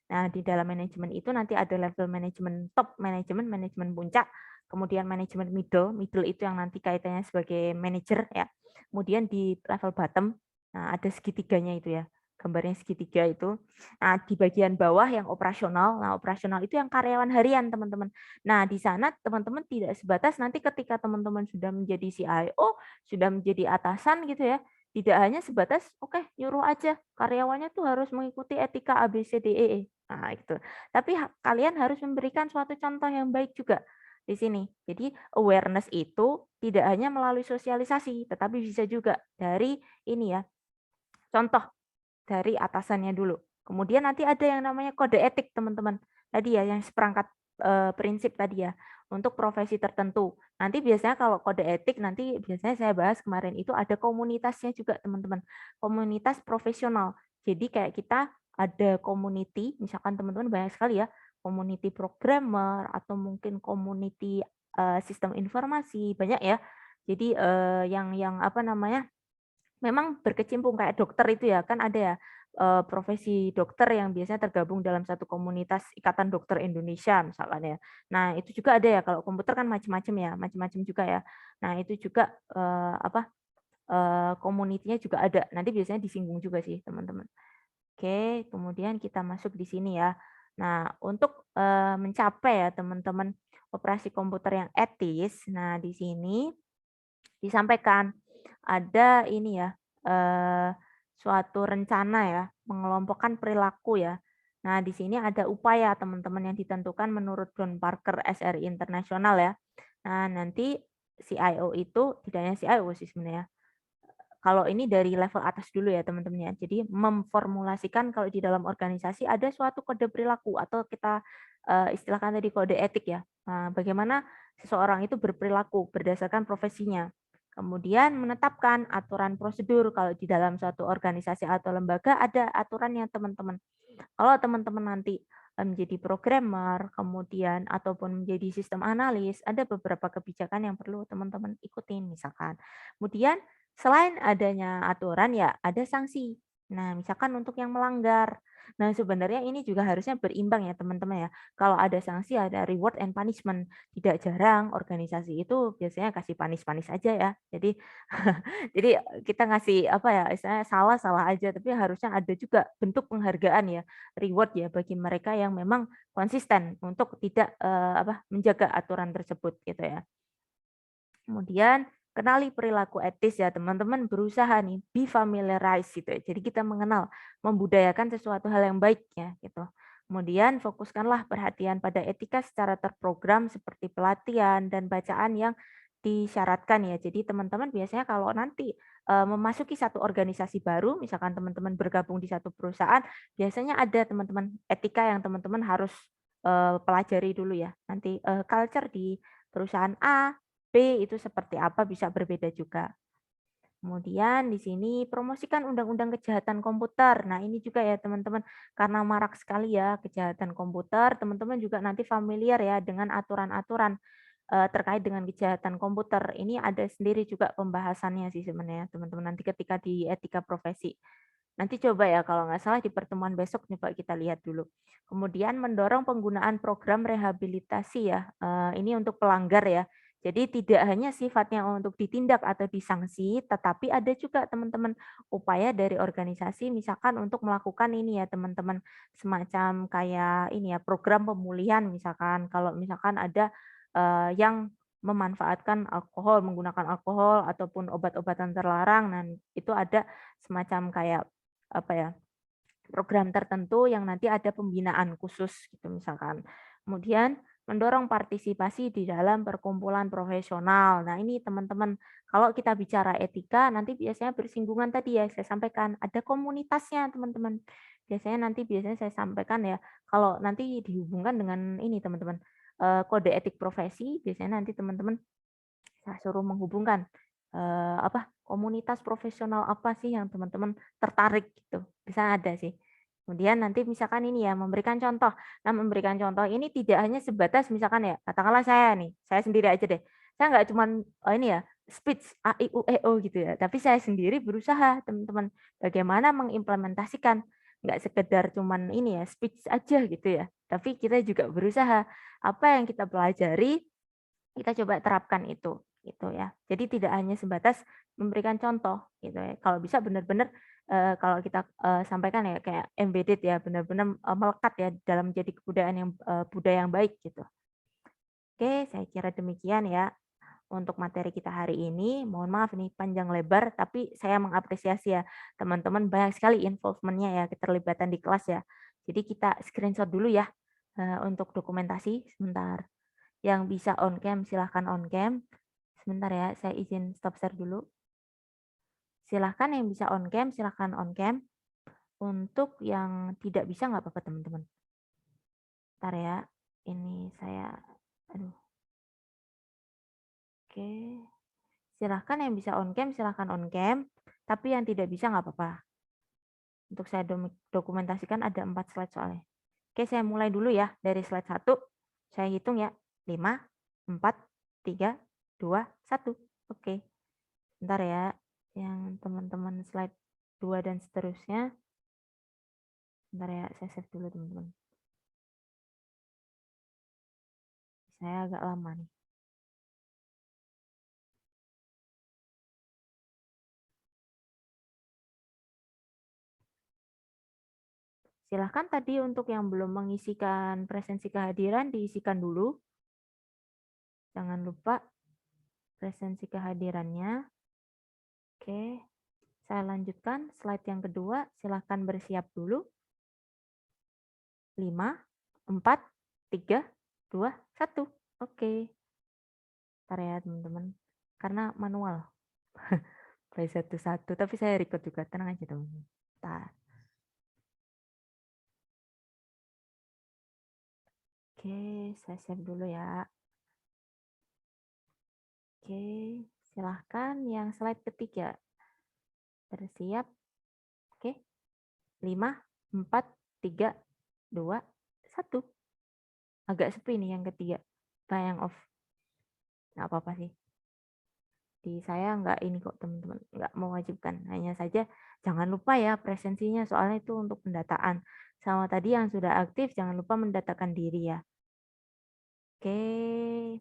Nah, di dalam manajemen itu nanti ada level manajemen top manajemen, manajemen puncak, kemudian manajemen middle, middle itu yang nanti kaitannya sebagai manager ya. Kemudian di level bottom, nah ada segitiganya itu ya, gambarnya segitiga itu. Nah, di bagian bawah yang operasional, nah operasional itu yang karyawan harian teman-teman. Nah, di sana teman-teman tidak sebatas nanti ketika teman-teman sudah menjadi CIO, sudah menjadi atasan gitu ya, tidak hanya sebatas oke nyuruh aja karyawannya tuh harus mengikuti etika ABCDEE. Nah, itu. Tapi kalian harus memberikan suatu contoh yang baik juga di sini. Jadi awareness itu tidak hanya melalui sosialisasi, tetapi bisa juga dari ini ya. Contoh dari atasannya dulu. Kemudian nanti ada yang namanya kode etik, teman-teman. Tadi ya yang seperangkat prinsip tadi ya untuk profesi tertentu. Nanti biasanya kalau kode etik nanti biasanya saya bahas kemarin itu ada komunitasnya juga teman-teman. Komunitas profesional. Jadi kayak kita ada community, misalkan teman-teman banyak sekali ya, community programmer atau mungkin community sistem informasi, banyak ya. Jadi yang apa namanya? Memang berkecimpung kayak dokter itu ya, kan ada ya profesi dokter yang biasanya tergabung dalam satu komunitas Ikatan Dokter Indonesia misalkan ya. Nah, itu juga ada ya kalau komputer kan macam-macam ya, macam-macam juga ya. Nah, itu juga apa komunitinya juga ada. Nanti biasanya disinggung juga sih, teman-teman. Oke, kemudian kita masuk di sini ya. Nah, untuk mencapai ya teman-teman operasi komputer yang etis, nah di sini disampaikan ada ini ya, suatu rencana ya, mengelompokkan perilaku ya. Nah, di sini ada upaya teman-teman yang ditentukan menurut John Parker SRI Internasional ya. Nah, nanti CIO itu tidak hanya CIO sih sebenarnya. Kalau ini dari level atas dulu ya teman-teman ya. Jadi memformulasikan kalau di dalam organisasi ada suatu kode perilaku atau kita istilahkan tadi kode etik ya. Nah, bagaimana seseorang itu berperilaku berdasarkan profesinya. Kemudian menetapkan aturan prosedur kalau di dalam suatu organisasi atau lembaga ada aturannya teman-teman. Kalau teman-teman nanti menjadi programmer, kemudian ataupun menjadi sistem analis, ada beberapa kebijakan yang perlu teman-teman ikutin misalkan. Kemudian selain adanya aturan ya ada sanksi. Nah, misalkan untuk yang melanggar. Nah, sebenarnya ini juga harusnya berimbang ya teman-teman ya. Kalau ada sanksi ada reward and punishment. Tidak jarang organisasi itu biasanya kasih panis-panis aja ya. Jadi jadi kita ngasih apa ya, istilahnya salah aja, tapi harusnya ada juga bentuk penghargaan ya, reward ya bagi mereka yang memang konsisten untuk tidak menjaga aturan tersebut gitu ya. Kemudian kenali perilaku etis ya teman-teman, berusaha nih be familiarize gitu ya. Jadi kita mengenal, membudayakan sesuatu hal yang baik ya gitu. Kemudian fokuskanlah perhatian pada etika secara terprogram seperti pelatihan dan bacaan yang disyaratkan ya. Jadi teman-teman biasanya kalau nanti memasuki satu organisasi baru, misalkan teman-teman bergabung di satu perusahaan, biasanya ada teman-teman etika yang teman-teman harus pelajari dulu ya. Nanti culture di perusahaan A, B itu seperti apa bisa berbeda juga. Kemudian di sini promosikan undang-undang kejahatan komputer. Nah, ini juga ya teman-teman, karena marak sekali ya kejahatan komputer, teman-teman juga nanti familiar ya dengan aturan-aturan terkait dengan kejahatan komputer. Ini ada sendiri juga pembahasannya sih sebenarnya teman-teman nanti ketika di etika profesi. Nanti coba ya kalau nggak salah di pertemuan besok coba kita lihat dulu. Kemudian mendorong penggunaan program rehabilitasi ya. Ini untuk pelanggar ya. Jadi tidak hanya sifatnya untuk ditindak atau disanksi, tetapi ada juga teman-teman upaya dari organisasi misalkan untuk melakukan ini ya teman-teman, semacam kayak ini ya program pemulihan misalkan. Kalau misalkan ada yang memanfaatkan alkohol, menggunakan alkohol ataupun obat-obatan terlarang, nah itu ada semacam kayak apa ya, program tertentu yang nanti ada pembinaan khusus gitu misalkan. Kemudian mendorong partisipasi di dalam perkumpulan profesional. Nah, ini teman-teman, kalau kita bicara etika nanti biasanya bersinggungan tadi ya saya sampaikan, ada komunitasnya teman-teman. Biasanya saya sampaikan ya, kalau nanti dihubungkan dengan ini teman-teman, kode etik profesi, biasanya nanti teman-teman saya suruh menghubungkan komunitas profesional apa sih yang teman-teman tertarik gitu. Bisa ada sih. Kemudian nanti misalkan ini ya memberikan contoh. Nah, memberikan contoh ini tidak hanya sebatas misalkan ya, katakanlah saya sendiri aja deh. Saya nggak cuman ini ya, speech A I U E O gitu ya, tapi saya sendiri berusaha teman-teman bagaimana mengimplementasikan, nggak sekedar cuman ini ya speech aja gitu ya, tapi kita juga berusaha apa yang kita pelajari kita coba terapkan itu gitu ya. Jadi tidak hanya sebatas memberikan contoh gitu ya. Kalau bisa benar-benar kalau kita sampaikan ya kayak embedded ya, benar-benar melekat ya dalam menjadi kebudayaan yang budaya yang baik gitu. Oke, saya kira demikian ya untuk materi kita hari ini. Mohon maaf nih panjang lebar, tapi saya mengapresiasi ya teman-teman banyak sekali involvement-nya ya, keterlibatan di kelas ya. Jadi kita screenshot dulu ya untuk dokumentasi sebentar. Yang bisa on cam silahkan on cam. Sebentar ya, saya izin stop share dulu. Silahkan yang bisa on cam, silahkan on cam. Untuk yang tidak bisa nggak apa-apa teman-teman. Bentar ya, ini saya, Oke. Silahkan yang bisa on cam, silahkan on cam. Tapi yang tidak bisa nggak apa-apa. Untuk saya dokumentasikan ada 4 slide soalnya. Oke, saya mulai dulu ya dari slide 1. Saya hitung ya. 5, 4, 3, 2, 1. Oke. Bentar ya. Yang teman-teman slide 2 dan seterusnya. Bentar ya, saya save dulu teman-teman. Saya agak lama nih. Silahkan tadi untuk yang belum mengisikan presensi kehadiran diisikan dulu. Jangan lupa presensi kehadirannya. Oke, saya lanjutkan slide yang kedua. Silahkan bersiap dulu. 5, 4, 3, 2, 1. Oke. Bentar ya teman-teman. Karena manual. Play satu-satu. Tapi saya record juga. Tenang aja teman-teman. Bentar. Oke, saya save dulu ya. Oke, silahkan yang slide ketiga. Bersiap. Oke. 5, 4, 3, 2, 1. Agak sepi nih yang ketiga. Yang off. Nggak apa-apa sih. Di saya nggak ini kok teman-teman. Nggak mewajibkan. Hanya saja jangan lupa ya presensinya. Soalnya itu untuk pendataan. Sama tadi yang sudah aktif jangan lupa mendatakan diri ya. Oke,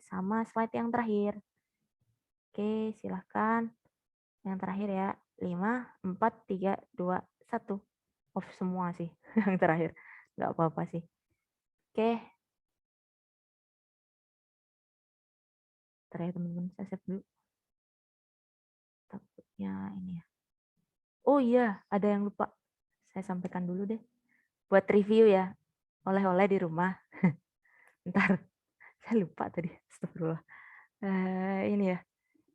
sama slide yang terakhir. Oke, silahkan. Yang terakhir ya. 5, 4, 3, 2, 1. Off semua sih. Yang terakhir. Nggak apa-apa sih. Oke. Terakhir teman-teman, saya save dulu. Takutnya ini ya. Oh iya, ada yang lupa. Saya sampaikan dulu deh. Buat review ya. Oleh-oleh di rumah. Bentar. Saya lupa tadi. Astagfirullah. Ini ya.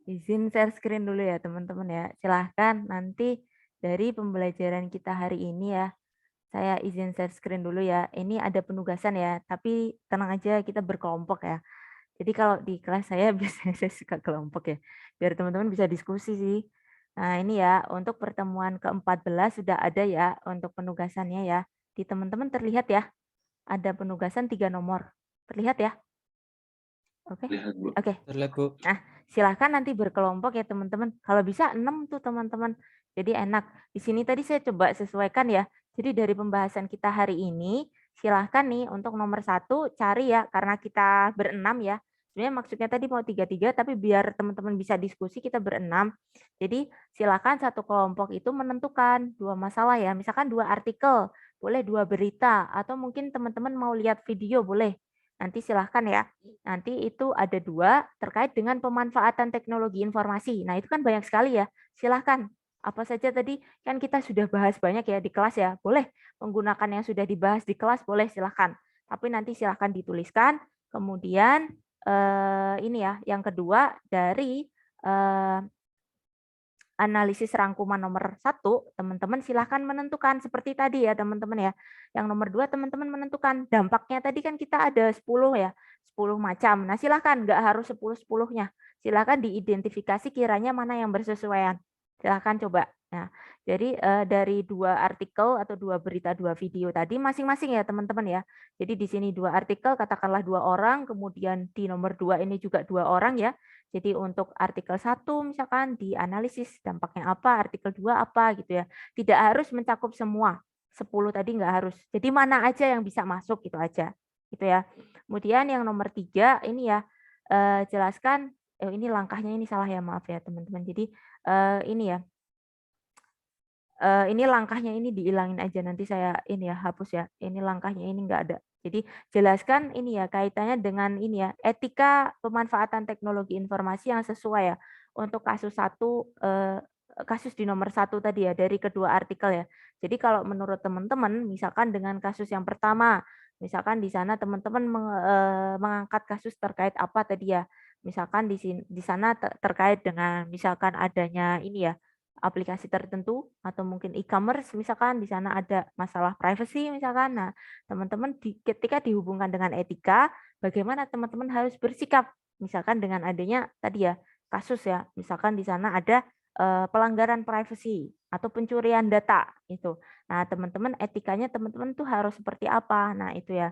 Izin share screen dulu ya teman-teman ya. Silahkan nanti dari pembelajaran kita hari ini ya. Saya izin share screen dulu ya. Ini ada penugasan ya. Tapi tenang aja kita berkelompok ya. Jadi kalau di kelas saya biasanya saya suka kelompok ya. Biar teman-teman bisa diskusi sih. Nah ini ya untuk pertemuan ke-14 sudah ada ya untuk penugasannya ya. Di teman-teman terlihat ya. Ada penugasan 3 nomor. Terlihat ya? Oke. Oke. Terlihat, Bu. Nah, silahkan nanti berkelompok ya teman-teman. Kalau bisa 6 tuh teman-teman. Jadi enak. Di sini tadi saya coba sesuaikan ya. Jadi dari pembahasan kita hari ini, silahkan nih untuk nomor 1 cari ya, karena kita berenam ya. Sebenarnya maksudnya tadi mau 3-3, tapi biar teman-teman bisa diskusi kita berenam. Jadi silakan satu kelompok itu menentukan 2 masalah ya. Misalkan 2 artikel, boleh 2 berita, atau mungkin teman-teman mau lihat video boleh. Nanti silahkan ya. Nanti itu ada 2 terkait dengan pemanfaatan teknologi informasi. Nah itu kan banyak sekali ya. Silahkan. Apa saja tadi kan kita sudah bahas banyak ya di kelas ya. Boleh menggunakan yang sudah dibahas di kelas, boleh silahkan. Tapi nanti silahkan dituliskan. Kemudian ini ya, yang kedua dari analisis rangkuman nomor 1, teman-teman silahkan menentukan seperti tadi ya teman-teman ya. Yang nomor 2 teman-teman menentukan dampaknya tadi kan kita ada 10 ya, 10 macam. Nah silahkan, nggak harus 10-10-nya. Silahkan diidentifikasi kiranya mana yang bersesuaian. Silahkan coba. Nah, jadi dari 2 artikel atau 2 berita, 2 video tadi masing-masing ya teman-teman ya. Jadi di sini 2 artikel katakanlah 2 orang, kemudian di nomor 2 ini juga 2 orang ya. Jadi untuk artikel 1 misalkan dianalisis dampaknya apa, artikel 2 apa gitu ya. Tidak harus mencakup semua. 10 tadi nggak harus. Jadi mana aja yang bisa masuk gitu aja. Gitu ya. Kemudian yang nomor 3 ini ya jelaskan ini langkahnya ini salah ya, maaf ya teman-teman. Jadi ini ya. Ini langkahnya ini dihilangin aja nanti saya ini ya hapus ya. Ini langkahnya ini enggak ada. Jadi jelaskan ini ya kaitannya dengan ini ya etika pemanfaatan teknologi informasi yang sesuai ya untuk kasus 1 kasus di nomor 1 tadi ya dari kedua artikel ya. Jadi kalau menurut teman-teman misalkan dengan kasus yang pertama, misalkan di sana teman-teman mengangkat kasus terkait apa tadi ya. Misalkan di sana terkait dengan misalkan adanya ini ya aplikasi tertentu atau mungkin e-commerce misalkan di sana ada masalah privacy misalkan. Nah, teman-teman ketika dihubungkan dengan etika, bagaimana teman-teman harus bersikap misalkan dengan adanya tadi ya kasus ya, misalkan di sana ada pelanggaran privacy atau pencurian data itu. Nah, teman-teman etikanya teman-teman tuh harus seperti apa? Nah, itu ya.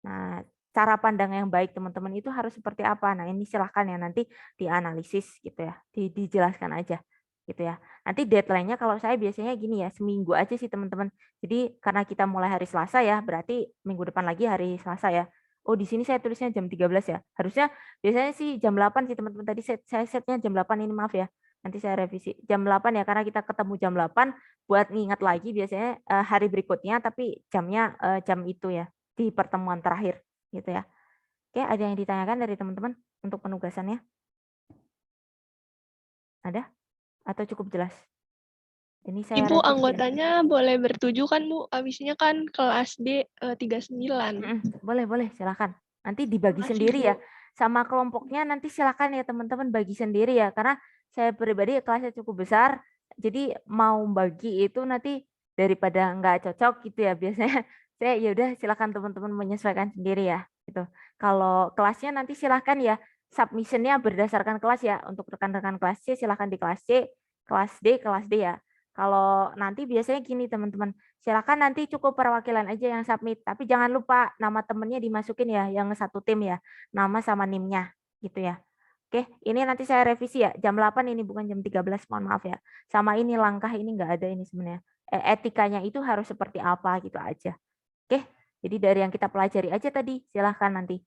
Nah, cara pandang yang baik teman-teman itu harus seperti apa? Nah, ini silahkan ya nanti dianalisis gitu ya, dijelaskan aja gitu ya. Nanti deadline-nya kalau saya biasanya gini ya, seminggu aja sih teman-teman. Jadi karena kita mulai hari Selasa ya, berarti minggu depan lagi hari Selasa ya. Oh, di sini saya tulisnya jam 13 ya. Harusnya biasanya sih jam 8 sih teman-teman. Tadi saya setnya jam 8 ini maaf ya. Nanti saya revisi. Jam 8 ya karena kita ketemu jam 8 buat ngingat lagi biasanya hari berikutnya tapi jamnya jam itu ya di pertemuan terakhir gitu ya. Oke, ada yang ditanyakan dari teman-teman untuk penugasannya? Ada? Atau cukup jelas? Ini saya Ibu revisi ya. anggotanya boleh bertujuh kan Bu? Habisnya kan kelas D 39. Boleh, silakan. Nanti dibagi sendiri ya. Sama kelompoknya nanti silakan ya teman-teman bagi sendiri ya. Karena saya pribadi kelasnya cukup besar. Jadi mau bagi itu nanti daripada nggak cocok gitu ya. Biasanya saya ya udah silakan teman-teman menyesuaikan sendiri ya. Gitu. Kalau kelasnya nanti silakan ya. Submissionnya berdasarkan kelas ya. Untuk rekan-rekan kelas C silakan di kelas C, kelas D ya. Kalau nanti biasanya gini teman-teman, silakan nanti cukup perwakilan aja yang submit, tapi jangan lupa nama temennya dimasukin ya, yang satu tim ya, nama sama NIM-nya gitu ya. Oke, ini nanti saya revisi ya, jam 8 ini bukan jam 13, mohon maaf ya. Sama ini langkah ini nggak ada ini sebenarnya. Etikanya itu harus seperti apa gitu aja. Oke, jadi dari yang kita pelajari aja tadi, silahkan nanti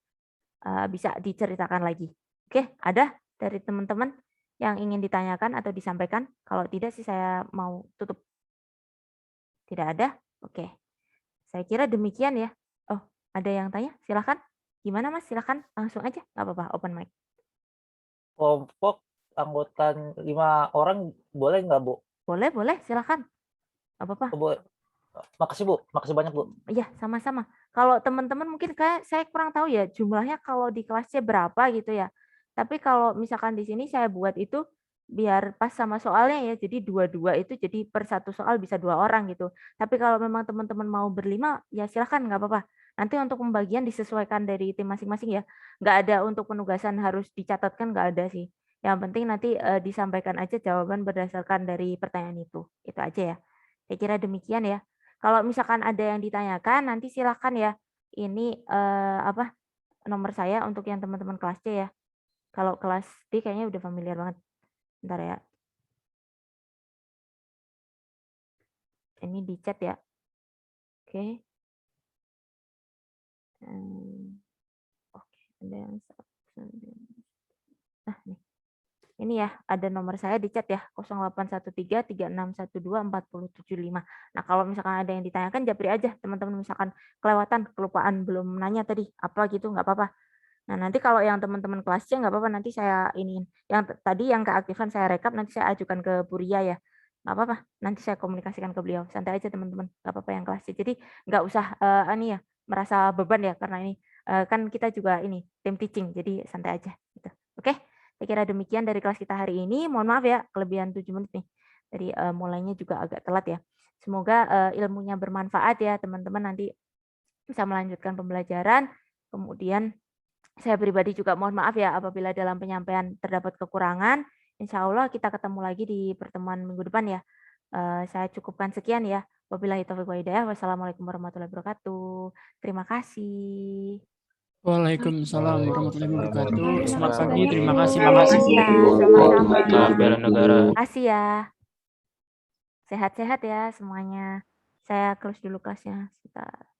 bisa diceritakan lagi. Oke, ada dari teman-teman yang ingin ditanyakan atau disampaikan? Kalau tidak sih saya mau tutup. Tidak ada? Oke. Saya kira demikian ya. Oh, ada yang tanya? Silahkan. Gimana Mas? Silahkan langsung aja. Nggak apa-apa, open mic. Kelompok anggota 5 orang boleh nggak, Bu? Boleh. Silahkan. Nggak apa-apa. Makasih, Bu. Makasih banyak, Bu. Iya, sama-sama. Kalau teman-teman mungkin kayak saya kurang tahu ya jumlahnya kalau di kelasnya berapa gitu ya. Tapi kalau misalkan di sini saya buat itu biar pas sama soalnya ya. Jadi 2-2 itu jadi per satu soal bisa 2 orang gitu. Tapi kalau memang teman-teman mau berlima ya silahkan nggak apa-apa. Nanti untuk pembagian disesuaikan dari tim masing-masing ya. Nggak ada untuk penugasan harus dicatatkan nggak ada sih. Yang penting nanti disampaikan aja jawaban berdasarkan dari pertanyaan itu. Itu aja ya. Saya kira demikian ya. Kalau misalkan ada yang ditanyakan nanti silakan ya. Ini nomor saya untuk yang teman-teman kelas C ya. Kalau kelas D kayaknya udah familiar banget. Bentar ya. Ini di chat ya. Oke. Oke, ada yang Nah, nih. Ini ya, ada nomor saya di chat ya, 081336124075. Nah, kalau misalkan ada yang ditanyakan, japri aja teman-teman, misalkan kelewatan, kelupaan, belum nanya tadi, apa gitu, nggak apa-apa. Nah, nanti kalau yang teman-teman kelas C nggak apa-apa, nanti saya iniin. Yang tadi yang keaktifan saya rekap, nanti saya ajukan ke Bu Ria ya. Nggak apa-apa, nanti saya komunikasikan ke beliau. Santai aja teman-teman, nggak apa-apa yang kelas C. Jadi nggak usah ini ya, merasa beban ya, karena ini kan kita juga ini tim teaching, jadi santai aja. Gitu. Oke? Saya kira demikian dari kelas kita hari ini. Mohon maaf ya, kelebihan 7 menit nih. Jadi mulainya juga agak telat ya. Semoga ilmunya bermanfaat ya teman-teman, nanti bisa melanjutkan pembelajaran. Kemudian saya pribadi juga mohon maaf ya apabila dalam penyampaian terdapat kekurangan. Insya Allah kita ketemu lagi di pertemuan minggu depan ya. Saya cukupkan sekian ya. Wabillahi taufiq wa hidayah. Wassalamualaikum warahmatullahi wabarakatuh. Terima kasih. Waalaikumsalam warahmatullahi wabarakatuh. Selamat pagi, terima kasih. Sama-sama. Bela negara. Terima kasih ya. Sehat-sehat ya semuanya. Saya close dulu kelasnya. Sebentar.